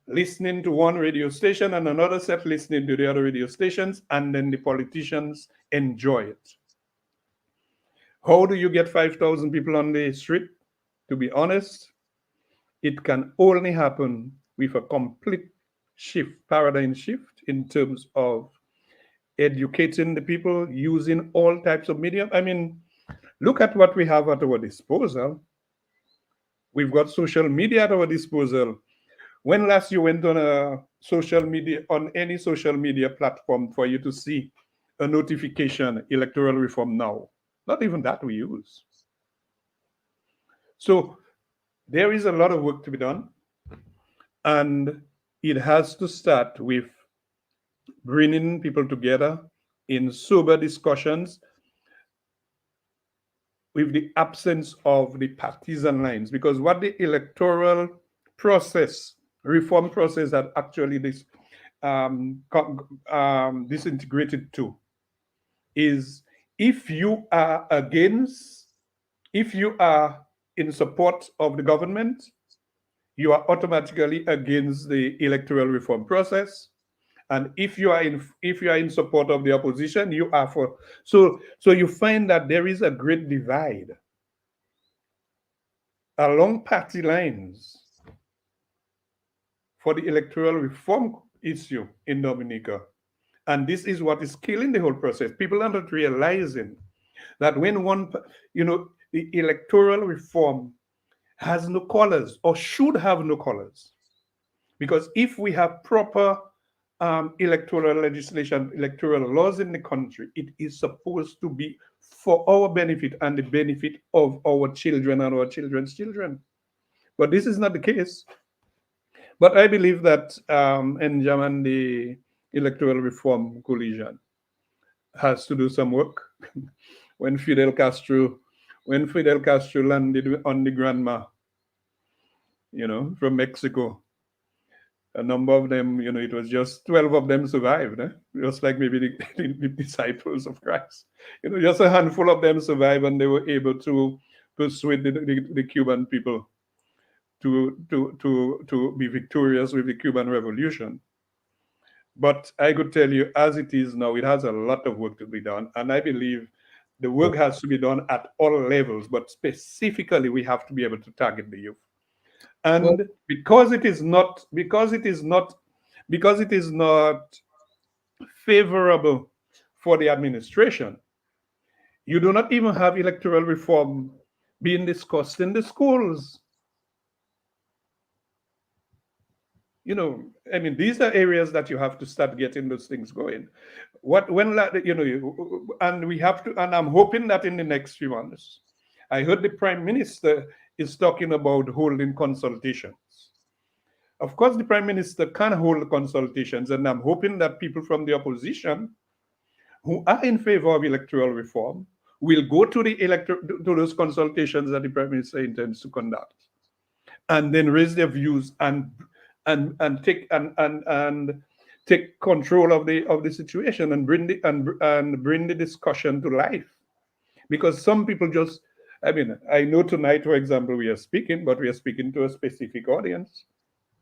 listening to one radio station and another set listening to the other radio stations, and then the politicians enjoy it. How do you get 5,000 people on the street? To be honest, it can only happen with a complete paradigm shift in terms of educating the people using all types of media. I mean, look at what we have at our disposal. We've got social media at our disposal. When last you went on any social media platform for you to see a notification, electoral reform now? Not even that we use. So there is a lot of work to be done, and it has to start with bringing people together in sober discussions with the absence of the partisan lines, because what the electoral process, reform process that actually this disintegrated to is, if you are in support of the government, you are automatically against the electoral reform process. And if you are in support of the opposition, you are for. So you find that there is a great divide along party lines for the electoral reform issue in Dominica. And this is what is killing the whole process. People are not realizing that when the electoral reform has no colors, or should have no colors. Because if we have proper electoral legislation, electoral laws in the country, it is supposed to be for our benefit and the benefit of our children and our children's children. But this is not the case. But I believe that NJAM and the Electoral Reform Coalition has to do some work. When Fidel Castro landed on the Granma, from Mexico, a number of them, it was just 12 of them survived, just like maybe the disciples of Christ. Just a handful of them survived, and they were able to persuade the Cuban people to be victorious with the Cuban Revolution. But I could tell you, as it is now, it has a lot of work to be done, and I believe the work has to be done at all levels, but specifically we have to be able to target the youth. And because it is not favorable for the administration, you do not even have electoral reform being discussed in the schools. These are areas that you have to start getting those things going. And we have to, and I'm hoping that in the next few months, I heard the Prime Minister is talking about holding consultations. Of course, the Prime Minister can hold consultations, and I'm hoping that people from the opposition who are in favor of electoral reform will go to those consultations that the Prime Minister intends to conduct, and then raise their views and take control of the situation and bring the discussion to life. Because some people just, I know tonight, for example, we are speaking to a specific audience.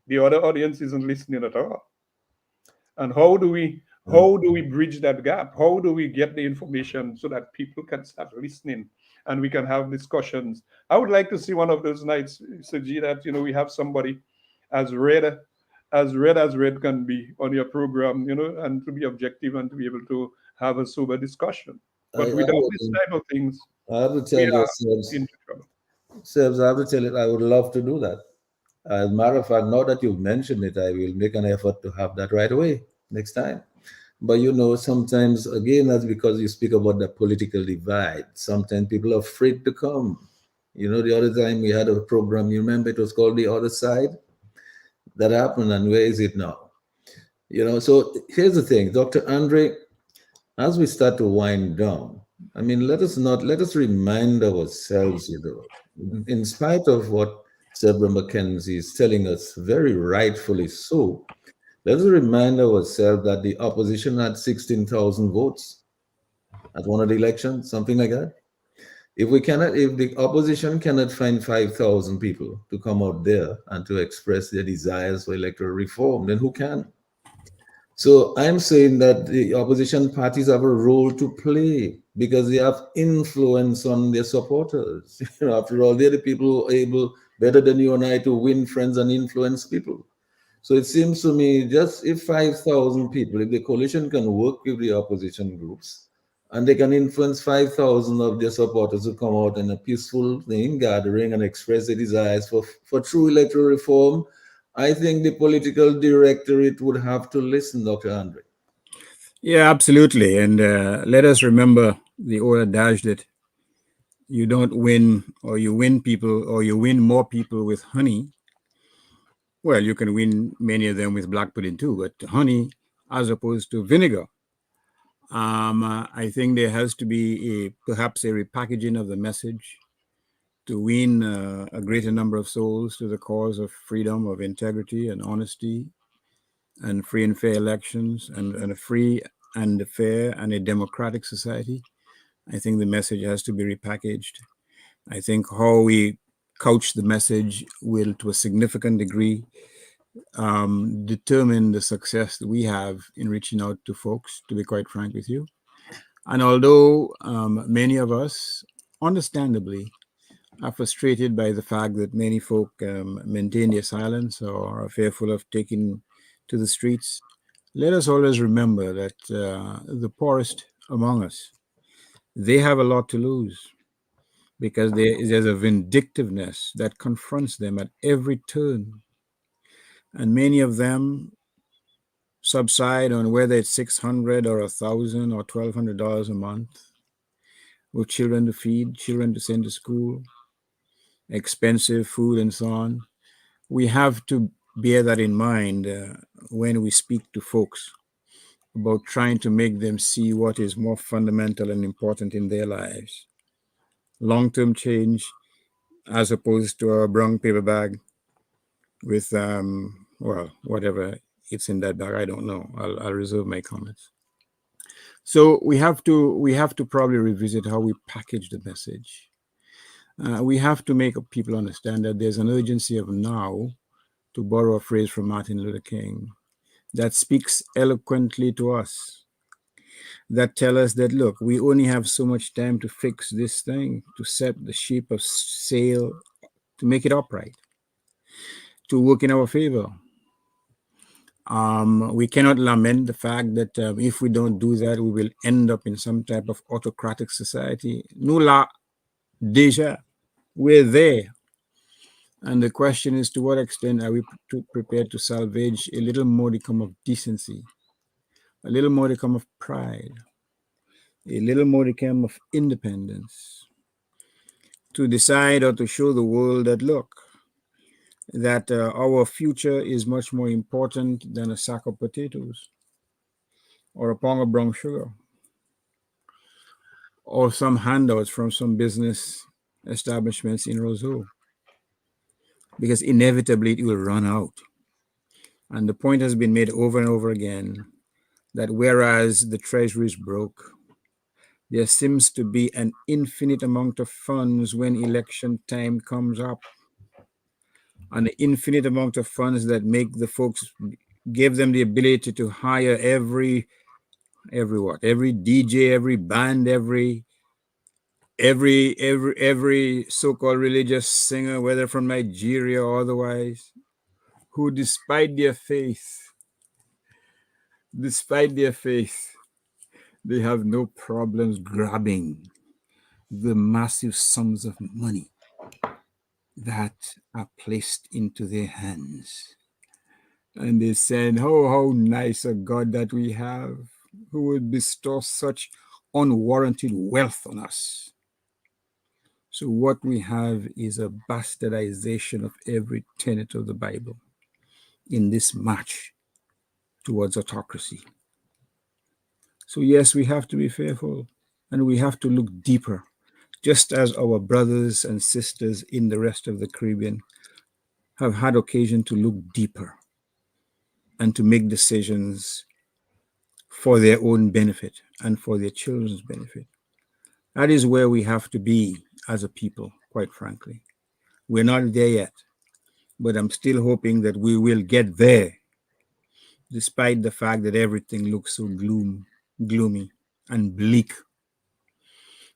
The other audience isn't listening at all. And how do we bridge that gap? How do we get the information so that people can start listening and we can have discussions? I would like to see one of those nights, Saji, that we have somebody as red as red can be on your program, and to be objective and to be able to have a sober discussion. But without this type of things, I have to tell you, Sebs, I have to tell you, I would love to do that. As a matter of fact, now that you've mentioned it, I will make an effort to have that right away next time. But sometimes, again, that's because you speak about the political divide. Sometimes people are afraid to come. The other time we had a program, you remember, it was called The Other Side? That happened, and where is it now? So here's the thing, Dr. Andre, as we start to wind down, let us remind ourselves, in spite of what Severin McKenzie is telling us, very rightfully so, let us remind ourselves that the opposition had 16,000 votes. at one of the elections, something like that. If the opposition cannot find 5,000 people to come out there and to express their desires for electoral reform, then who can? So I'm saying that the opposition parties have a role to play because they have influence on their supporters. After all, they're the people who are able, better than you and I, to win friends and influence people. So it seems to me, just if 5,000 people, if the coalition can work with the opposition groups, and they can influence 5,000 of their supporters to come out in a peaceful thing, gathering and express their desires for true electoral reform, I think the political directorate would have to listen, Dr. Andre. Yeah, absolutely. And let us remember the old adage that you don't win, or you win people, or you win more people with honey. Well, you can win many of them with black pudding too, but honey as opposed to vinegar. I think there has to be perhaps a repackaging of the message to win a greater number of souls to the cause of freedom, of integrity and honesty, and free and fair elections, and a free and fair and a democratic society. I think the message has to be repackaged. I think how we couch the message will, to a significant degree, determine the success that we have in reaching out to folks, to be quite frank with you. And although many of us, understandably, are frustrated by the fact that many folk maintain their silence or are fearful of taking to the streets, let us always remember that the poorest among us, they have a lot to lose, because there's a vindictiveness that confronts them at every turn. And many of them subside on whether it's $600 or $1,000 or $1,200 a month, with children to feed, children to send to school, expensive food, and so on. We have to bear that in mind when we speak to folks about trying to make them see what is more fundamental and important in their lives. Long-term change, as opposed to a brown paper bag with, well, whatever it's in that bag, I don't know. I'll reserve my comments. So we have to probably revisit how we package the message. We have to make people understand that there's an urgency of now, to borrow a phrase from Martin Luther King, that speaks eloquently to us, that tell us that, look, we only have so much time to fix this thing, to set the ship of sail, to make it upright, to work in our favor. We cannot lament the fact that if we don't do that, we will end up in some type of autocratic society. Nous là, déjà, we're there. And the question is, to what extent are we prepared to salvage a little modicum of decency, a little modicum of pride, a little modicum of independence, to decide or to show the world that, look, that our future is much more important than a sack of potatoes, or a pound of brown sugar, or some handouts from some business establishments in Roseau, because inevitably it will run out. And the point has been made over and over again that whereas the treasury is broke, there seems to be an infinite amount of funds when election time comes up, and an infinite amount of funds that make the folks, give them the ability to hire every DJ, every band, every so-called religious singer, whether from Nigeria or otherwise, who despite their faith, they have no problems grabbing the massive sums of money that are placed into their hands. And they said, oh, how nice a God that we have, who would bestow such unwarranted wealth on us. So what we have is a bastardization of every tenet of the Bible in this march towards autocracy. So yes, we have to be fearful, and we have to look deeper, just as our brothers and sisters in the rest of the Caribbean have had occasion to look deeper and to make decisions for their own benefit and for their children's benefit. That is where we have to be as a people, quite frankly. We're not there yet, but I'm still hoping that we will get there, despite the fact that everything looks so gloomy and bleak.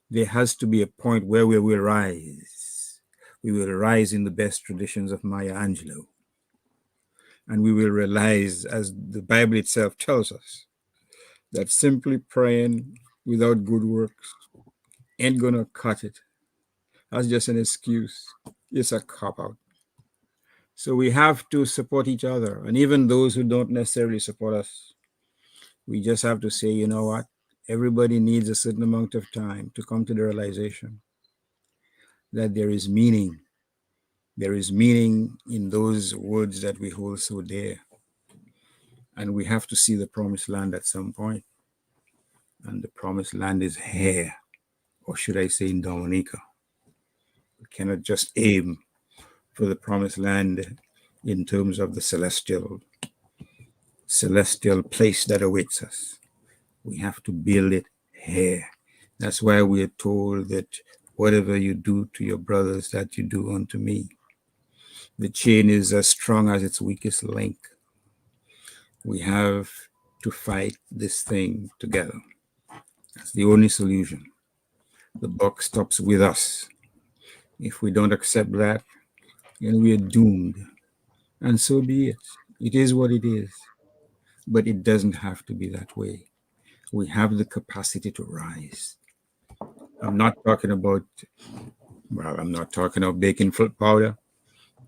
There has to be a point where we will rise. We will rise in the best traditions of Maya Angelou. And we will realize, as the Bible itself tells us, that simply praying without good works ain't gonna cut it. That's just an excuse. It's a cop-out. So we have to support each other. And even those who don't necessarily support us, we just have to say, you know what? Everybody needs a certain amount of time to come to the realization that there is meaning. There is meaning in those words that we hold so dear. And we have to see the promised land at some point. And the promised land is here, or should I say in Dominica. We cannot just aim for the promised land in terms of the celestial place that awaits us. We have to build it here. That's why we are told that whatever you do to your brothers, that you do unto me. The chain is as strong as its weakest link. We have to fight this thing together. That's the only solution. The buck stops with us. If we don't accept that, then we are doomed. And so be it. It is what it is. But it doesn't have to be that way. We have the capacity to rise. I'm not talking about baking foot powder.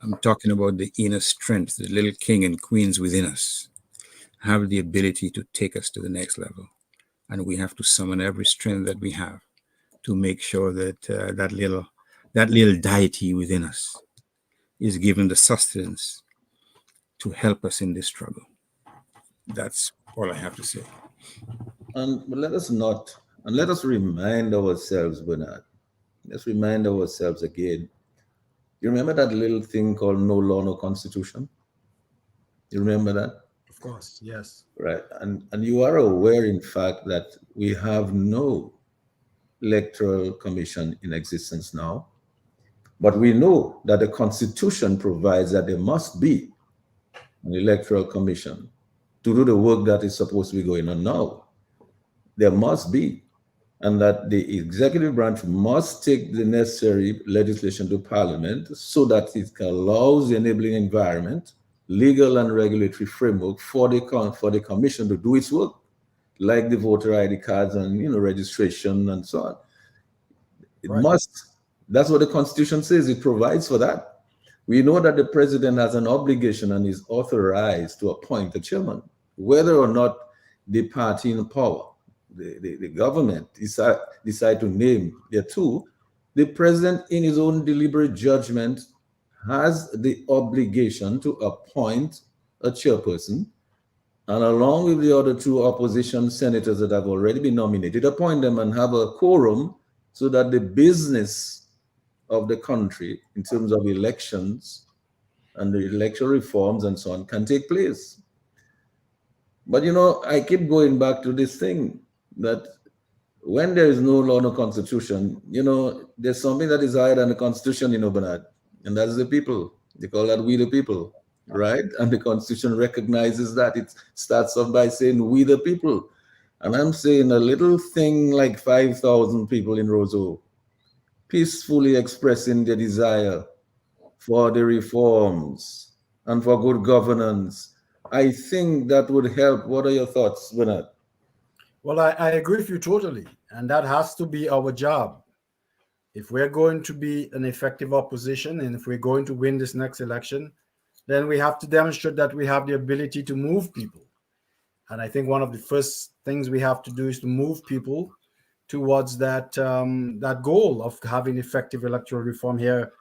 I'm talking about the inner strength, the little king and queens within us have the ability to take us to the next level. And we have to summon every strength that we have to make sure that that little deity within us is given the sustenance to help us in this struggle. That's all I have to say. And let us remind ourselves, Bernard. Let's remind ourselves again. You remember that little thing called no law, no constitution? You remember that? Of course, yes. Right. And you are aware, in fact, that we have no electoral commission in existence now. But we know that the Constitution provides that there must be an electoral commission to do the work that is supposed to be going on now. There must be. And that the executive branch must take the necessary legislation to Parliament so that it allows the enabling environment, legal and regulatory framework for the commission to do its work, like the voter ID cards and registration and so on. It must. That's what the Constitution says. It provides for that. We know that the president has an obligation and is authorized to appoint a chairman, whether or not the party in power, the government decide to name their two. The president, in his own deliberate judgment, has the obligation to appoint a chairperson, and along with the other two opposition senators that have already been nominated, appoint them and have a quorum so that the business of the country in terms of elections and the electoral reforms and so on can take place. But I keep going back to this thing that when there is no law, no constitution, there's something that is higher than the Constitution, Bernard, and that's the people. They call that we the people, right? And the Constitution recognizes that. It starts off by saying we the people. And I'm saying a little thing like 5,000 people in Roseau peacefully expressing their desire for the reforms and for good governance. I think that would help. What are your thoughts, Bernard? Well, I agree with you totally. And that has to be our job. If we're going to be an effective opposition and if we're going to win this next election, then we have to demonstrate that we have the ability to move people. And I think one of the first things we have to do is to move people towards that goal of having effective electoral reform here,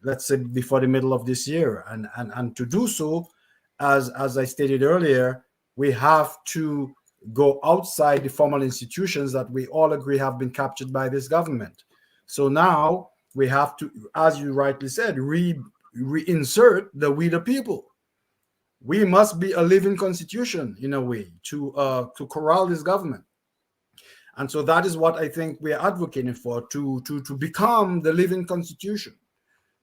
let's say before the middle of this year. And to do so, as I stated earlier, we have to go outside the formal institutions that we all agree have been captured by this government. So now we have to, as you rightly said, reinsert the we the people. we must be a living constitution in a way to corral this government. And so that is what I think we're advocating for, to become the living constitution,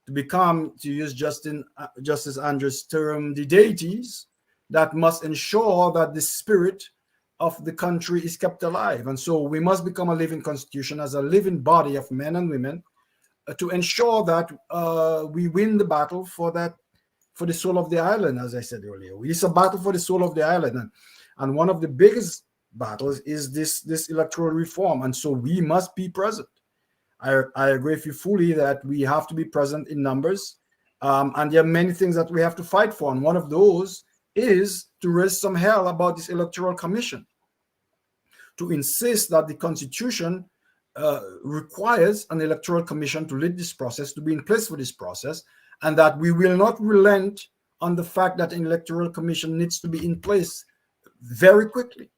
to become, to use Justice Andrews' term, the deities that must ensure that the spirit of the country is kept alive. And so we must become a living constitution as a living body of men and women to ensure that we win the battle for the soul of the island, as I said earlier. It's a battle for the soul of the island. And one of the biggest battles is this electoral reform. And so we must be present. I agree with you fully that we have to be present in numbers. And there are many things that we have to fight for. And one of those is to raise some hell about this electoral commission, to insist that the Constitution requires an electoral commission to lead this process, to be in place for this process, and that we will not relent on the fact that an electoral commission needs to be in place very quickly.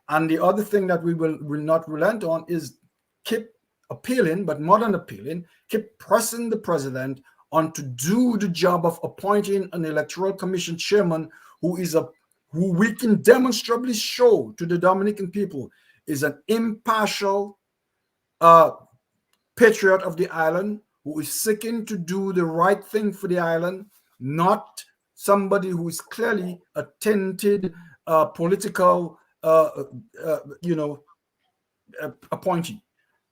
And the other thing that we will not relent on is keep appealing, but more than appealing, keep pressing the president on to do the job of appointing an electoral commission chairman who we can demonstrably show to the Dominican people is an impartial patriot of the island, who is seeking to do the right thing for the island, not somebody who is clearly a tainted political appointee,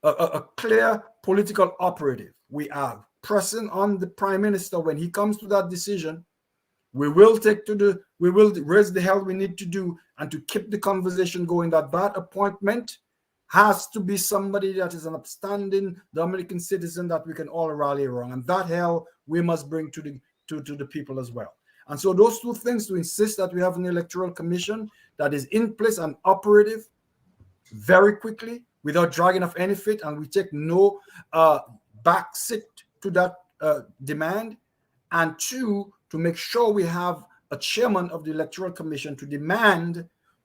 a clear political operative. We are pressing on the prime minister when he comes to that decision. We will raise the hell we need to do, and to keep the conversation going, that appointment has to be somebody that is an upstanding Dominican citizen that we can all rally around, and that hell we must bring to the people as well. And so those two things, to insist that we have an electoral commission that is in place and operative very quickly without dragging off any feet, and we take no back seat to that demand, and two, to make sure we have a chairman of the electoral commission to demand,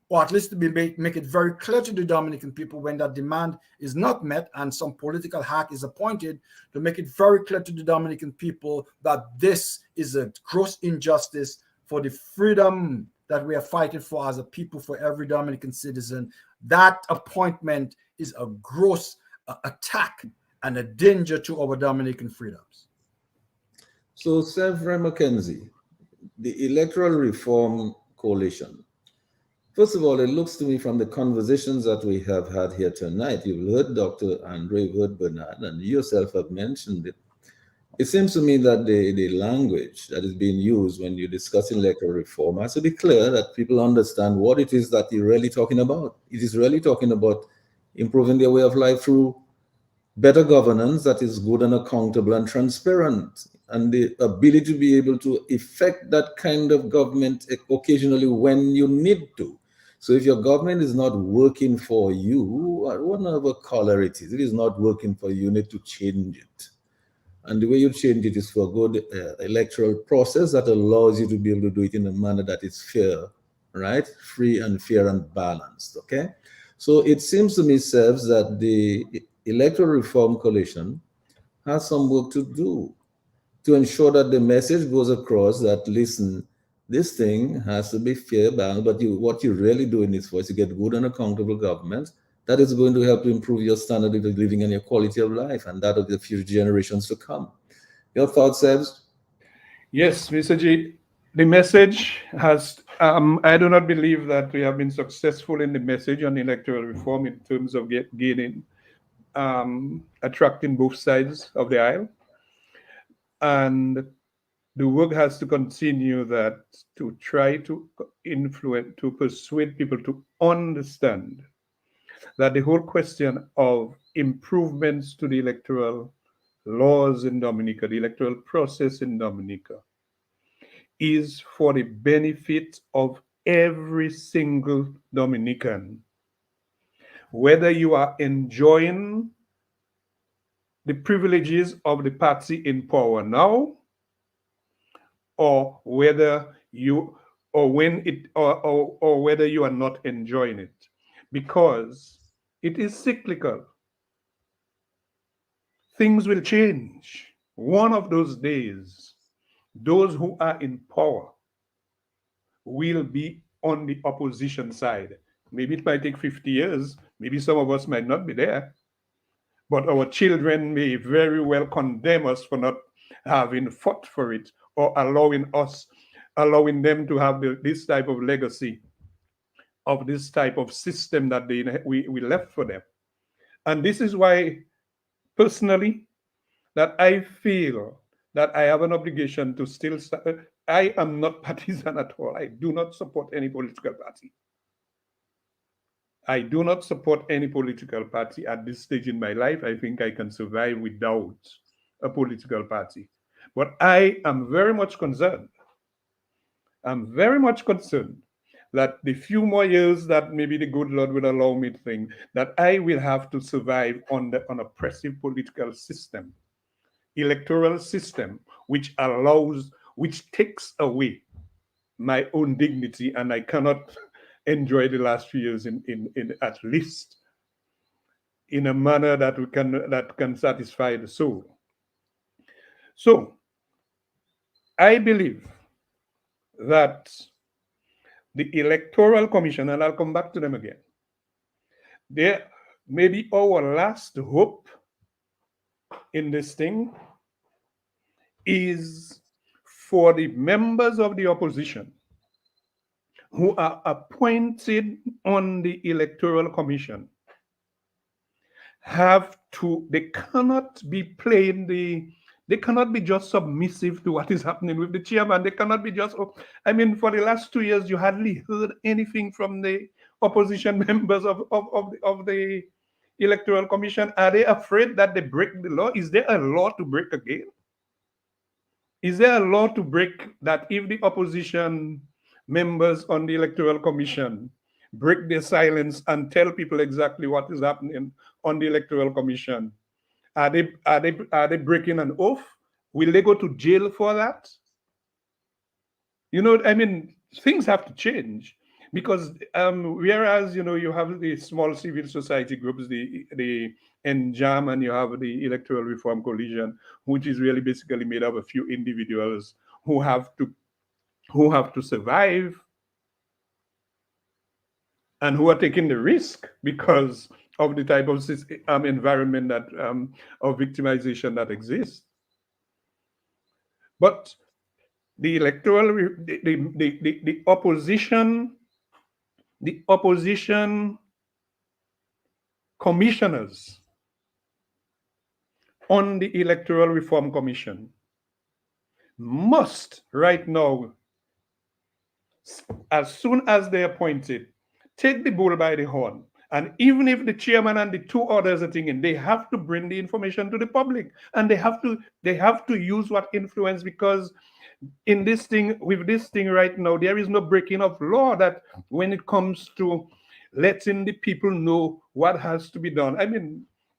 or at least to make it very clear to the Dominican people when that demand is not met and some political hack is appointed, to make it very clear to the Dominican people that this is a gross injustice for the freedom that we are fighting for as a people, for every Dominican citizen. That appointment is a gross attack and a danger to our Dominican freedoms. So, Severin McKenzie, the Electoral Reform Coalition. First of all, it looks to me from the conversations that we have had here tonight, you've heard Dr. Andre, you've heard Bernard, and you yourself have mentioned it. It seems to me that the language that is being used when you're discussing electoral reform has to be clear, that people understand what it is that you're really talking about. It is really talking about improving their way of life through better governance that is good and accountable and transparent, and the ability to be able to effect that kind of government occasionally when you need to. So if your government is not working for you, whatever color it is not working for you, you need to change it. And the way you change it is for a good electoral process that allows you to be able to do it in a manner that is fair, right? Free and fair and balanced, okay? So it seems to me, Sevs, that the Electoral Reform Coalition has some work to do to ensure that the message goes across that, listen, this thing has to be fair, balanced, but what you're really doing is for is to get good and accountable government that is going to help to improve your standard of living and your quality of life, and that of the future generations to come. Your thoughts, Sebs? Yes, Mr. G. The message has, I do not believe that we have been successful in the message on electoral reform in terms of attracting both sides of the aisle. And the work has to continue that to try to influence, to persuade people to understand that the whole question of improvements to the electoral laws in Dominica, the electoral process in Dominica, is for the benefit of every single Dominican. Whether you are enjoying the privileges of the party in power now, or whether you or whether you are not enjoying it, because it is cyclical. Things will change. One of those days, those who are in power will be on the opposition side. Maybe it might take 50 years. Maybe some of us might not be there. But our children may very well condemn us for not having fought for it, or allowing them to have this type of legacy of this type of system that we left for them. And this is why, personally, that I feel that I have an obligation to still. I am not partisan at all. I do not support any political party. I do not support any political party at this stage in my life. I think I can survive without a political party. But I am very much concerned. I'm very much concerned that the few more years that maybe the good Lord will allow me to think, that I will have to survive on an oppressive political system, electoral system, which takes away my own dignity, and I cannot enjoy the last few years in at least in a manner that can satisfy the soul. So I believe that the Electoral Commission, and I'll come back to them again, they may be our last hope in this thing is for the members of the opposition who are appointed on the Electoral Commission they cannot be just submissive to what is happening with the chairman. They cannot be just, for the last 2 years, you hardly heard anything from the opposition members of the Electoral Commission. Are they afraid that they break the law? Is there a law to break again? Is there a law to break that if the opposition members on the Electoral Commission break their silence and tell people exactly what is happening on the Electoral Commission, are they breaking an oath? Will they go to jail for that? Things have to change, because whereas you have the small civil society groups, the NJAM, and you have the Electoral Reform Coalition, which is really basically made of a few individuals who have to survive and who are taking the risk because of the type of environment of victimization that exists. But the opposition commissioners on the Electoral Reform Commission must right now, as soon as they're appointed, take the bull by the horn. And even if the chairman and the two others are thinking, they have to bring the information to the public, and they have to use what influence, because with this thing right now, there is no breaking of law that when it comes to letting the people know what has to be done.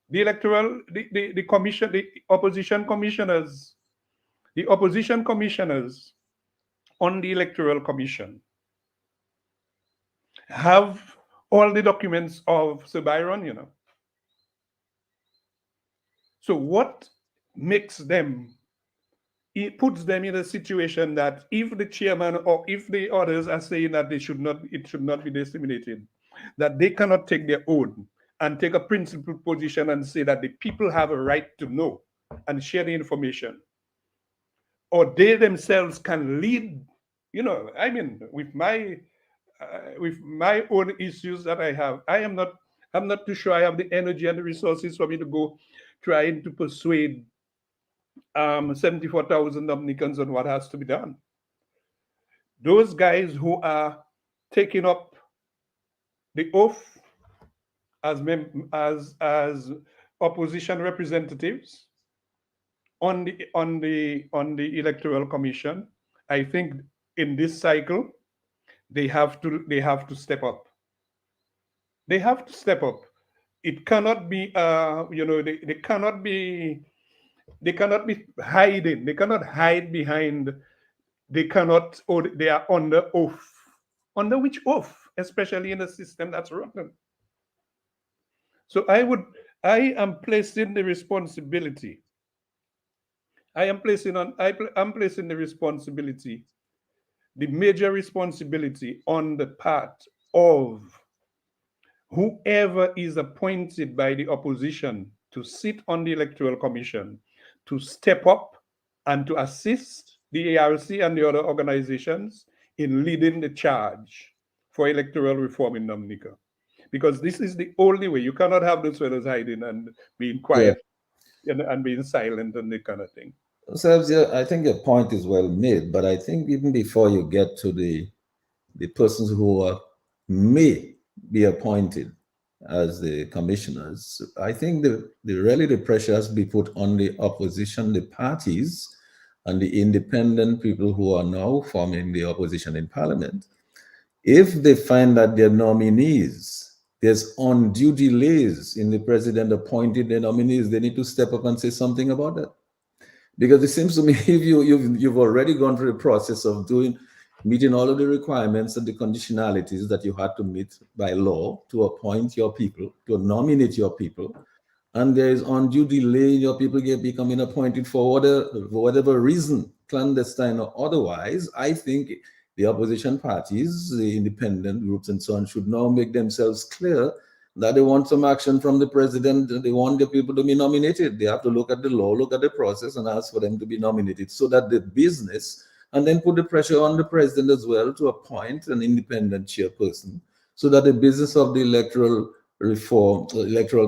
The commission, the opposition commissioners on the Electoral Commission have all the documents of Severin, So what makes them, it puts them in a situation that if the chairman or if the others are saying that it should not be disseminated, that they cannot take their own and take a principled position and say that the people have a right to know and share the information, or they themselves can lead, with my own issues that I have, I'm not too sure I have the energy and the resources for me to go trying to persuade 74,000 Dominicans on what has to be done. Those guys who are taking up the oath as opposition representatives on the Electoral Commission, I think in this cycle they have to step up. They have to step up. It cannot be they cannot be hiding. They cannot hide behind. They are under oath. Under which oath? Especially in a system that's rotten. So I am placing the responsibility. I'm placing the responsibility the major responsibility on the part of whoever is appointed by the opposition to sit on the Electoral Commission to step up and to assist the ARC and the other organizations in leading the charge for electoral reform in Dominica. Because this is the only way. You cannot have those fellows hiding and being quiet and being silent and that kind of thing. So I think your point is well made, but I think even before you get to the persons who may be appointed as the commissioners, I think the pressure has to be put on the opposition, the parties, and the independent people who are now forming the opposition in parliament. If they find that their nominees, there's undue delays in the president appointing the nominees, they need to step up and say something about that. Because it seems to me if you've already gone through the process of meeting all of the requirements and the conditionalities that you had to meet by law to appoint your people, to nominate your people, and there is undue delay in your people becoming appointed for whatever reason, clandestine or otherwise, I think the opposition parties, the independent groups and so on should now make themselves clear that they want some action from the president, they want the people to be nominated. They have to look at the law, look at the process and ask for them to be nominated so that the business, and then put the pressure on the president as well to appoint an independent chairperson so that the business of the electoral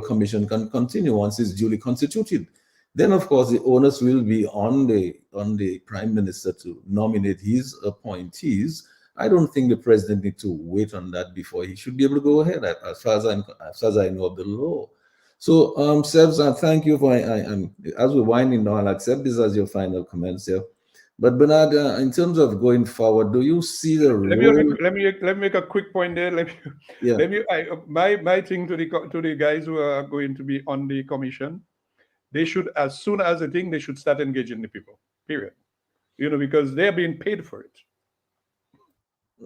commission can continue once it's duly constituted. Then, of course, the onus will be on the prime minister to nominate his appointees. I don't think the president needs to wait on that before he should be able to go ahead, as far as I know of the law. So, Sebs, thank you for, as we're winding down, I'll accept this as your final comments here. But Bernard, in terms of going forward, do you see the role? Let me make a quick point there. My thing to the guys who are going to be on the commission, they should, as soon as they think, they should start engaging the people. Period. Because they're being paid for it.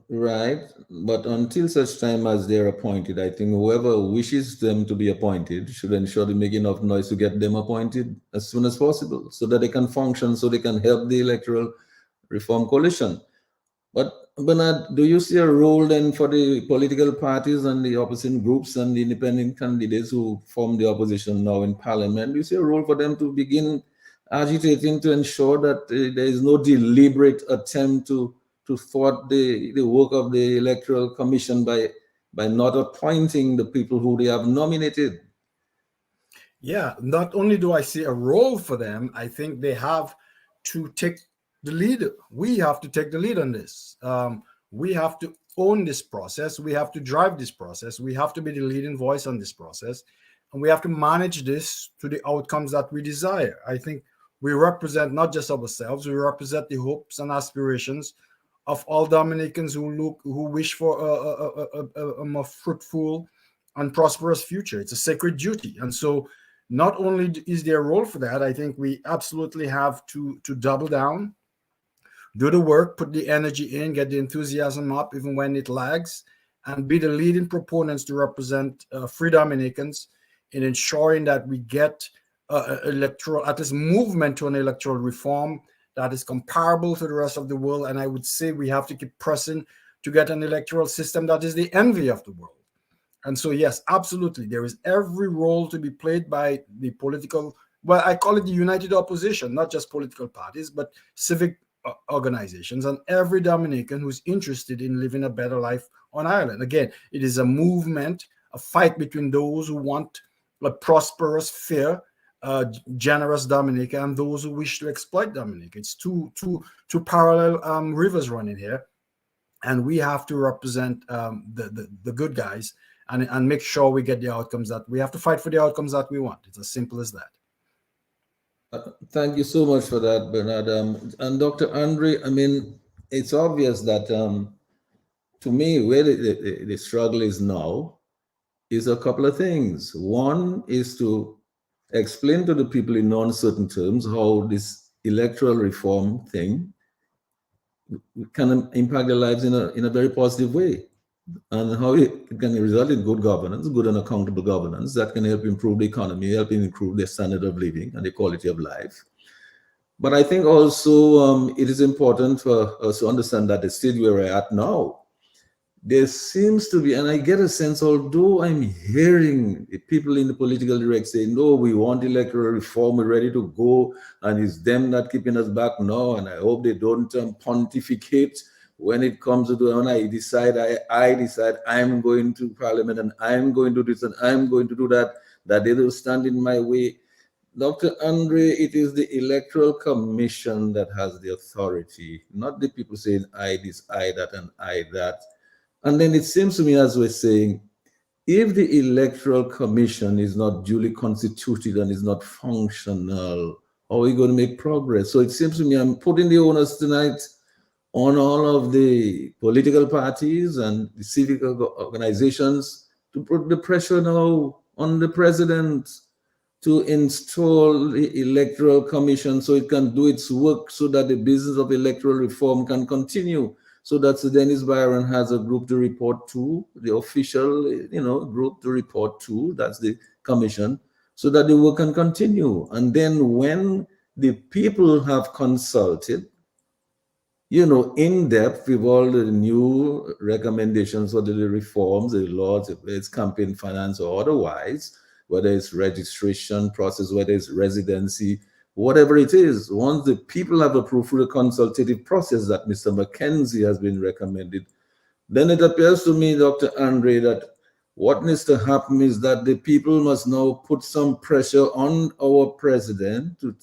Right, but until such time as they're appointed, I think whoever wishes them to be appointed should ensure they make enough noise to get them appointed as soon as possible so that they can function, so they can help the electoral reform coalition. But Bernard, do you see a role then for the political parties and the opposition groups and the independent candidates who form the opposition now in parliament? Do you see a role for them to begin agitating to ensure that there is no deliberate attempt to thwart the work of the Electoral Commission by not appointing the people who they have nominated? Yeah, not only do I see a role for them, I think they have to take the lead. We have to take the lead on this. We have to own this process. We have to drive this process. We have to be the leading voice on this process. And we have to manage this to the outcomes that we desire. I think we represent not just ourselves, we represent the hopes and aspirations of all Dominicans who wish for a more fruitful and prosperous future. It's a sacred duty. And so not only is there a role for that, I think we absolutely have to double down, do the work, put the energy in, get the enthusiasm up even when it lags, and be the leading proponents to represent free Dominicans in ensuring that we get electoral, at least movement to an electoral reform that is comparable to the rest of the world. And I would say we have to keep pressing to get an electoral system that is the envy of the world. And so, yes, absolutely, there is every role to be played by the political, well, I call it the united opposition, not just political parties, but civic organizations, and every Dominican who's interested in living a better life on Ireland. Again, it is a movement, a fight between those who want a prosperous, fair, generous Dominica and those who wish to exploit Dominica. It's two parallel rivers running here, and we have to represent the good guys and make sure we get the outcomes that we have to fight for, the outcomes that we want. It's as simple as that. Thank you so much for that, Bernard. And Dr. Andre, I mean, it's obvious that to me, where the struggle is now is a couple of things. One is to explain to the people in non-certain terms how this electoral reform thing can impact their lives in a very positive way, and how it can result in good governance, good and accountable governance that can help improve the economy, help improve their standard of living and the quality of life. But I think also it is important for us to understand that the stage where we're at now, there seems to be, and I get a sense, although I'm hearing people in the political direct say, no, we want electoral reform, we're ready to go, and it's them not keeping us back now, and I hope they don't pontificate when it comes to when I decide I'm going to parliament and I'm going to do this and I'm going to do that, that they will stand in my way. Dr. Andre, it is the Electoral Commission that has the authority, not the people saying I this, I that, and I that. And then it seems to me, as we're saying, if the Electoral Commission is not duly constituted and is not functional, how are we going to make progress? So it seems to me I'm putting the onus tonight on all of the political parties and the civic organizations to put the pressure now on the president to install the Electoral Commission so it can do its work, so that the business of electoral reform can continue. So that Sir Dennis Byron has a group to report to, the official, group to report to, that's the commission, so that the work can continue. And then when the people have consulted, in depth with all the new recommendations for the reforms, the laws, whether it's campaign finance or otherwise, whether it's registration process, whether it's residency, whatever it is, once the people have approved through the consultative process that Mr. McKenzie has been recommended, then it appears to me, Dr. Andre, that what needs to happen is that the people must now put some pressure on our president to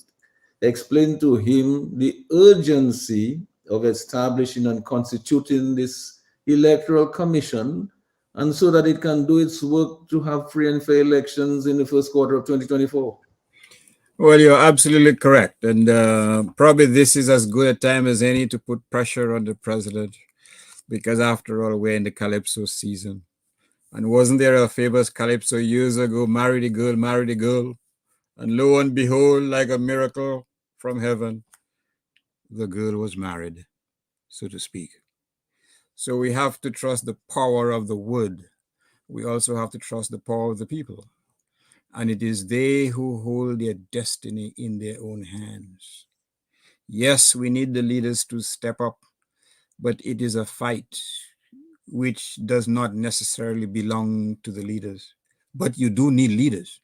explain to him the urgency of establishing and constituting this electoral commission, and so that it can do its work to have free and fair elections in the first quarter of 2024. Well, you're absolutely correct. And probably this is as good a time as any to put pressure on the president, because after all, we're in the Calypso season. And wasn't there a famous Calypso years ago, marry the girl, and lo and behold, like a miracle from heaven, the girl was married, so to speak. So we have to trust the power of the wood. We also have to trust the power of the people. And it is they who hold their destiny in their own hands. Yes, we need the leaders to step up, but it is a fight which does not necessarily belong to the leaders. But you do need leaders.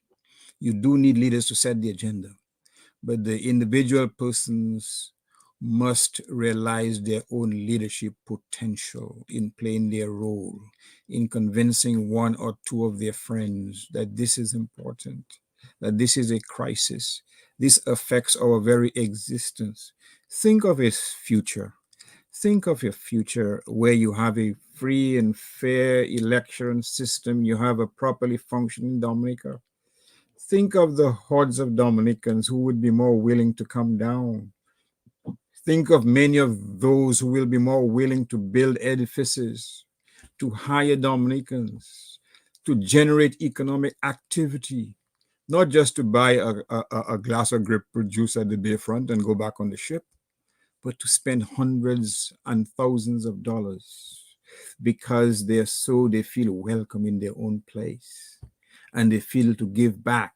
You do need leaders to set the agenda. But the individual persons must realize their own leadership potential in playing their role, in convincing one or two of their friends that this is important, that this is a crisis. This affects our very existence. Think of a future. Think of a future where you have a free and fair election system, you have a properly functioning Dominica. Think of the hordes of Dominicans who would be more willing to come down. Think of many of those who will be more willing to build edifices, to hire Dominicans, to generate economic activity, not just to buy a glass of grape produce at the bayfront and go back on the ship, but to spend hundreds and thousands of dollars because they feel welcome in their own place, and they feel to give back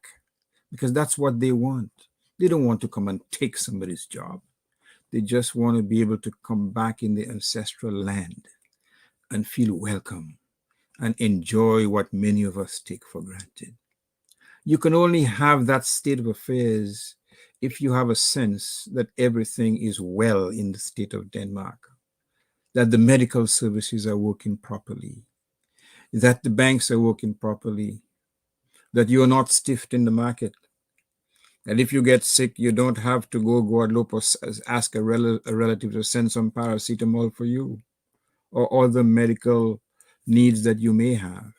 because that's what they want. They don't want to come and take somebody's job. They just want to be able to come back in the ancestral land and feel welcome and enjoy what many of us take for granted. You can only have that state of affairs if you have a sense that everything is well in the state of Denmark, that the medical services are working properly, that the banks are working properly, that you are not stiffed in the market, that if you get sick, you don't have to go Guadeloupe or ask a relative to send some paracetamol for you or other medical needs that you may have.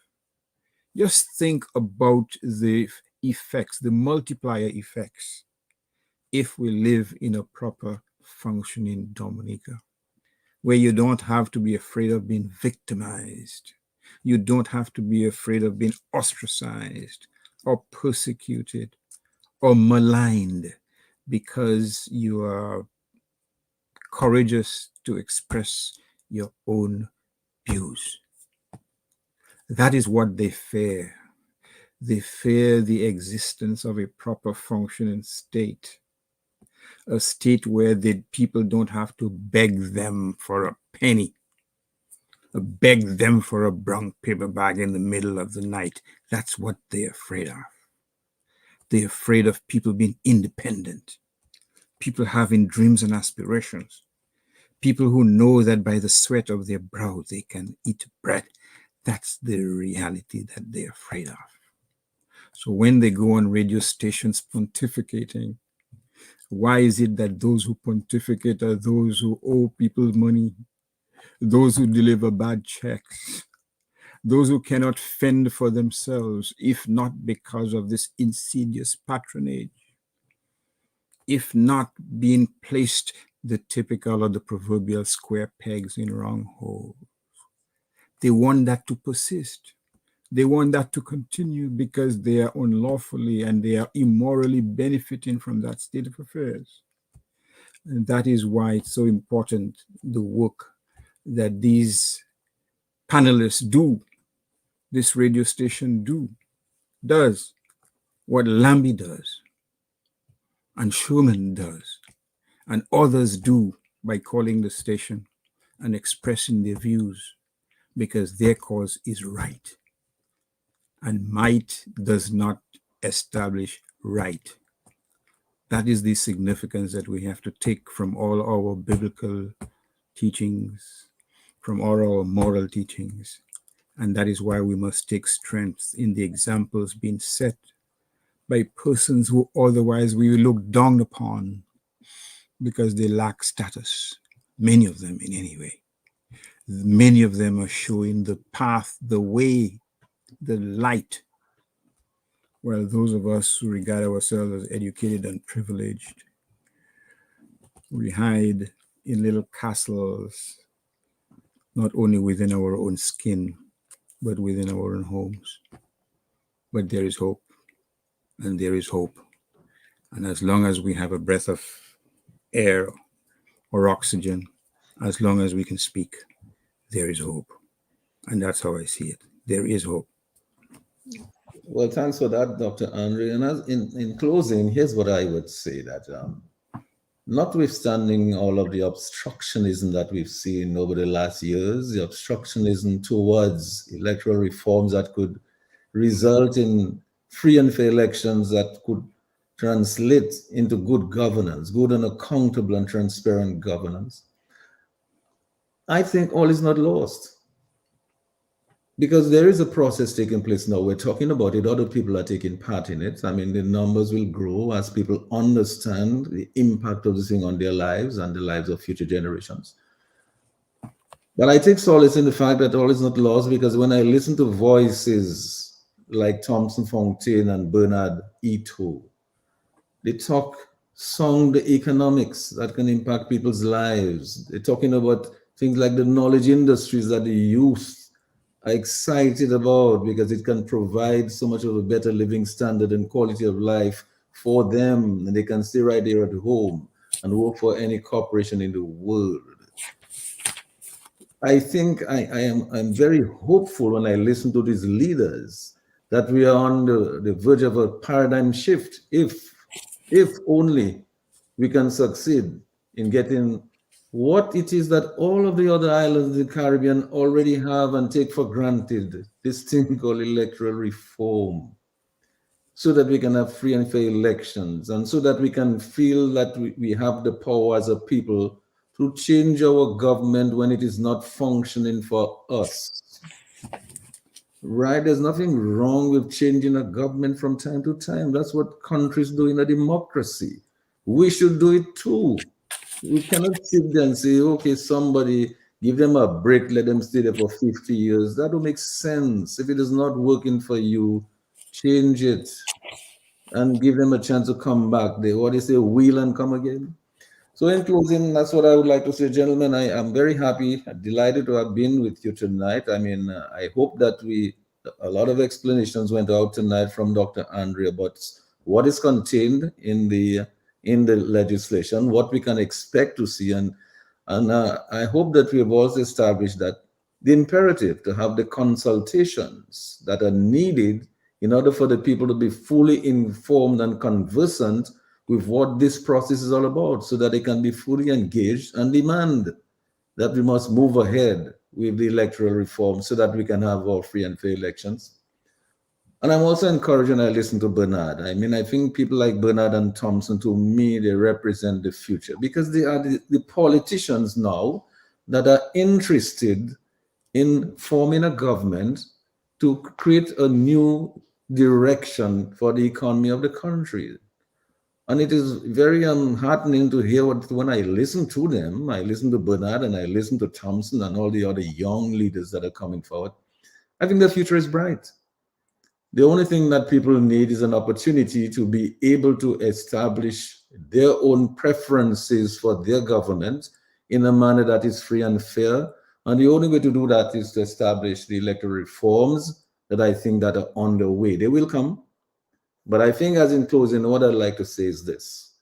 Just think about the effects, the multiplier effects, if we live in a proper functioning Dominica, where you don't have to be afraid of being victimized. You don't have to be afraid of being ostracized or persecuted or maligned because you are courageous to express your own views. That is what they fear. They fear the existence of a proper functioning state. a state where the people don't have to beg them for a penny, beg them for a brown paper bag in the middle of the night. That's what they're afraid of. They're afraid of people being independent, people having dreams and aspirations, people who know that by the sweat of their brow they can eat bread. That's the reality that they're afraid of. So when they go on radio stations pontificating, why is it that those who pontificate are those who owe people money, those who deliver bad checks, those who cannot fend for themselves, if not because of this insidious patronage, if not being placed the typical or the proverbial square pegs in wrong holes? They want that to persist. They want that to continue because they are unlawfully and they are immorally benefiting from that state of affairs. And that is why it's so important, the work that these panelists do, this radio station does, what Lambie does, and Schumann does, and others do by calling the station and expressing their views, because their cause is right. And might does not establish right. That is the significance that we have to take from all our biblical teachings, from all our moral teachings. And that is why we must take strength in the examples being set by persons who otherwise we will look down upon because they lack status. Many of them, in any way. Many of them are showing the path, the way, the light, while those of us who regard ourselves as educated and privileged, we hide in little castles, not only within our own skin, but within our own homes. But there is hope, and there is hope. And as long as we have a breath of air or oxygen, as long as we can speak, there is hope. And that's how I see it. There is hope. Well, thanks for that, Dr. Andre. And as in closing, here's what I would say, that notwithstanding all of the obstructionism that we've seen over the last years, the obstructionism towards electoral reforms that could result in free and fair elections that could translate into good governance, good and accountable and transparent governance, I think all is not lost. Because there is a process taking place now. We're talking about it. Other people are taking part in it. I mean, the numbers will grow as people understand the impact of this thing on their lives and the lives of future generations. But I take solace in the fact that all is not lost, because when I listen to voices like Thompson Fontaine and Bernard Ito, they song the economics that can impact people's lives. They're talking about things like the knowledge industries that the youth are excited about, because it can provide so much of a better living standard and quality of life for them, and they can stay right there at home and work for any corporation in the world. I think I'm very hopeful when I listen to these leaders that we are on the verge of a paradigm shift, if only we can succeed in getting what it is that all of the other islands in the Caribbean already have and take for granted, this thing called electoral reform, so that we can have free and fair elections, and so that we can feel that we have the power as a people to change our government when it is not functioning for us. Right? There's nothing wrong with changing a government from time to time. That's what countries do in a democracy. We should do it too. We cannot sit there and say, okay, somebody, give them a break, let them stay there for 50 years. That don't make sense. If it is not working for you, change it and give them a chance to come back. What they say, wheel and come again. So in closing, that's what I would like to say, gentlemen. I am very happy, delighted to have been with you tonight. I mean, I hope that a lot of explanations went out tonight from Dr. Andre about what is contained in the legislation, what we can expect to see, and I hope that we have also established that the imperative to have the consultations that are needed in order for the people to be fully informed and conversant with what this process is all about so that they can be fully engaged and demand that we must move ahead with the electoral reform so that we can have our free and fair elections. And I'm also encouraged when I listen to Bernard. I mean, I think people like Bernard and Thompson, to me, they represent the future because they are the politicians now that are interested in forming a government to create a new direction for the economy of the country. And it is very heartening to hear when I listen to them, I listen to Bernard and I listen to Thompson and all the other young leaders that are coming forward. I think the future is bright. The only thing that people need is an opportunity to be able to establish their own preferences for their government in a manner that is free and fair. And the only way to do that is to establish the electoral reforms that I think that are on the way. They will come. But I think, as in closing, what I'd like to say is this.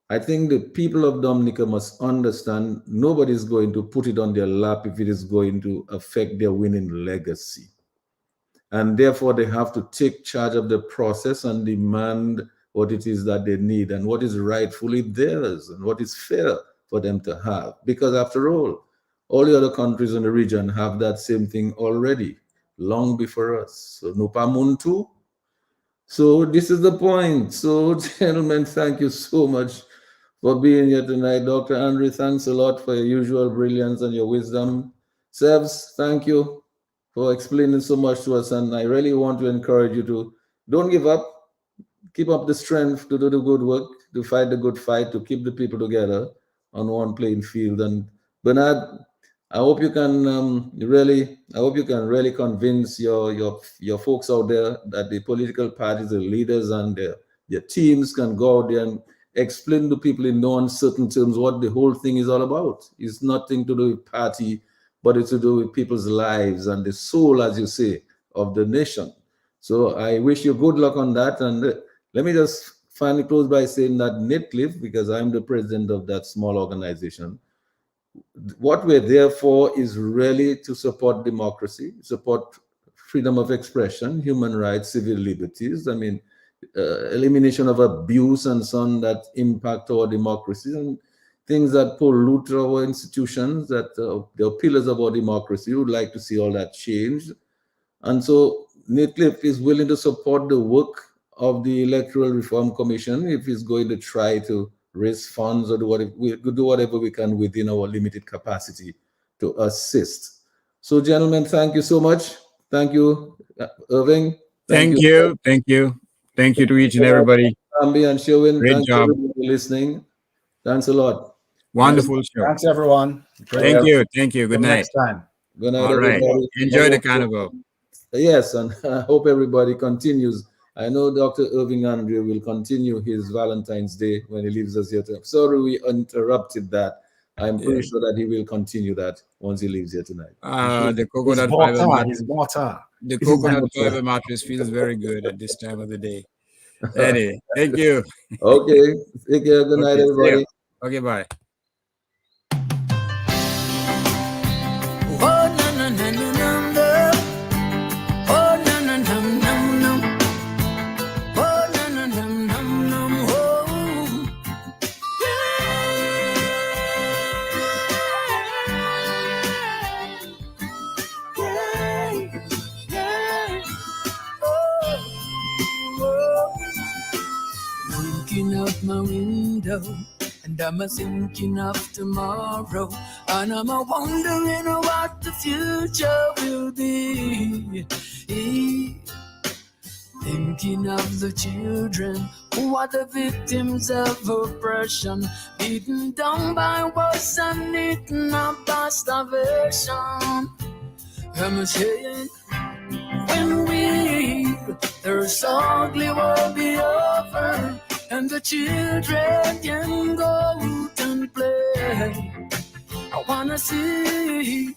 I think the people of Dominica must understand nobody's going to put it on their lap if it is going to affect their winning legacy. And therefore, they have to take charge of the process and demand what it is that they need and what is rightfully theirs and what is fair for them to have. Because after all the other countries in the region have that same thing already, long before us. So, Nupa Muntu. So this is the point. So, gentlemen, thank you so much for being here tonight. Dr. Andre, thanks a lot for your usual brilliance and your wisdom. Sevs, thank you for explaining so much to us. And I really want to encourage you to don't give up. Keep up the strength to do the good work, to fight the good fight, to keep the people together on one playing field. And Bernard, I hope you can really convince your folks out there that the political parties, the leaders, and their teams can go out there and explain to people in no uncertain terms what the whole thing is all about. It's nothing to do with party, but it's to do with people's lives and the soul, as you say, of the nation. So I wish you good luck on that. And let me just finally close by saying that NITCLIF, because I'm the president of that small organization, what we're there for is really to support democracy, support freedom of expression, human rights, civil liberties. I mean, elimination of abuse and so on that impact our democracy and things that pollute our institutions, that they're pillars of our democracy. We would like to see all that changed. And so NITCLIF is willing to support the work of the Electoral Reform Commission if it's going to try to raise funds or do whatever we can within our limited capacity to assist. So, gentlemen, thank you so much. Thank you, Irving. Thank you to each and everybody. Ambi and Sherwin, Great thank job. you for listening. Thanks a lot. Wonderful show. Thanks, everyone. Thank you. Good night. Next time. Good night, All right. everybody. Enjoy the carnival. Yes, and I hope everybody continues. I know Dr. Irving Andre will continue his Valentine's Day when he leaves us here. Sorry we interrupted that. I'm pretty sure that he will continue that once he leaves here tonight. The coconut fiber mattress. The coconut fiber mattress feels very good at this time of the day. Eddie, thank you. Okay. Take care. Good night, everybody. Okay, bye. Out my window, and I'm thinking of tomorrow, and I'm wondering what the future will be. Thinking of the children who are the victims of oppression, beaten down by wars and eaten up by starvation. I'm saying, when this ugly will be over, and the children can go out and play, I wanna see